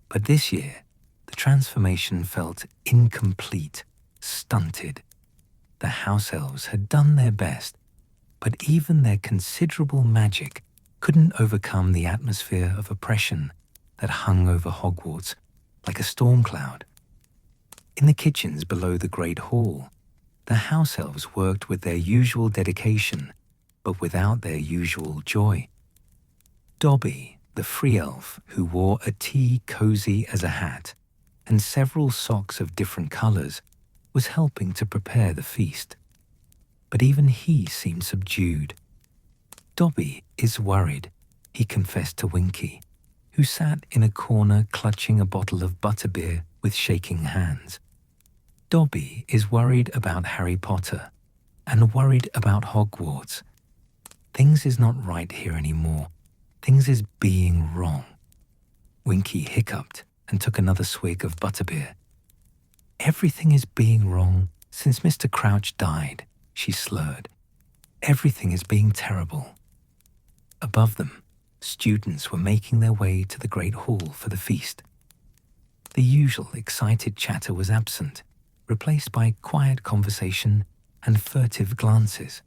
But this year, the transformation felt incomplete, stunted. The house elves had done their best, but even their considerable magic couldn't overcome the atmosphere of oppression that hung over Hogwarts like a storm cloud. In the kitchens below the Great Hall, the house elves worked with their usual dedication, but without their usual joy. Dobby, the free elf who wore a tea cozy as a hat and several socks of different colours, was helping to prepare the feast. But even he seemed subdued. Dobby is worried, he confessed to Winky, who sat in a corner clutching a bottle of butterbeer with shaking hands. Dobby is worried about Harry Potter and worried about Hogwarts. Things is not right here anymore. Things is being wrong. Winky hiccuped and took another swig of butterbeer. Everything is being wrong since Mr. Crouch died, she slurred. Everything is being terrible. Above them, students were making their way to the Great Hall for the feast. The usual excited chatter was absent, replaced by quiet conversation and furtive glances.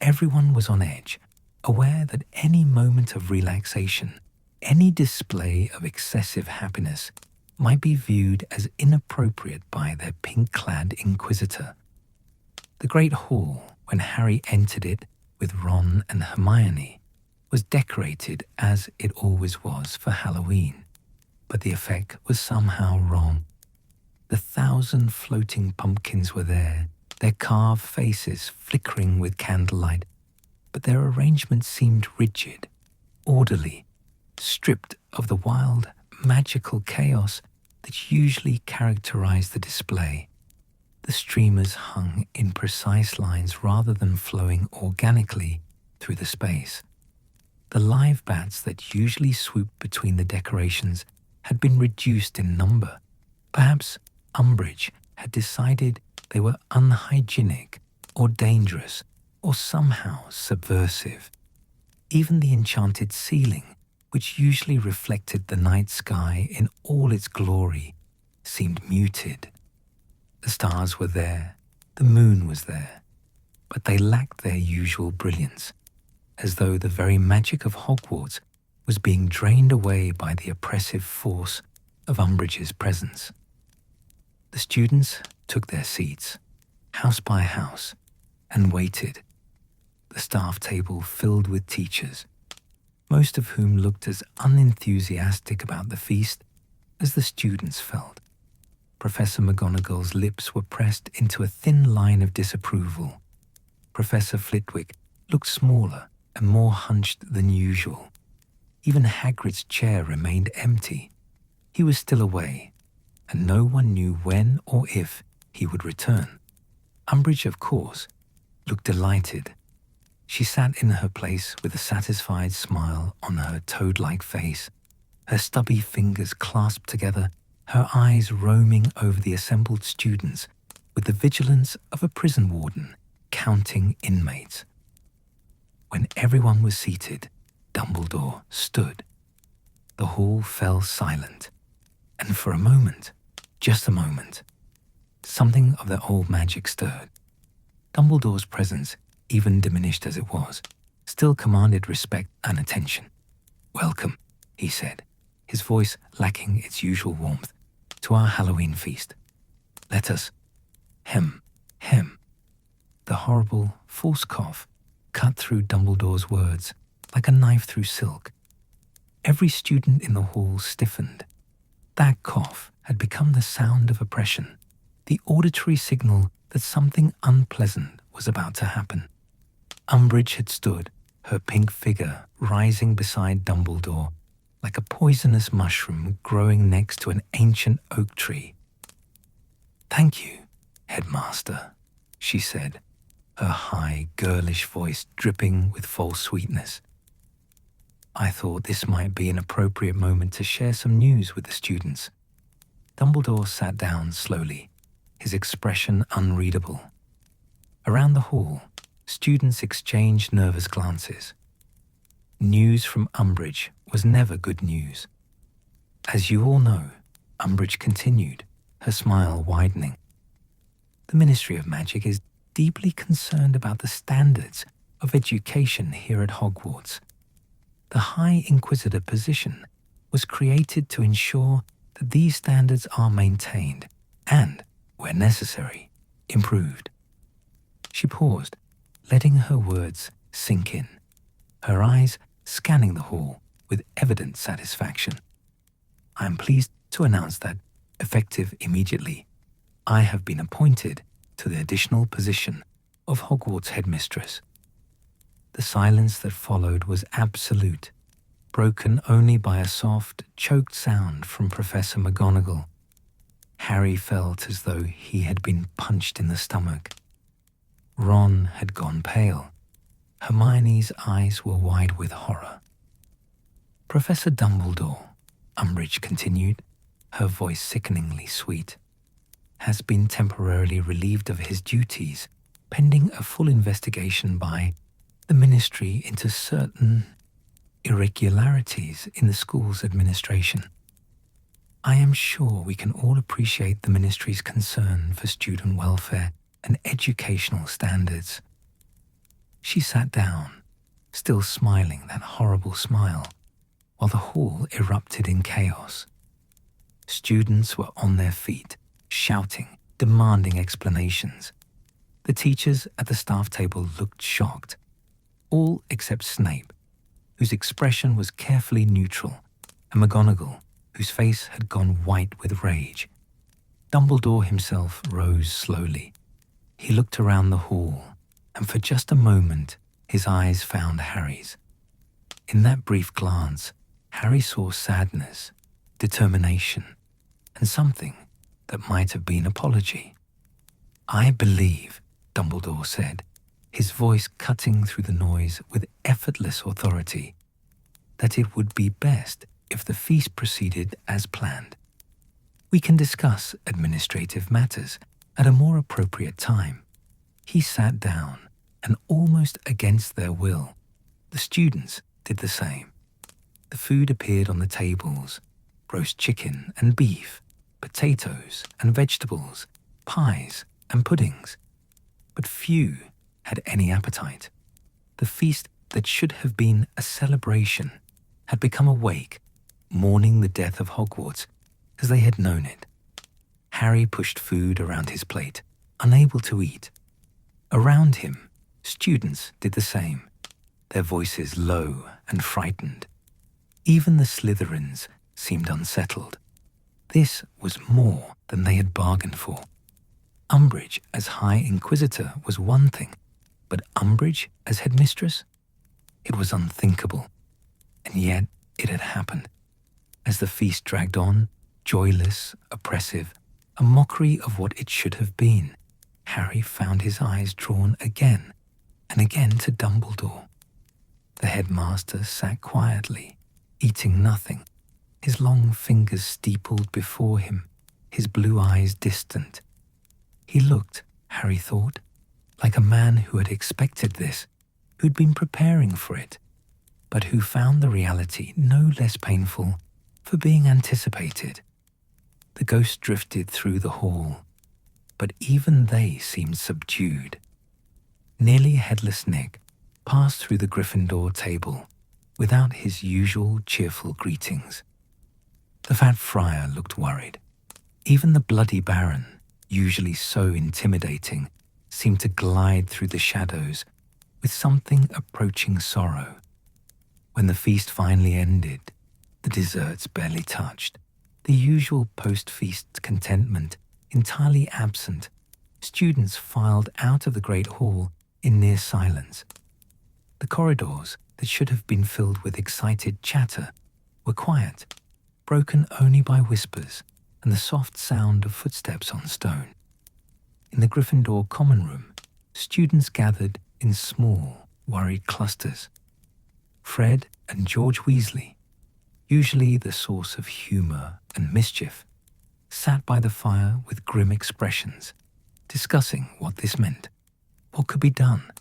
Everyone was on edge, aware that any moment of relaxation, any display of excessive happiness, might be viewed as inappropriate by their pink-clad inquisitor. The Great Hall, when Harry entered it with Ron and Hermione, was decorated as it always was for Halloween, but the effect was somehow wrong. The 1,000 floating pumpkins were there, their carved faces flickering with candlelight, but their arrangement seemed rigid, orderly, stripped of the wild, magical chaos that usually characterized the display. The streamers hung in precise lines rather than flowing organically through the space. The live bats that usually swooped between the decorations had been reduced in number. Perhaps Umbridge had decided they were unhygienic or dangerous or somehow subversive. Even the enchanted ceiling, which usually reflected the night sky in all its glory, seemed muted. The stars were there, the moon was there, but they lacked their usual brilliance, as though the very magic of Hogwarts was being drained away by the oppressive force of Umbridge's presence. The students took their seats, house by house, and waited. The staff table filled with teachers, most of whom looked as unenthusiastic about the feast as the students felt. Professor McGonagall's lips were pressed into a thin line of disapproval. Professor Flitwick looked smaller and more hunched than usual. Even Hagrid's chair remained empty. He was still away, and no one knew when or if he would return. Umbridge, of course, looked delighted. She sat in her place with a satisfied smile on her toad-like face, her stubby fingers clasped together, her eyes roaming over the assembled students with the vigilance of a prison warden counting inmates. When everyone was seated, Dumbledore stood. The hall fell silent, and for a moment, just a moment, something of the old magic stirred. Dumbledore's presence even diminished as it was. still commanded respect and attention. "Welcome," he said, his voice lacking its usual warmth, "to our Halloween feast. Let us hem." The horrible, forced cough cut through Dumbledore's words like a knife through silk. Every student in the hall stiffened. That cough had become the sound of oppression, the auditory signal that something unpleasant was about to happen. Umbridge had stood, her pink figure rising beside Dumbledore like a poisonous mushroom growing next to an ancient oak tree. "Thank you, Headmaster," she said, her high, girlish voice dripping with false sweetness. "I thought this might be an appropriate moment to share some news with the students." Dumbledore sat down slowly, his expression unreadable. Around the hall, students exchanged nervous glances. News from Umbridge was never good news. "As you all know," Umbridge continued, her smile widening, "the Ministry of Magic is deeply concerned about the standards of education here at Hogwarts. The High Inquisitor position was created to ensure that these standards are maintained and, where necessary, improved." She paused, letting her words sink in, her eyes scanning the hall with evident satisfaction. "I am pleased to announce that, effective immediately, I have been appointed to the additional position of Hogwarts headmistress." The silence that followed was absolute, broken only by a soft, choked sound from Professor McGonagall. Harry felt as though he had been punched in the stomach. Ron had gone pale. Hermione's eyes were wide with horror. "Professor Dumbledore," Umbridge continued, her voice sickeningly sweet, "has been temporarily relieved of his duties pending a full investigation by the Ministry into certain irregularities in the school's administration. I am sure we can all appreciate the Ministry's concern for student welfare and educational standards." She sat down, still smiling that horrible smile, while the hall erupted in chaos. Students were on their feet, shouting, demanding explanations. The teachers at the staff table looked shocked, all except Snape, whose expression was carefully neutral, and McGonagall, whose face had gone white with rage. Dumbledore himself rose slowly. He looked around the hall, and for just a moment his eyes found Harry's. In that brief glance, Harry saw sadness, determination, and something that might have been apology. "I believe," Dumbledore said, his voice cutting through the noise with effortless authority, "that it would be best if the feast proceeded as planned. We can discuss administrative matters at a more appropriate time." He sat down, and almost against their will, the students did the same. The food appeared on the tables: roast chicken and beef, potatoes and vegetables, pies and puddings. But few had any appetite. The feast that should have been a celebration had become a wake, mourning the death of Hogwarts as they had known it. Harry pushed food around his plate, unable to eat. Around him, students did the same, their voices low and frightened. Even the Slytherins seemed unsettled. This was more than they had bargained for. Umbridge as High Inquisitor was one thing, but Umbridge as headmistress? It was unthinkable. And yet it had happened. As the feast dragged on, joyless, oppressive, a mockery of what it should have been, Harry found his eyes drawn again and again to Dumbledore. The headmaster sat quietly, eating nothing, his long fingers steepled before him, his blue eyes distant. He looked, Harry thought, like a man who had expected this, who'd been preparing for it, but who found the reality no less painful for being anticipated. The ghost drifted through the hall, but even they seemed subdued. Nearly Headless Nick, passed through the Gryffindor table without his usual cheerful greetings. The fat friar looked worried. Even the bloody Baron, usually so intimidating, seemed to glide through the shadows with something approaching sorrow. When the feast finally ended, the desserts barely touched, the usual post-feast contentment entirely absent, students filed out of the great hall in near silence. The corridors that should have been filled with excited chatter were quiet, broken only by whispers and the soft sound of footsteps on stone. In the Gryffindor common room, students gathered in small, worried clusters. Fred and George Weasley, usually the source of humour and mischief, sat by the fire with grim expressions, discussing what this meant, what could be done.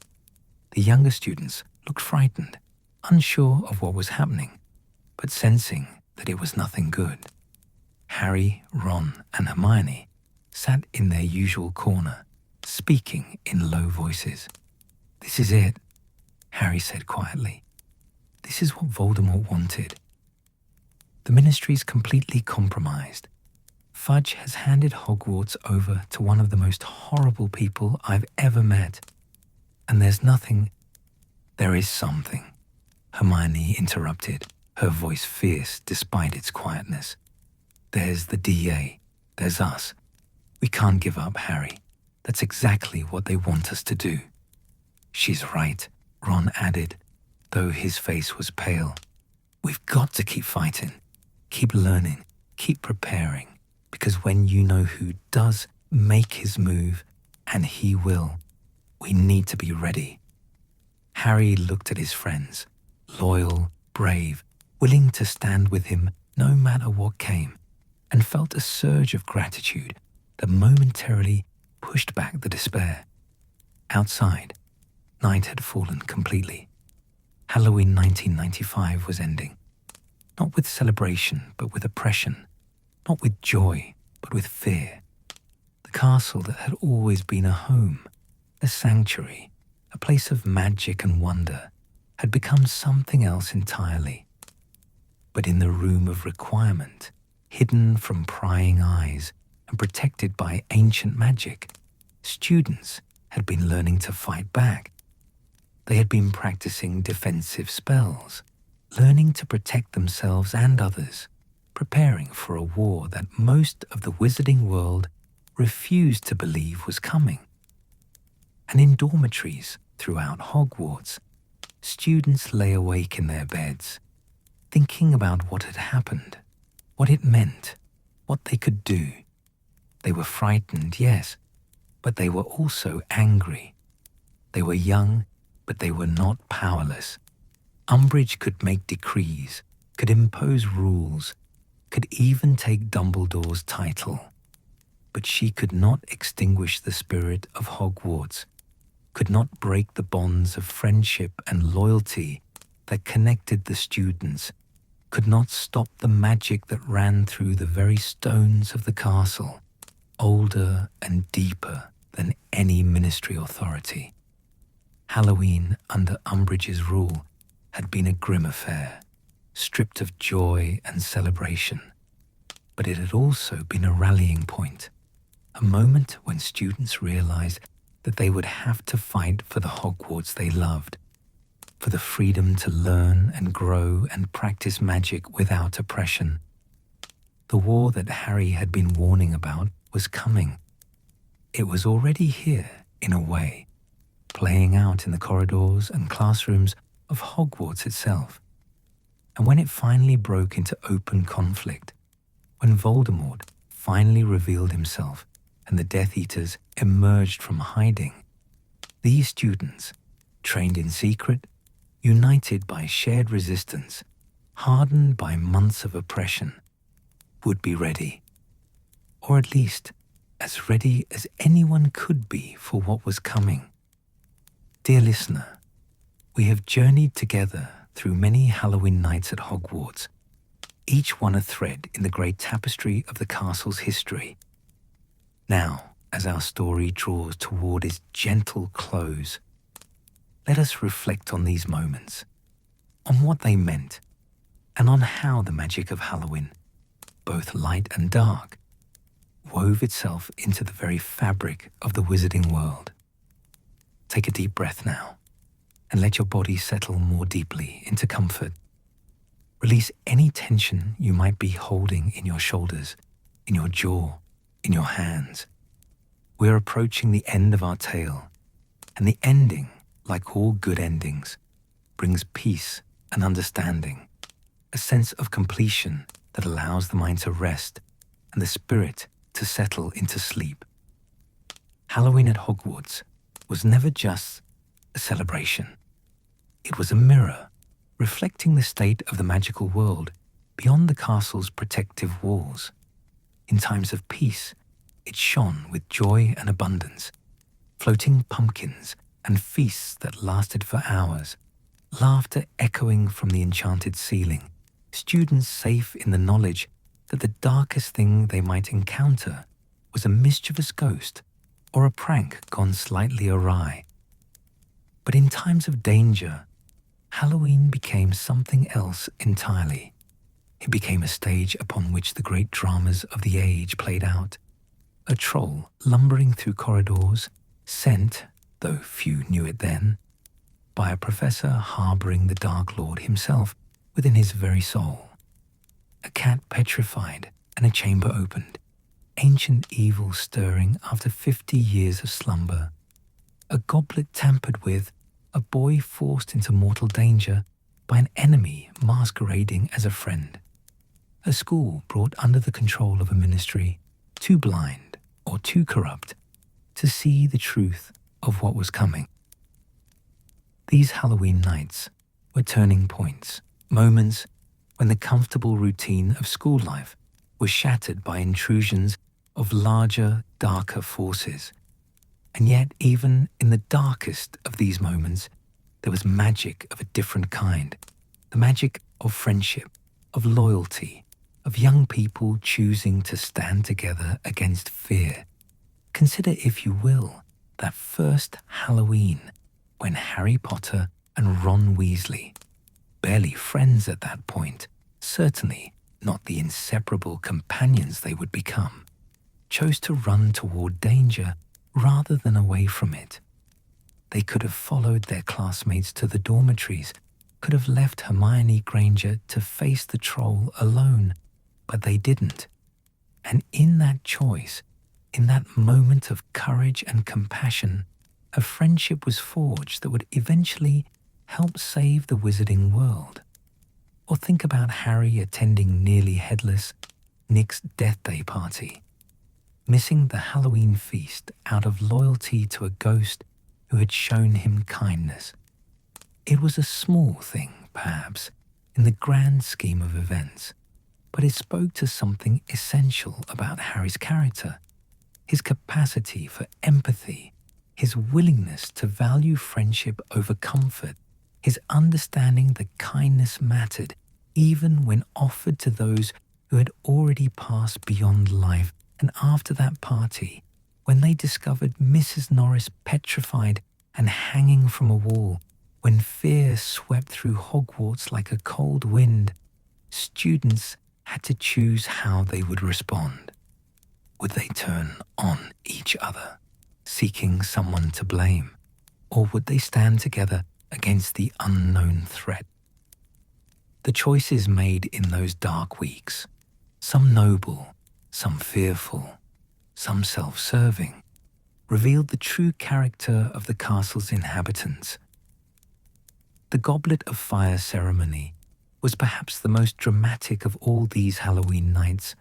The younger students looked frightened, unsure of what was happening, but sensing that it was nothing good. Harry, Ron, and Hermione sat in their usual corner, speaking in low voices. "This is it," Harry said quietly. "This is what Voldemort wanted. The Ministry's completely compromised. Fudge has handed Hogwarts over to one of the most horrible people I've ever met. And there's nothing—" "There is something," Hermione interrupted, her voice fierce despite its quietness. "There's the DA. There's us. We can't give up, Harry. That's exactly what they want us to do." "She's right," Ron added, though his face was pale. "We've got to keep fighting, keep learning, keep preparing, because when you know who does make his move, and he will, we need to be ready." Harry looked at his friends, loyal, brave, willing to stand with him no matter what came, and felt a surge of gratitude that momentarily pushed back the despair. Outside, night had fallen completely. Halloween 1995 was ending. Not with celebration, but with oppression. Not with joy, but with fear. The castle that had always been a home, a sanctuary, a place of magic and wonder, had become something else entirely. But in the room of requirement, hidden from prying eyes and protected by ancient magic, students had been learning to fight back. They had been practicing defensive spells, learning to protect themselves and others, preparing for a war that most of the wizarding world refused to believe was coming. And in dormitories throughout Hogwarts, students lay awake in their beds, thinking about what had happened, what it meant, what they could do. They were frightened, yes, but they were also angry. They were young, but they were not powerless. Umbridge could make decrees, could impose rules, could even take Dumbledore's title. But she could not extinguish the spirit of Hogwarts, could not break the bonds of friendship and loyalty that connected the students, could not stop the magic that ran through the very stones of the castle, older and deeper than any Ministry authority. Halloween under Umbridge's rule had been a grim affair, stripped of joy and celebration. But it had also been a rallying point, a moment when students realized that they would have to fight for the Hogwarts they loved, for the freedom to learn and grow and practice magic without oppression. The war that Harry had been warning about was coming. It was already here, in a way, playing out in the corridors and classrooms of Hogwarts itself. And when it finally broke into open conflict, when Voldemort finally revealed himself and the Death Eaters emerged from hiding, these students, trained in secret, united by shared resistance, hardened by months of oppression, would be ready. Or at least as ready as anyone could be for what was coming. Dear listener, we have journeyed together through many Halloween nights at Hogwarts, each one a thread in the great tapestry of the castle's history. Now, as our story draws toward its gentle close, let us reflect on these moments, on what they meant, and on how the magic of Halloween, both light and dark, wove itself into the very fabric of the wizarding world. Take a deep breath now, and let your body settle more deeply into comfort. Release any tension you might be holding in your shoulders, in your jaw, in your hands. We're approaching the end of our tale, and the ending, like all good endings, brings peace and understanding, a sense of completion that allows the mind to rest and the spirit to settle into sleep. Halloween at Hogwarts was never just a celebration. It was a mirror, reflecting the state of the magical world beyond the castle's protective walls. In times of peace, it shone with joy and abundance, floating pumpkins and feasts that lasted for hours, laughter echoing from the enchanted ceiling, students safe in the knowledge that the darkest thing they might encounter was a mischievous ghost or a prank gone slightly awry. But in times of danger, Halloween became something else entirely. It became a stage upon which the great dramas of the age played out. A troll lumbering through corridors, sent, though few knew it then, by a professor harboring the Dark Lord himself within his very soul. A cat petrified and a chamber opened, ancient evil stirring after 50 years of slumber. A goblet tampered with, a boy forced into mortal danger by an enemy masquerading as a friend. A school brought under the control of a ministry too blind or too corrupt to see the truth of what was coming. These Halloween nights were turning points, moments when the comfortable routine of school life was shattered by intrusions of larger, darker forces. And yet, even in the darkest of these moments, there was magic of a different kind. The magic of friendship, of loyalty, of young people choosing to stand together against fear. Consider, if you will, that first Halloween when Harry Potter and Ron Weasley, barely friends at that point, certainly not the inseparable companions they would become, chose to run toward danger rather than away from it. They could have followed their classmates to the dormitories, could have left Hermione Granger to face the troll alone, but they didn't. And in that choice, in that moment of courage and compassion, a friendship was forged that would eventually help save the wizarding world. Or think about Harry attending nearly Headless, Nick's Deathday party, missing the Halloween feast out of loyalty to a ghost who had shown him kindness. It was a small thing, perhaps, in the grand scheme of events, but it spoke to something essential about Harry's character, his capacity for empathy, his willingness to value friendship over comfort, his understanding that kindness mattered even when offered to those who had already passed beyond life. And after that party, when they discovered Mrs. Norris petrified and hanging from a wall, when fear swept through Hogwarts like a cold wind, students had to choose how they would respond. Would they turn on each other, seeking someone to blame, or would they stand together against the unknown threat? The choices made in those dark weeks, some noble, some fearful, some self-serving, revealed the true character of the castle's inhabitants. The Goblet of Fire ceremony was perhaps the most dramatic of all these Halloween nights,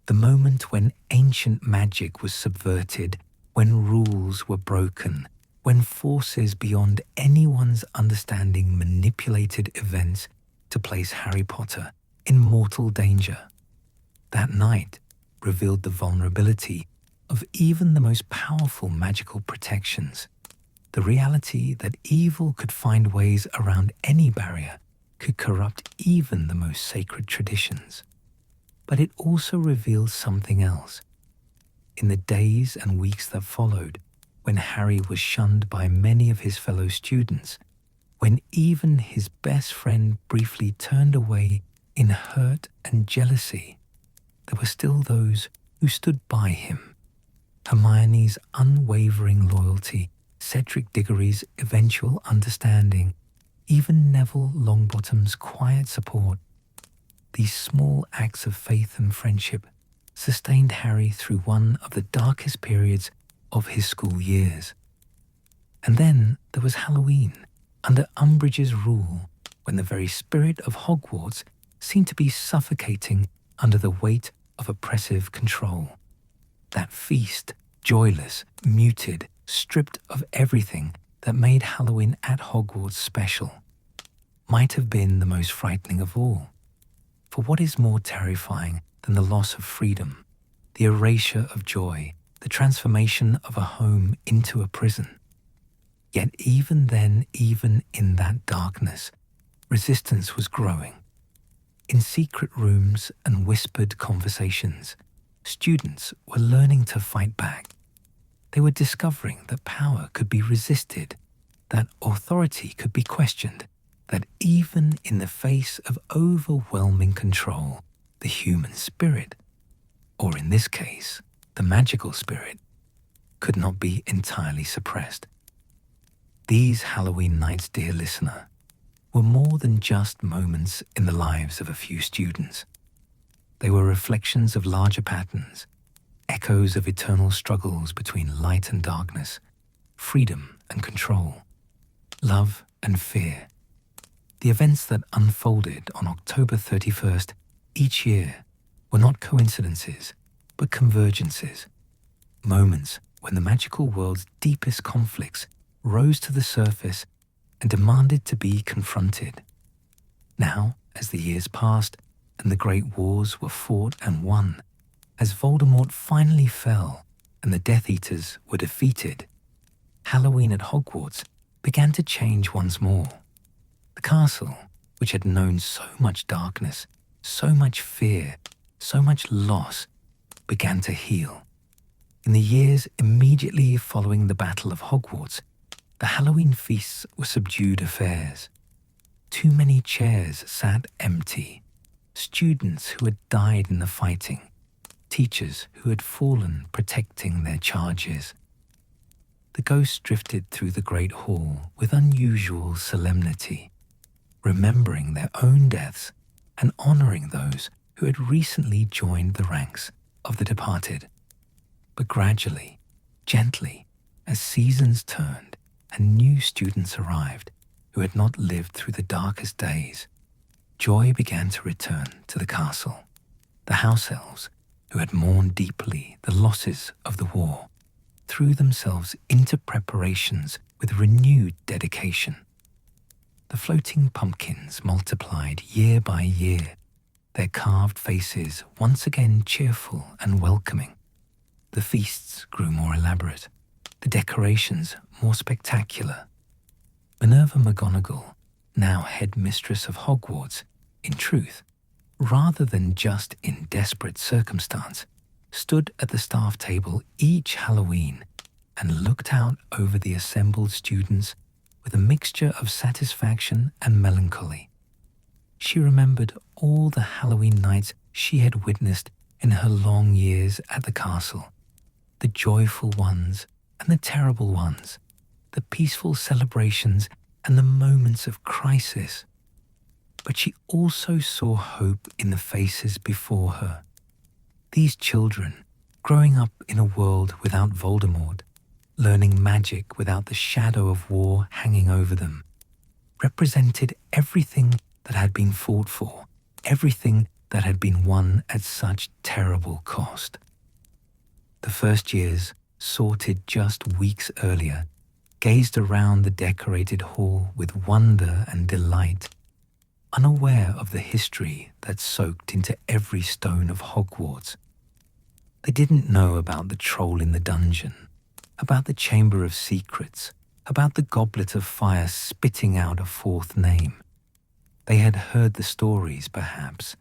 the moment when ancient magic was subverted, when rules were broken, when forces beyond anyone's understanding manipulated events to place Harry Potter in mortal danger. That night revealed the vulnerability of even the most powerful magical protections, the reality that evil could find ways around any barrier, could corrupt even the most sacred traditions. But it also revealed something else. In the days and weeks that followed, when Harry was shunned by many of his fellow students, when even his best friend briefly turned away in hurt and jealousy, there were still those who stood by him. Hermione's unwavering loyalty, Cedric Diggory's eventual understanding, even Neville Longbottom's quiet support. These small acts of faith and friendship sustained Harry through one of the darkest periods of his school years. And then there was Halloween, under Umbridge's rule, when the very spirit of Hogwarts seemed to be suffocating under the weight of oppressive control. That feast, joyless, muted, stripped of everything that made Halloween at Hogwarts special, might have been the most frightening of all. For what is more terrifying than the loss of freedom, the erasure of joy, the transformation of a home into a prison? Yet even then, even in that darkness, resistance was growing. In secret rooms and whispered conversations, students were learning to fight back. They were discovering that power could be resisted, that authority could be questioned, that even in the face of overwhelming control, the human spirit, or in this case, the magical spirit, could not be entirely suppressed. These Halloween nights, dear listener, were more than just moments in the lives of a few students. They were reflections of larger patterns, echoes of eternal struggles between light and darkness, freedom and control, love and fear. The events that unfolded on October 31st each year were not coincidences, but convergences, moments when the magical world's deepest conflicts rose to the surface and demanded to be confronted. Now, as the years passed and the great wars were fought and won, as Voldemort finally fell and the Death Eaters were defeated, Halloween at Hogwarts began to change once more. The castle, which had known so much darkness, so much fear, so much loss, began to heal. In the years immediately following the Battle of Hogwarts, the Halloween feasts were subdued affairs. Too many chairs sat empty. Students who had died in the fighting, teachers who had fallen protecting their charges. The ghosts drifted through the great hall with unusual solemnity, remembering their own deaths and honoring those who had recently joined the ranks of the departed. But gradually, gently, as seasons turned and new students arrived who had not lived through the darkest days, joy began to return to the castle. The house elves, who had mourned deeply the losses of the war, threw themselves into preparations with renewed dedication. The floating pumpkins multiplied year by year, their carved faces once again cheerful and welcoming. The feasts grew more elaborate, the decorations more spectacular. Minerva McGonagall, now headmistress of Hogwarts, in truth, rather than just in desperate circumstance, stood at the staff table each Halloween and looked out over the assembled students with a mixture of satisfaction and melancholy. She remembered all the Halloween nights she had witnessed in her long years at the castle, the joyful ones and the terrible ones, the peaceful celebrations and the moments of crisis. But she also saw hope in the faces before her. These children, growing up in a world without Voldemort, learning magic without the shadow of war hanging over them, represented everything that had been fought for, everything that had been won at such terrible cost. The first years, sorted just weeks earlier, gazed around the decorated hall with wonder and delight, unaware of the history that soaked into every stone of Hogwarts. They didn't know about the troll in the dungeon, about the Chamber of Secrets, about the Goblet of Fire spitting out a fourth name. They had heard the stories, perhaps,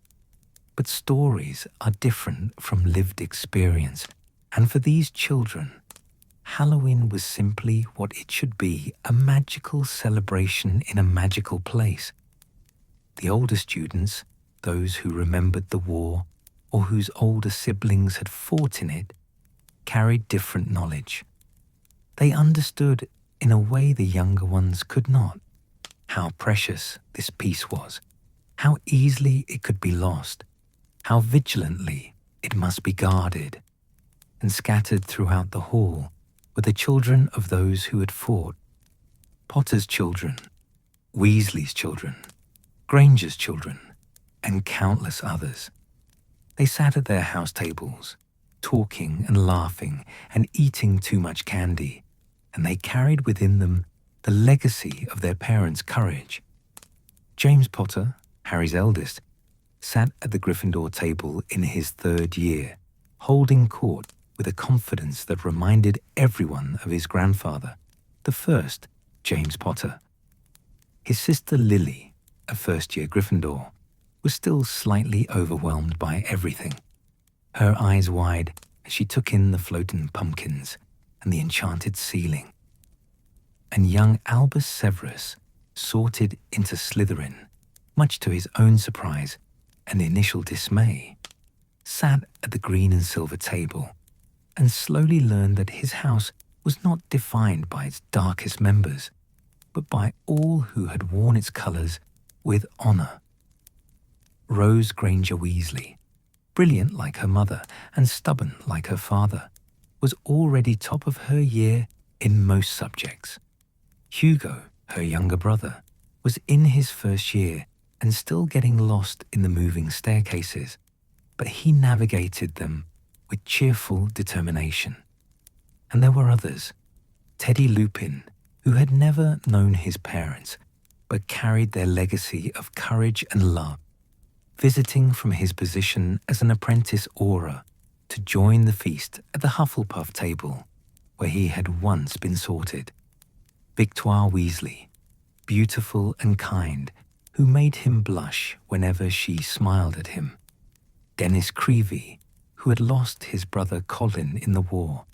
but stories are different from lived experience, and for these children, Halloween was simply what it should be, a magical celebration in a magical place. The older students, those who remembered the war or whose older siblings had fought in it, carried different knowledge. They understood, in a way the younger ones could not, how precious this peace was, how easily it could be lost, how vigilantly it must be guarded. And scattered throughout the hall were the children of those who had fought. Potter's children, Weasley's children, Granger's children, and countless others. They sat at their house tables, talking and laughing and eating too much candy, and they carried within them the legacy of their parents' courage. James Potter, Harry's eldest, sat at the Gryffindor table in his 3rd year, holding court with a confidence that reminded everyone of his grandfather, the first James Potter. His sister Lily, a first-year Gryffindor, was still slightly overwhelmed by everything, her eyes wide as she took in the floating pumpkins and the enchanted ceiling. And young Albus Severus sorted into Slytherin, much to his own surprise and initial dismay, sat at the green and silver table and slowly learned that his house was not defined by its darkest members, but by all who had worn its colours with honour. Rose Granger Weasley, brilliant like her mother and stubborn like her father, was already top of her year in most subjects. Hugo, her younger brother, was in his 1st year and still getting lost in the moving staircases, but he navigated them with cheerful determination. And there were others. Teddy Lupin, who had never known his parents, but carried their legacy of courage and love, visiting from his position as an apprentice Auror to join the feast at the Hufflepuff table, where he had once been sorted. Victoire Weasley, beautiful and kind, who made him blush whenever she smiled at him. Dennis Creevey, who had lost his brother Colin in the war,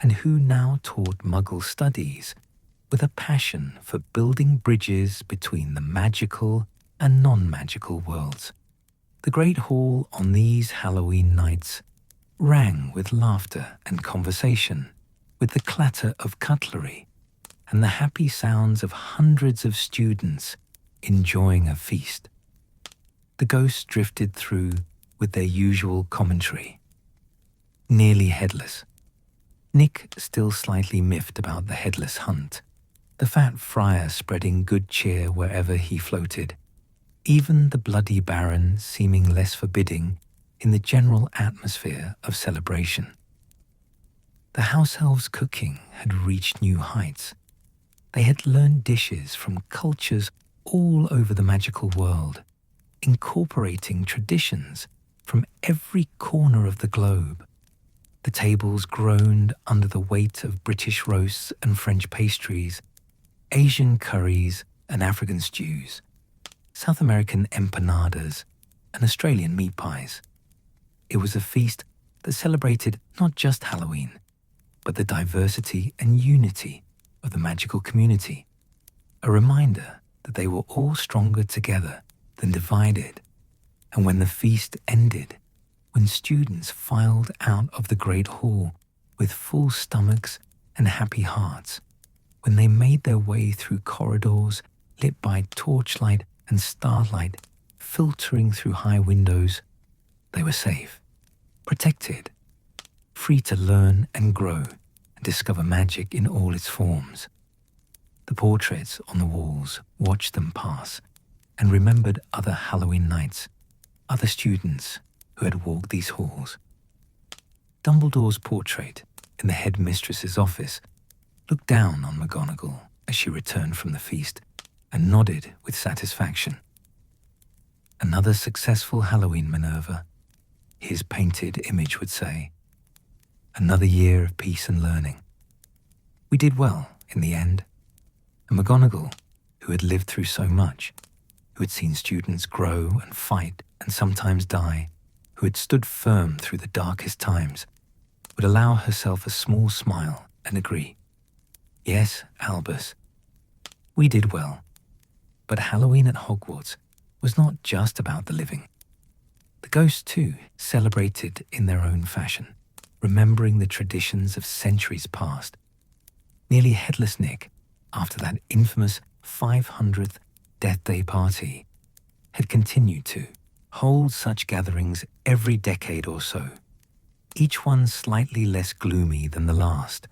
and who now taught Muggle studies with a passion for building bridges between the magical and non-magical worlds. The Great Hall on these Halloween nights rang with laughter and conversation, with the clatter of cutlery and the happy sounds of hundreds of students enjoying a feast. The ghosts drifted through with their usual commentary. Nearly Headless. Nick still slightly miffed about the Headless hunt, the fat friar spreading good cheer wherever he floated, even the bloody Baron seeming less forbidding in the general atmosphere of celebration. The house elves' cooking had reached new heights. They had learned dishes from cultures all over the magical world, incorporating traditions from every corner of the globe. The tables groaned under the weight of British roasts and French pastries, Asian curries and African stews, South American empanadas and Australian meat pies. It was a feast that celebrated not just Halloween, but the diversity and unity of the magical community, a reminder that they were all stronger together than divided. And when the feast ended, when students filed out of the Great Hall with full stomachs and happy hearts, when they made their way through corridors lit by torchlight and starlight filtering through high windows, they were safe, protected, free to learn and grow and discover magic in all its forms. The portraits on the walls watched them pass and remembered other Halloween nights, other students who had walked these halls. Dumbledore's portrait in the headmistress's office looked down on McGonagall as she returned from the feast and nodded with satisfaction. Another successful Halloween, Minerva, his painted image would say. Another year of peace and learning. We did well in the end. And McGonagall, who had lived through so much, who had seen students grow and fight and sometimes die, who had stood firm through the darkest times, would allow herself a small smile and agree. Yes, Albus, we did well. But Halloween at Hogwarts was not just about the living. The ghosts, too, celebrated in their own fashion, remembering the traditions of centuries past. Nearly Headless Nick, after that infamous 500th Deathday party, had continued to hold such gatherings every decade or so, each one slightly less gloomy than the last.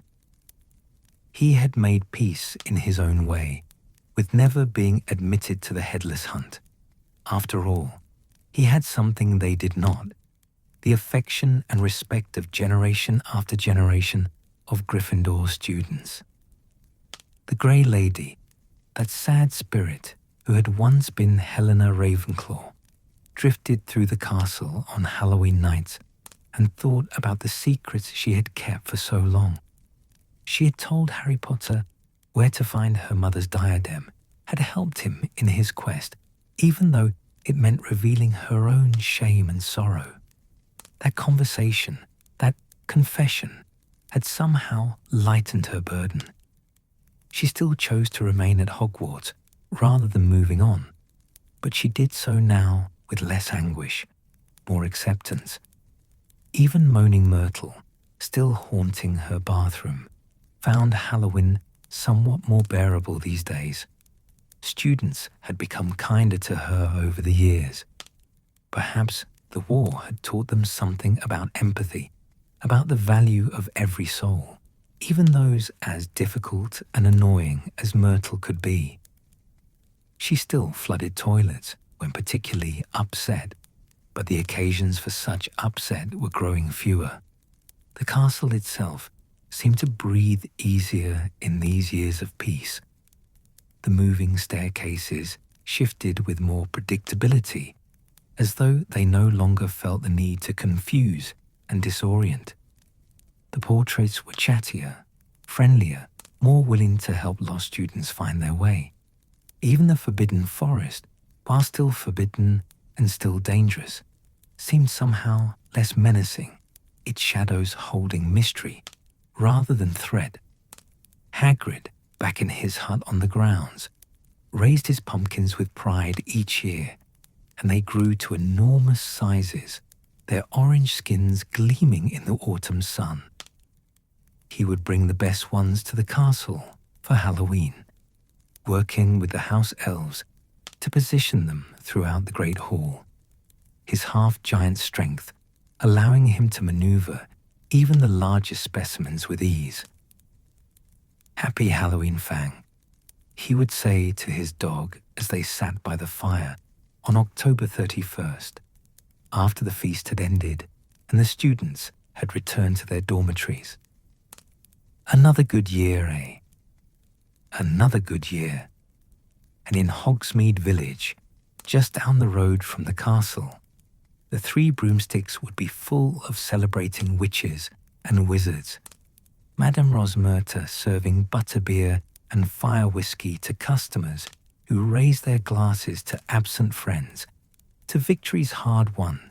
He had made peace in his own way, with never being admitted to the Headless Hunt. After all, he had something they did not, the affection and respect of generation after generation of Gryffindor students. The Grey Lady, that sad spirit who had once been Helena Ravenclaw, drifted through the castle on Halloween nights and thought about the secrets she had kept for so long. She had told Harry Potter where to find her mother's diadem, had helped him in his quest, even though it meant revealing her own shame and sorrow. That conversation, that confession, had somehow lightened her burden. She still chose to remain at Hogwarts rather than moving on, but she did so now with less anguish, more acceptance. Even Moaning Myrtle, still haunting her bathroom, found Halloween somewhat more bearable these days. Students had become kinder to her over the years. Perhaps the war had taught them something about empathy, about the value of every soul, even those as difficult and annoying as Myrtle could be. She still flooded toilets when particularly upset, but the occasions for such upset were growing fewer. The castle itself seemed to breathe easier in these years of peace. The moving staircases shifted with more predictability, as though they no longer felt the need to confuse and disorient. The portraits were chattier, friendlier, more willing to help lost students find their way. Even the Forbidden Forest, while still forbidden and still dangerous, seemed somehow less menacing, its shadows holding mystery rather than threat. Hagrid, back in his hut on the grounds, raised his pumpkins with pride each year, and they grew to enormous sizes, their orange skins gleaming in the autumn sun. He would bring the best ones to the castle for Halloween, working with the house elves to position them throughout the great hall, his half-giant strength allowing him to maneuver even the largest specimens with ease. "Happy Halloween, Fang," he would say to his dog as they sat by the fire on October 31st, after the feast had ended and the students had returned to their dormitories. Another good year, eh? Another good year. And in Hogsmeade Village, just down the road from the castle, the Three Broomsticks would be full of celebrating witches and wizards, Madame Rosmerta serving butterbeer and fire whiskey to customers who raised their glasses to absent friends, to victories hard won,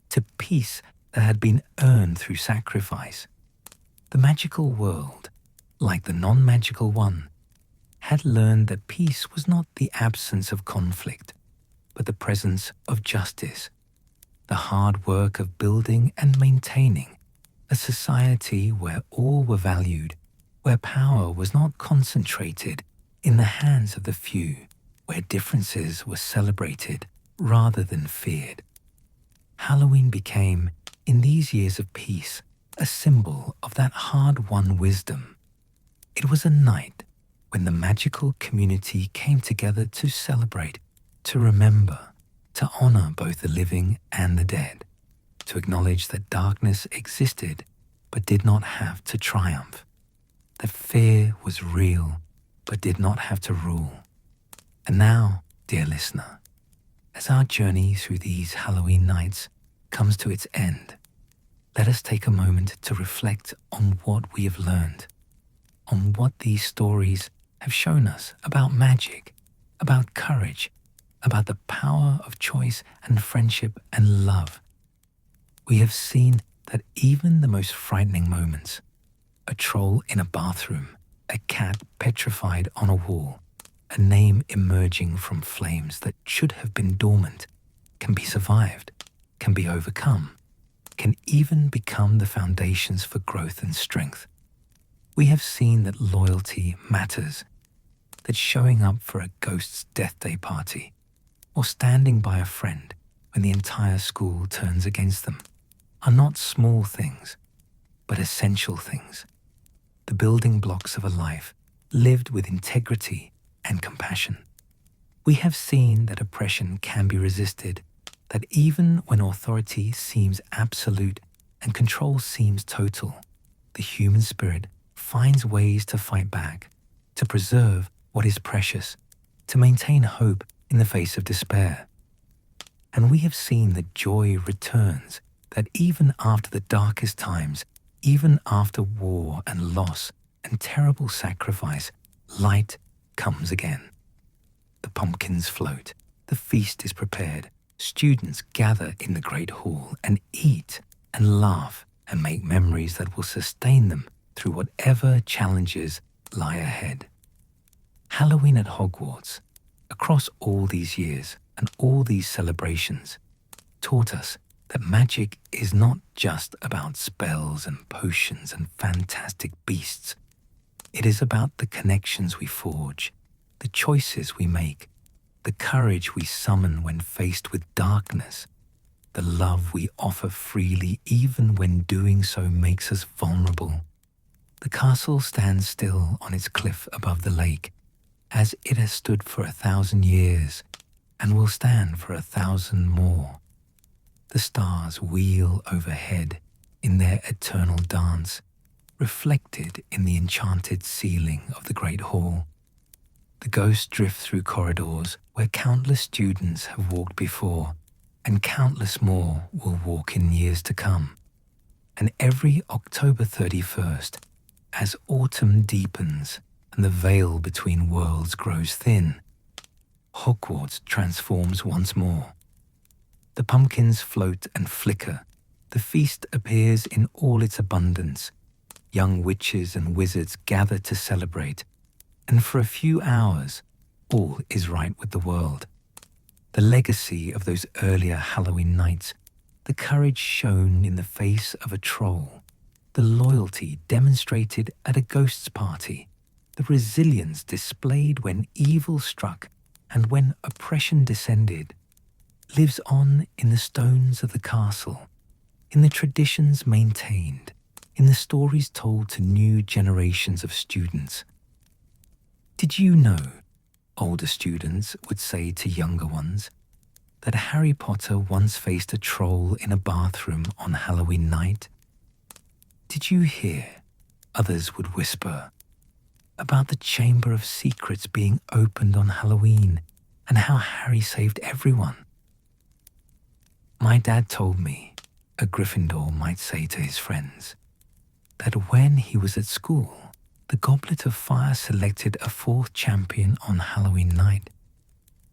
to peace that had been earned through sacrifice. The magical world, like the non-magical one, had learned that peace was not the absence of conflict, but the presence of justice, the hard work of building and maintaining a society where all were valued, where power was not concentrated in the hands of the few, where differences were celebrated rather than feared. Halloween became, in these years of peace, a symbol of that hard-won wisdom. It was a night when the magical community came together to celebrate, to remember, to honor both the living and the dead, to acknowledge that darkness existed but did not have to triumph, that fear was real but did not have to rule. And now, dear listener, as our journey through these Halloween nights comes to its end, let us take a moment to reflect on what we have learned, on what these stories have shown us about magic, about courage, about the power of choice and friendship and love. We have seen that even the most frightening moments, A troll in a bathroom, a cat petrified on a wall, a name emerging from flames that should have been dormant, can be survived, can be overcome, can even become the foundations for growth and strength. We have seen that loyalty matters, that showing up for a ghost's Deathday party, or standing by a friend when the entire school turns against them, are not small things, but essential things, the building blocks of a life lived with integrity and compassion. We have seen that oppression can be resisted, that even when authority seems absolute and control seems total, the human spirit finds ways to fight back, to preserve what is precious, to maintain hope in the face of despair. And we have seen that joy returns, that even after the darkest times, even after war and loss and terrible sacrifice, light comes again. The pumpkins float, the feast is prepared, students gather in the great hall and eat and laugh and make memories that will sustain them through whatever challenges lie ahead. Halloween at Hogwarts, across all these years and all these celebrations, taught us that magic is not just about spells and potions and fantastic beasts. It is about the connections we forge, the choices we make, the courage we summon when faced with darkness, the love we offer freely even when doing so makes us vulnerable. The castle stands still on its cliff above the lake, as it has stood for 1,000 years and will stand for 1,000 more. The stars wheel overhead in their eternal dance, reflected in the enchanted ceiling of the great hall. The ghosts drift through corridors where countless students have walked before, and countless more will walk in years to come. And every October 31st, as autumn deepens and the veil between worlds grows thin, Hogwarts transforms once more. The pumpkins float and flicker. The feast appears in all its abundance. Young witches and wizards gather to celebrate, and for a few hours, all is right with the world. The legacy of those earlier Halloween nights, the courage shown in the face of a troll, the loyalty demonstrated at a ghost's party, the resilience displayed when evil struck and when oppression descended, lives on in the stones of the castle, in the traditions maintained, in the stories told to new generations of students. Did you know, older students would say to younger ones, that Harry Potter once faced a troll in a bathroom on Halloween night? Did you hear, others would whisper, about the Chamber of Secrets being opened on Halloween and how Harry saved everyone? My dad told me, a Gryffindor might say to his friends, that when he was at school, the Goblet of Fire selected a 4th champion on Halloween night,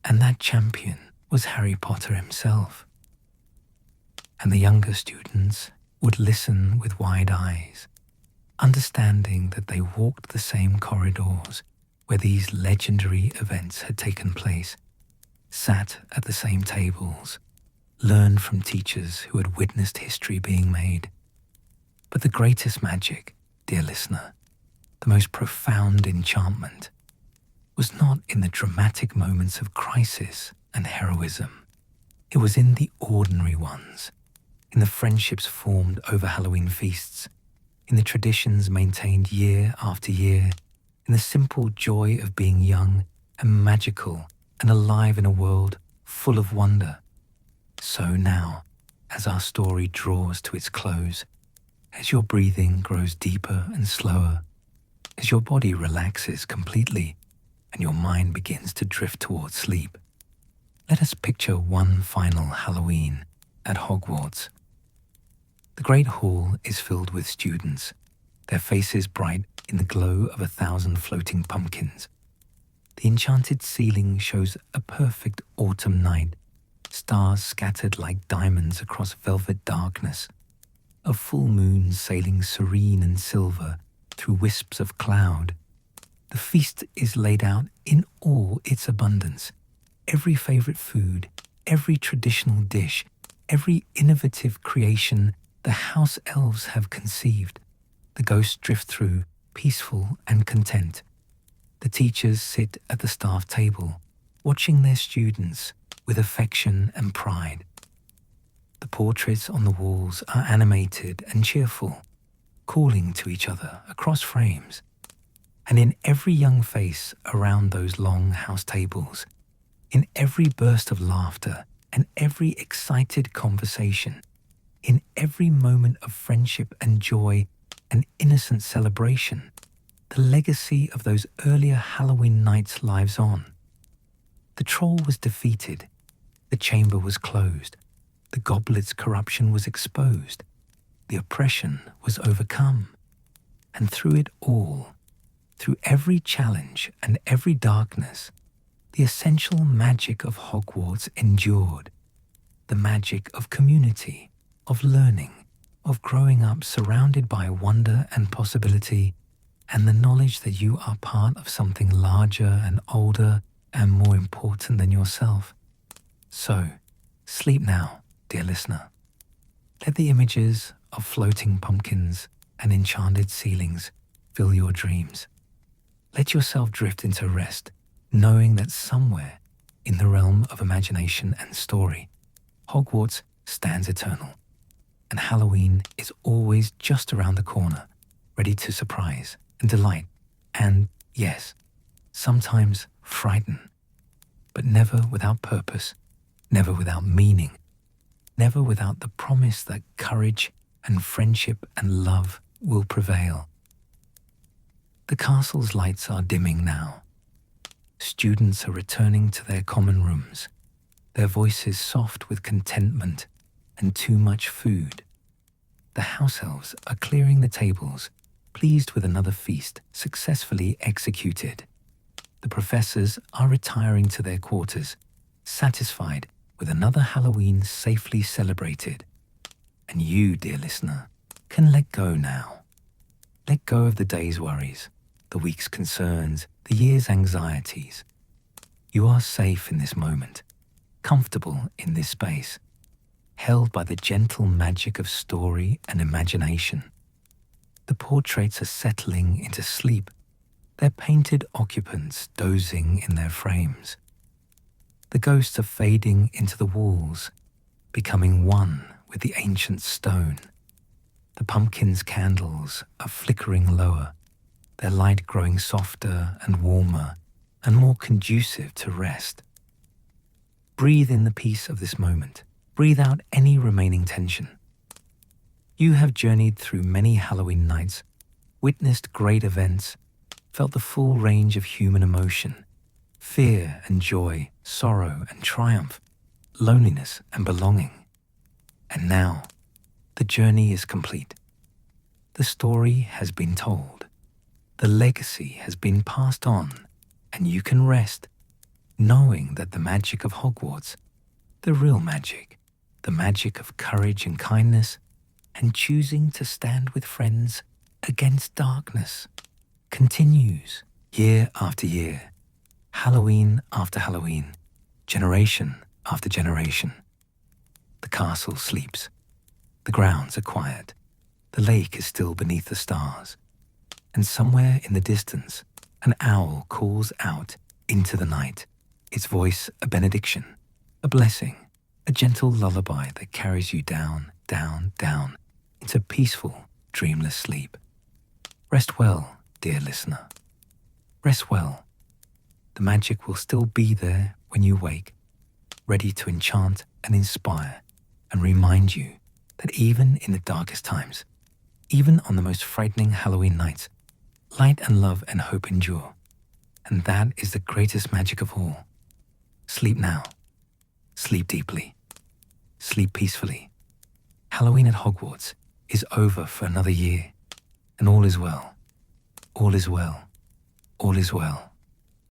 and that champion was Harry Potter himself. And the younger students would listen with wide eyes, understanding that they walked the same corridors where these legendary events had taken place, sat at the same tables, learned from teachers who had witnessed history being made. But the greatest magic, dear listener, the most profound enchantment, was not in the dramatic moments of crisis and heroism. It was in the ordinary ones, in the friendships formed over Halloween feasts, in the traditions maintained year after year, in the simple joy of being young and magical and alive in a world full of wonder. So now, as our story draws to its close, as your breathing grows deeper and slower, as your body relaxes completely and your mind begins to drift towards sleep, let us picture one final Halloween at Hogwarts. The Great Hall is filled with students, their faces bright in the glow of 1,000 floating pumpkins. The enchanted ceiling shows a perfect autumn night, stars scattered like diamonds across velvet darkness, a full moon sailing serene and silver through wisps of cloud. The feast is laid out in all its abundance. Every favorite food, every traditional dish, every innovative creation the house elves have conceived. The ghosts drift through, peaceful and content. The teachers sit at the staff table, watching their students with affection and pride. The portraits on the walls are animated and cheerful, calling to each other across frames. And in every young face around those long house tables, in every burst of laughter and every excited conversation, in every moment of friendship and joy and innocent celebration, the legacy of those earlier Halloween nights lives on. The troll was defeated, the chamber was closed, the goblet's corruption was exposed, the oppression was overcome, and through it all, through every challenge and every darkness, the essential magic of Hogwarts endured, the magic of community, of learning, of growing up surrounded by wonder and possibility, and the knowledge that you are part of something larger and older and more important than yourself. So, sleep now, dear listener. Let the images of floating pumpkins and enchanted ceilings fill your dreams. Let yourself drift into rest, knowing that somewhere in the realm of imagination and story, Hogwarts stands eternal, and Halloween is always just around the corner, ready to surprise and delight, and, yes, sometimes frighten, but never without purpose, never without meaning, never without the promise that courage and friendship and love will prevail. The castle's lights are dimming now. Students are returning to their common rooms, their voices soft with contentment and too much food. The house elves are clearing the tables, pleased with another feast successfully executed. The professors are retiring to their quarters, satisfied with another Halloween safely celebrated. And you, dear listener, can let go now. Let go of the day's worries, the week's concerns, the year's anxieties. You are safe in this moment, comfortable in this space, held by the gentle magic of story and imagination. The portraits are settling into sleep, their painted occupants dozing in their frames. The ghosts are fading into the walls, becoming one with the ancient stone. The pumpkin's candles are flickering lower, their light growing softer and warmer and more conducive to rest. Breathe in the peace of this moment. Breathe out any remaining tension. You have journeyed through many Halloween nights, witnessed great events, felt the full range of human emotion, fear and joy, sorrow and triumph, loneliness and belonging. And now, the journey is complete. The story has been told. The legacy has been passed on, and you can rest, knowing that the magic of Hogwarts, the real magic, the magic of courage and kindness, and choosing to stand with friends against darkness, continues year after year, Halloween after Halloween, generation after generation. The castle sleeps. The grounds are quiet. The lake is still beneath the stars. And somewhere in the distance, an owl calls out into the night, its voice a benediction, a blessing, a gentle lullaby that carries you down, down, down into peaceful, dreamless sleep. Rest well, dear listener. Rest well. The magic will still be there when you wake, ready to enchant and inspire and remind you that even in the darkest times, even on the most frightening Halloween nights, light and love and hope endure. And that is the greatest magic of all. Sleep now. Sleep deeply. Sleep peacefully. Halloween at Hogwarts is over for another year, and all is well. All is well. All is well.